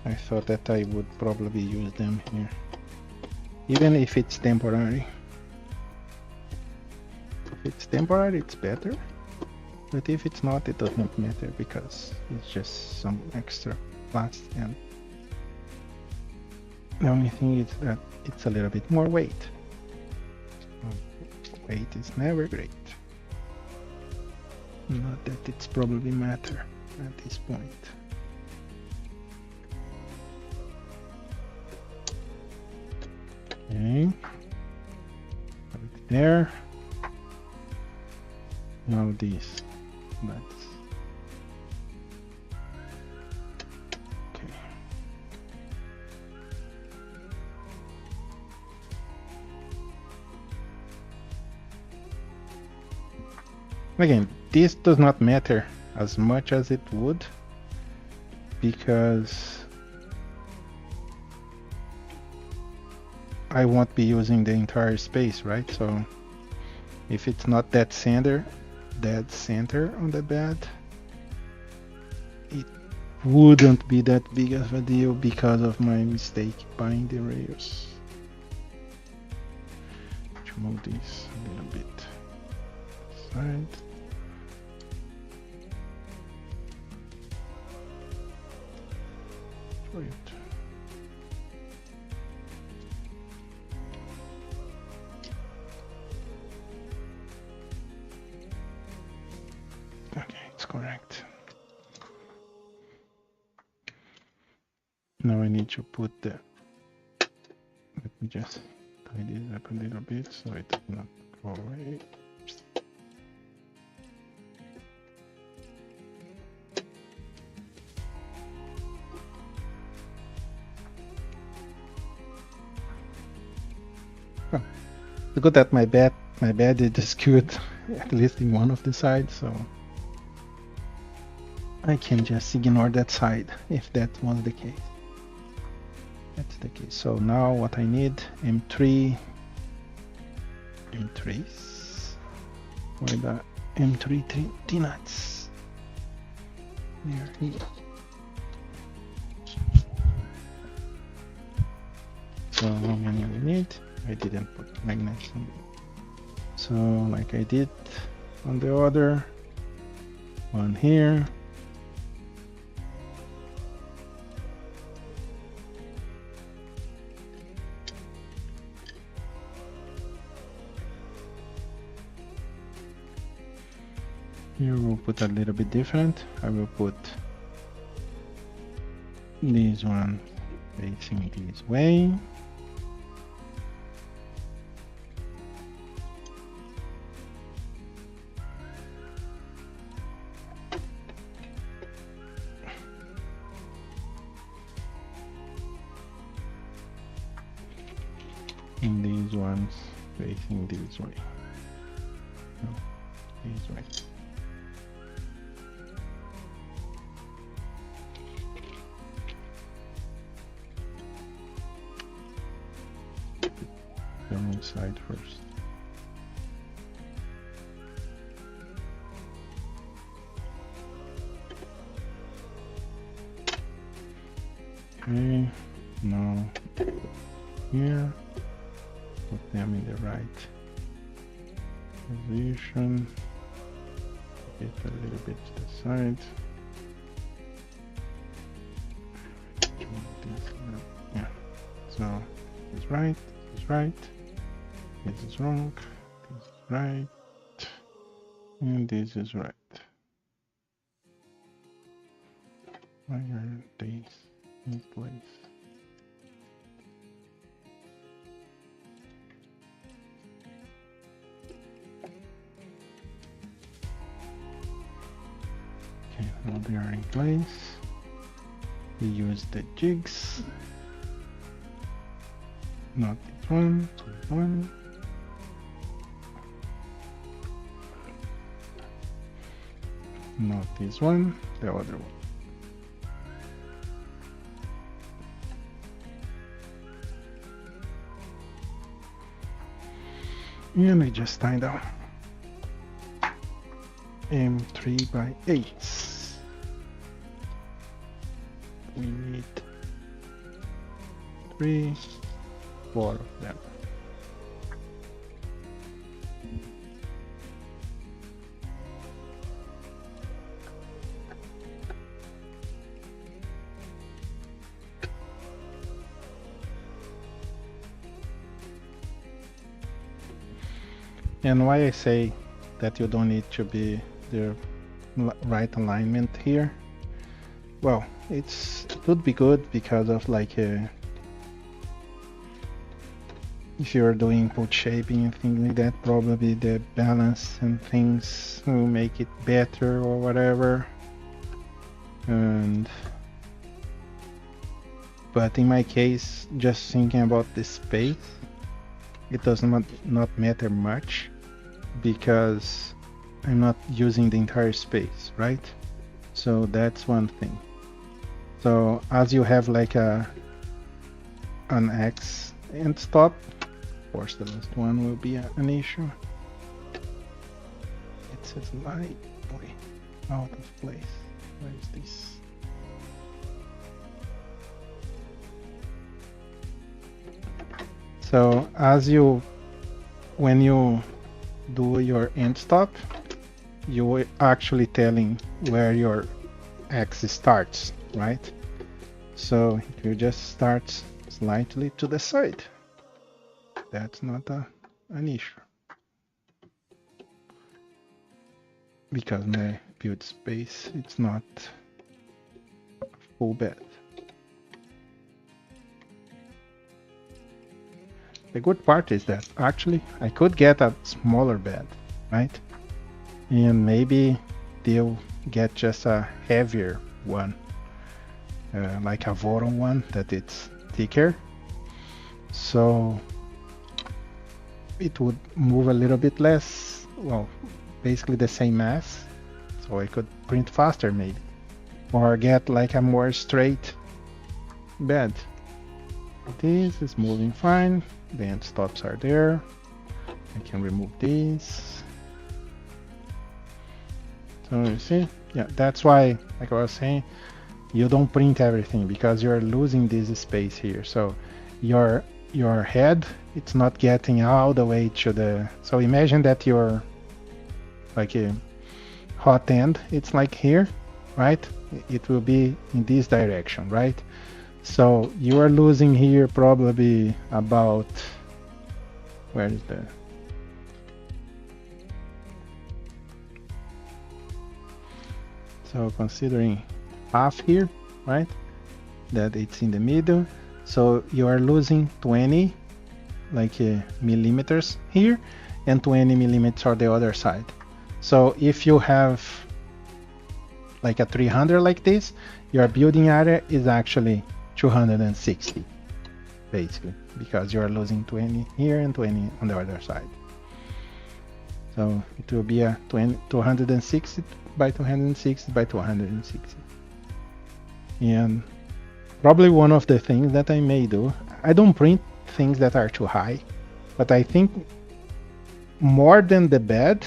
I thought that I would probably use them here, even if it's temporary. If it's temporary, it's better, but if it's not, it doesn't matter because it's just some extra plastic, and the only thing is that it's a little bit more weight. Weight is never great. Not that it's probably matter at this point. Okay, put it there. Now this, let's. Okay. Again, this does not matter as much as it would, because I won't be using the entire space, right? So if it's not dead center on the bed, it wouldn't be that big of a deal because of my mistake buying the rails. To move this a little bit side. For it. Now I need to put the, let me just tidy this up a little bit so it does not go away. Oh, it's good that my bed is skewed at least in one of the sides, so I can just ignore that side if that was the case. That's the case. So now what I need, M3s with the M3 nuts. There he is. So how many we need? I didn't put magnets in. So like I did on the other one here. Here we'll put a little bit different. I will put this one facing this way. And these ones facing this way. No, this way. The wrong side first. Okay, now here. Put them in the right position. Get a little bit to the side. Yeah. So this is right. This is right. This is wrong. This is right. And this is right. Why are these in place? Now they are in place. We use the jigs. Not this one, this one. Not this one, the other one. And I just tie down. M3 by 8. We need 3, 4 of them. And why I say that you don't need to be the right alignment here? Well, it would be good because of like if you're doing input shaping and things like that, probably the balance and things will make it better or whatever. But in my case, just thinking about the space, it does not matter much because I'm not using the entire space, right? So that's one thing. So as you have like an X end stop, of course the last one will be an issue. It's slightly out of place. Where is this? So when you do your end stop, you are actually telling where your X starts, right? So if you just start slightly to the side, that's not an issue. Because my build space, it's not full bed. the good part is that actually I could get a smaller bed, right? And maybe they'll get just a heavier one, like a Voron one that it's thicker. So it would move a little bit less, well, basically the same mass. So I could print faster maybe, or get like a more straight bed. This is moving fine. The end stops are there. I can remove these. So you see, yeah, that's why, like I was saying, you don't print everything because you're losing this space here. So your head, it's not getting all the way to the. So imagine that your like a hot end, it's like here, right? It will be in this direction, right? So you are losing here probably about, where is the, so considering half here, right, that it's in the middle, so you are losing 20 like millimeters here and 20 millimeters on the other side. So if you have like a 300 like this, your building area is actually 260 basically, because you are losing 20 here and 20 on the other side. So it will be a 260 by 260 by 260. And probably one of the things that I may do, I don't print things that are too high, but I think more than the bed,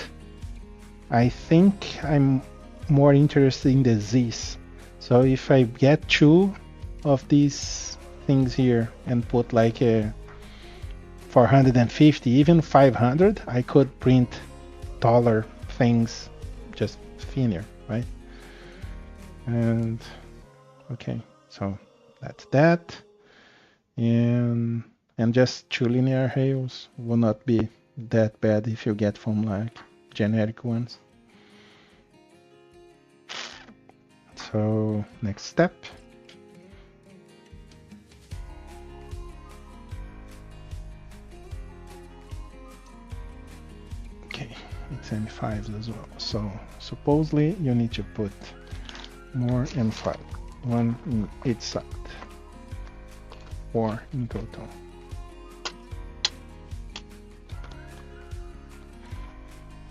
I think I'm more interested in the Z's. So if I get two of these things here and put like a 450, even 500, I could print taller things, just thinner, right? And okay, so that's that. And just two linear rails will not be that bad if you get from like generic ones. So next step. Okay, it's M5s as well. So supposedly you need to put more M5, one in each side, 4 in total.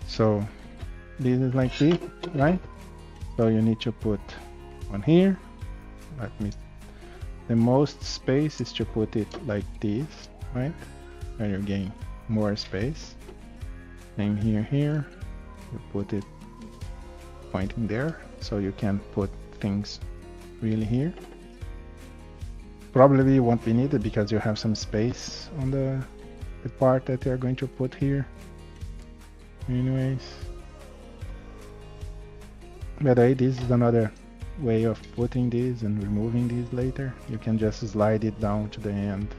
So this is like this, right? So you need to put one here. Let me. The most space is to put it like this, right? Where you gain more space. Same here. You put it pointing there, so you can put things really here. Probably won't be needed because you have some space on the part that you're going to put here. Anyways. By the way, this is another way of putting these and removing these later. You can just slide it down to the end.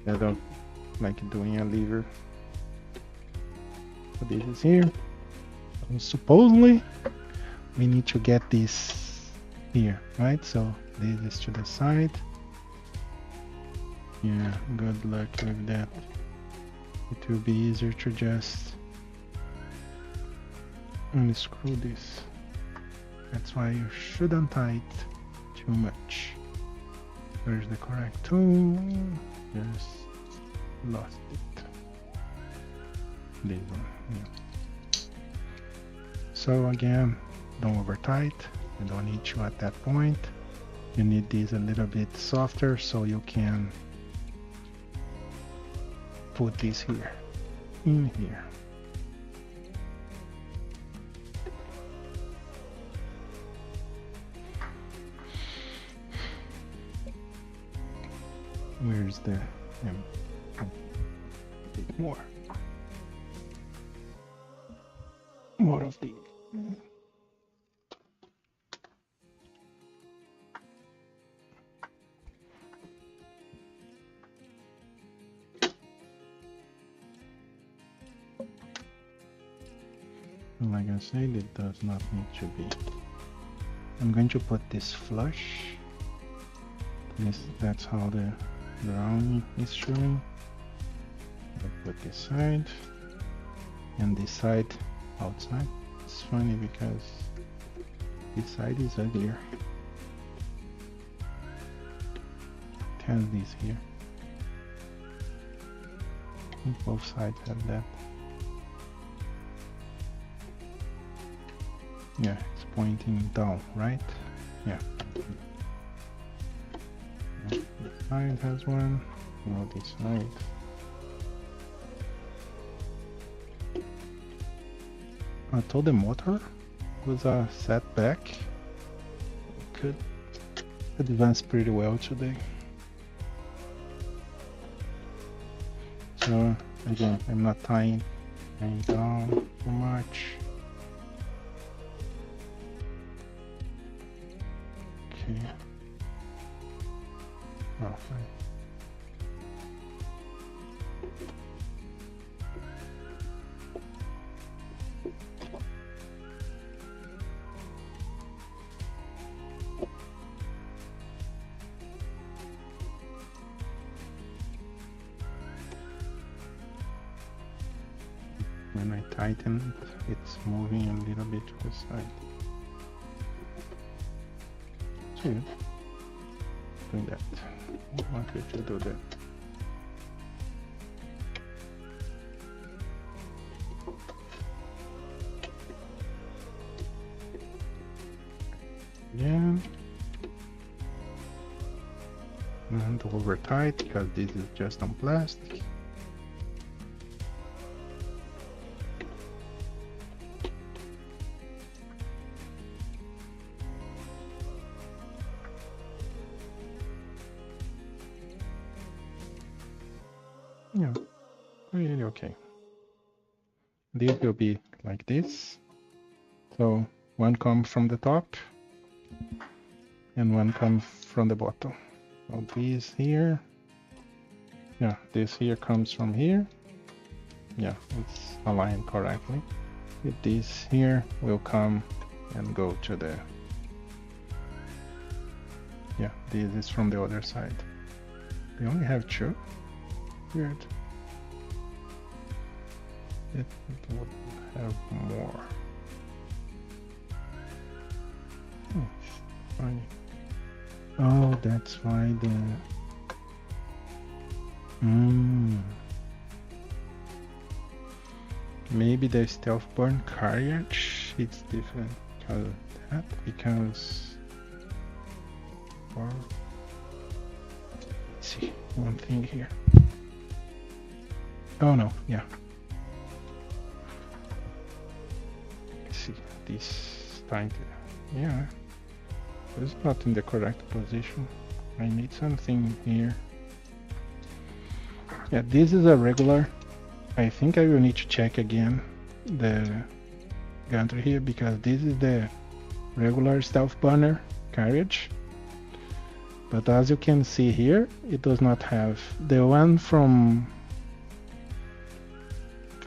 I don't like doing a lever. So this is here. And supposedly we need to get this here, right? So this is to the side. Yeah, good luck with that. It will be easier to just unscrew this. That's why you shouldn't tighten too much. Where's the correct tool? Just lost it. This one. Yeah. So again, don't over tight. You don't need to at that point. You need these a little bit softer so you can put this here, in here. Where's the a bit more of these. Like I said, it does not need to be. I'm going to put this flush. That's how the drawing is showing. I'll put this side and this side outside. It's funny because this side is uglier. It has this here. I think both sides have that. Yeah, it's pointing down, right? Yeah. This side has one. Now this side. I told the motor was set back. Could advance pretty well today. So again, I'm not tying down too much. Okay. Oh, fine. When I tighten it, it's moving a little bit to the side. So doing that. I want you to do that. Yeah. And over tight because this is just on plastic. Yeah, really okay. This will be like this. So one comes from the top and one comes from the bottom. So this here, yeah, this here comes from here. Yeah, it's aligned correctly. With this here will come and go to the, yeah, this is from the other side. They only have two. Weird. It would have more. Oh, funny. Oh, that's why the maybe the stealth burn carriage it's different because of that, because or let's see one thing here. Oh no, yeah. Let's see this time. Yeah, it's not in the correct position. I need something here. Yeah, this is a regular. I think I will need to check again the gantry here because this is the regular stealth burner carriage. But as you can see here, it does not have the one from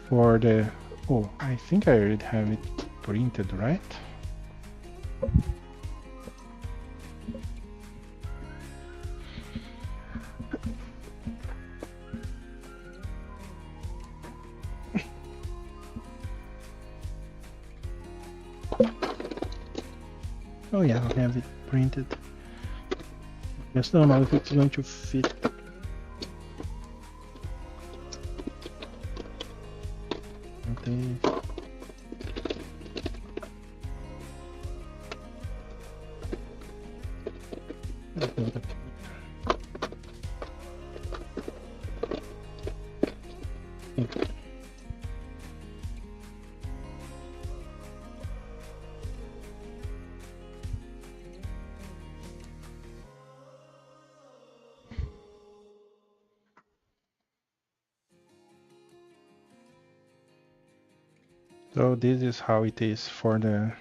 for the, oh, I think I already have it printed, right? Oh yeah, I have it printed. Just don't know if it's going to fit. Okay. So this is how it is for the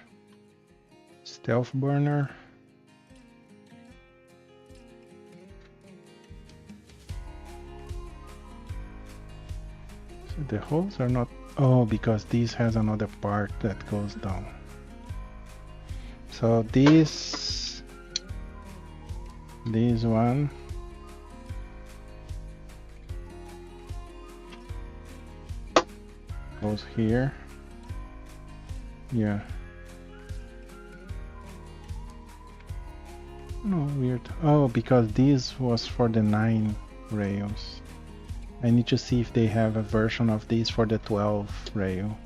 stealth burner. So the holes are not, oh, because this has another part that goes down. So this one goes here. Yeah. No, weird. Oh, because this was for the 9 rails. I need to see if they have a version of this for the 12 rail.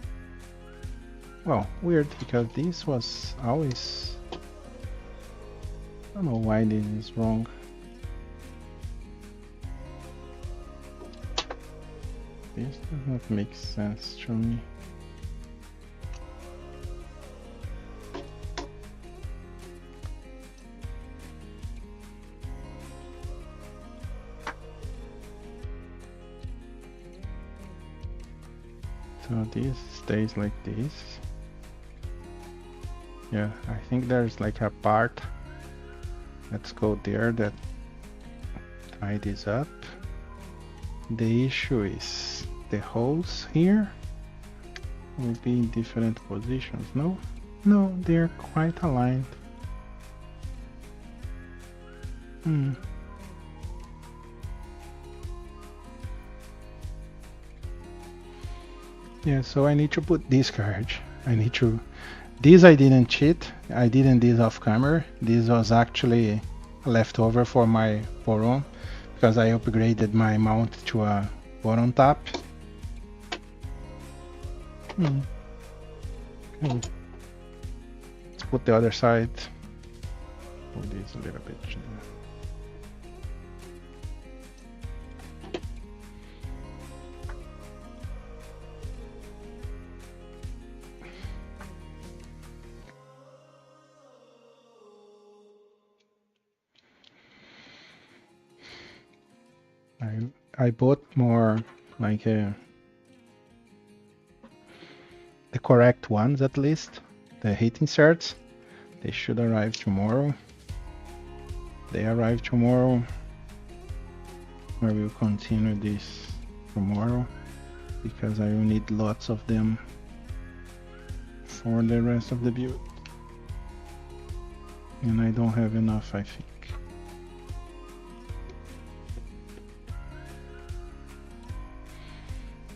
Well, weird, because this was always... I don't know why this is wrong. This does not make sense to me. So this stays like this. Yeah, I think there's like a part. Let's go there that tie this up. The issue is the holes here will be in different positions. No, they're quite aligned. Yeah, so I need to put this card. This I didn't cheat. I didn't this off camera. This was actually a leftover for my Boron because I upgraded my mount to a Boron top. Okay. Let's put the other side. Put this a little bit. I bought more like the correct ones at least. The heat inserts. They should arrive tomorrow. They arrive tomorrow. I will continue this tomorrow because I will need lots of them for the rest of the build. And I don't have enough, I think.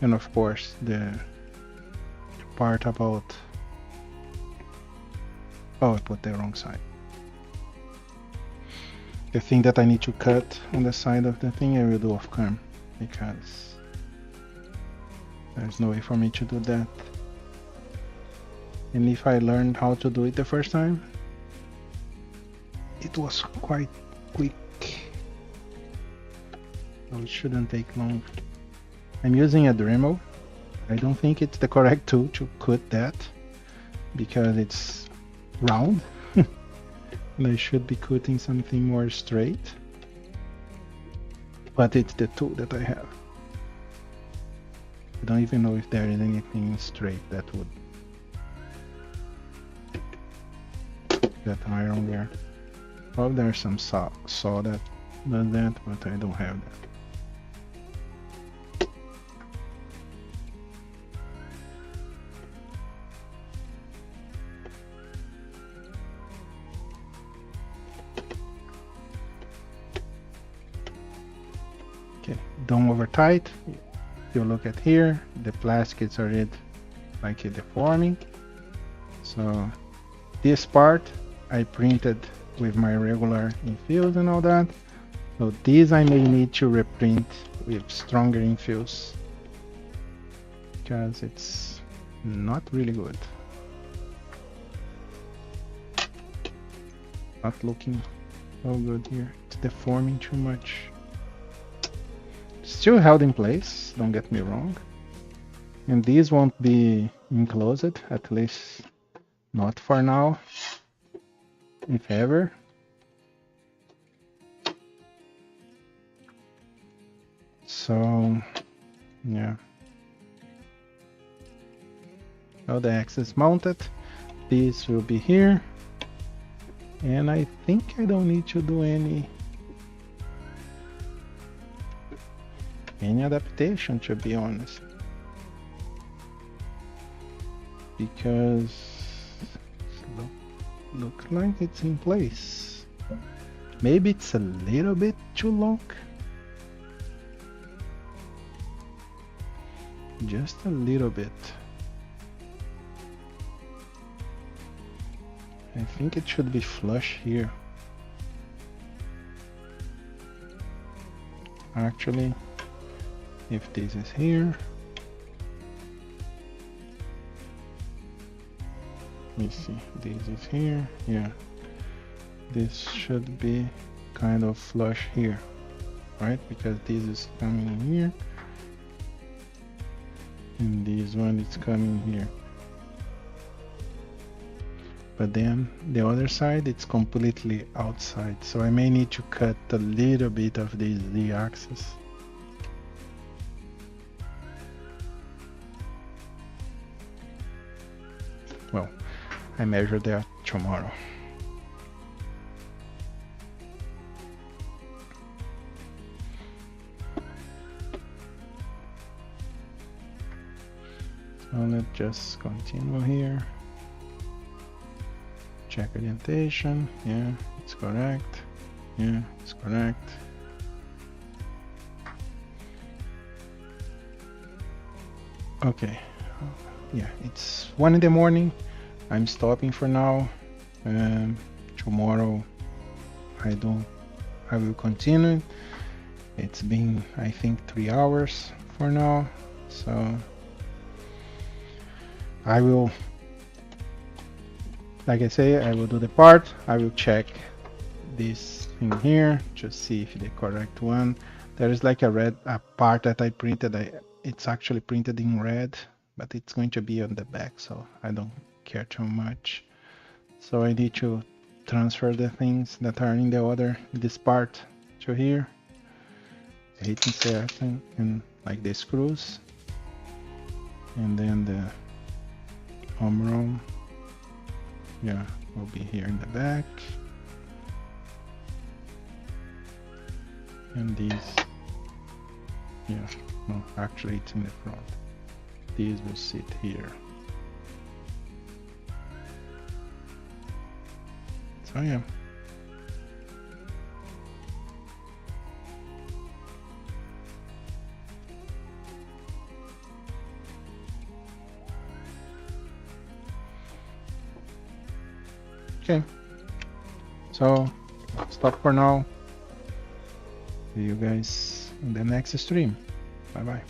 And of course, the part about... Oh, I put the wrong side. The thing that I need to cut on the side of the thing, I will do off cam, because there's no way for me to do that. And if I learned how to do it the first time, it was quite quick. So it shouldn't take long. I'm using a Dremel. I don't think it's the correct tool to cut that because it's round. And I should be cutting something more straight. But it's the tool that I have. I don't even know if there is anything straight that would... that iron there. Oh, there's some saw that does that, but I don't have that. Don't over tight. If you look at here, the plastic is already like deforming. So this part I printed with my regular infills and all that. So these I may need to reprint with stronger infills because it's not really good. Not looking so good here. It's deforming too much. Still held in place, don't get me wrong. And these won't be enclosed, at least not for now, if ever. So, yeah. So the axis mounted. This will be here. And I think I don't need to do any adaptation, to be honest, because looks like it's in place. Maybe it's a little bit too long. just a little bit. I think it should be flush here. Actually, if this is here, let me see, this is here, yeah, this should be kind of flush here, right? Because this is coming in here, and this one is coming here. But then the other side, it's completely outside. So I may need to cut a little bit of this Z-axis. Well, I measure that tomorrow. So let's just continue here. Check orientation. Yeah, it's correct. Yeah, it's correct. Okay. Yeah, it's 1 in the morning. I'm stopping for now. Tomorrow I will continue. It's been, I think, 3 hours for now. So I will, like I say, I will do the part. I will check this thing here to see if the correct one. There is like a part that I printed. It's actually printed in red, but it's going to be on the back, so I don't care too much. So I need to transfer the things that are in this part to here. 18 and like the screws, and then the home run, yeah, will be here in the back, and these, yeah, no, actually it's in the front. These will sit here. So yeah. Okay, so stop for now. See you guys in the next stream. Bye bye.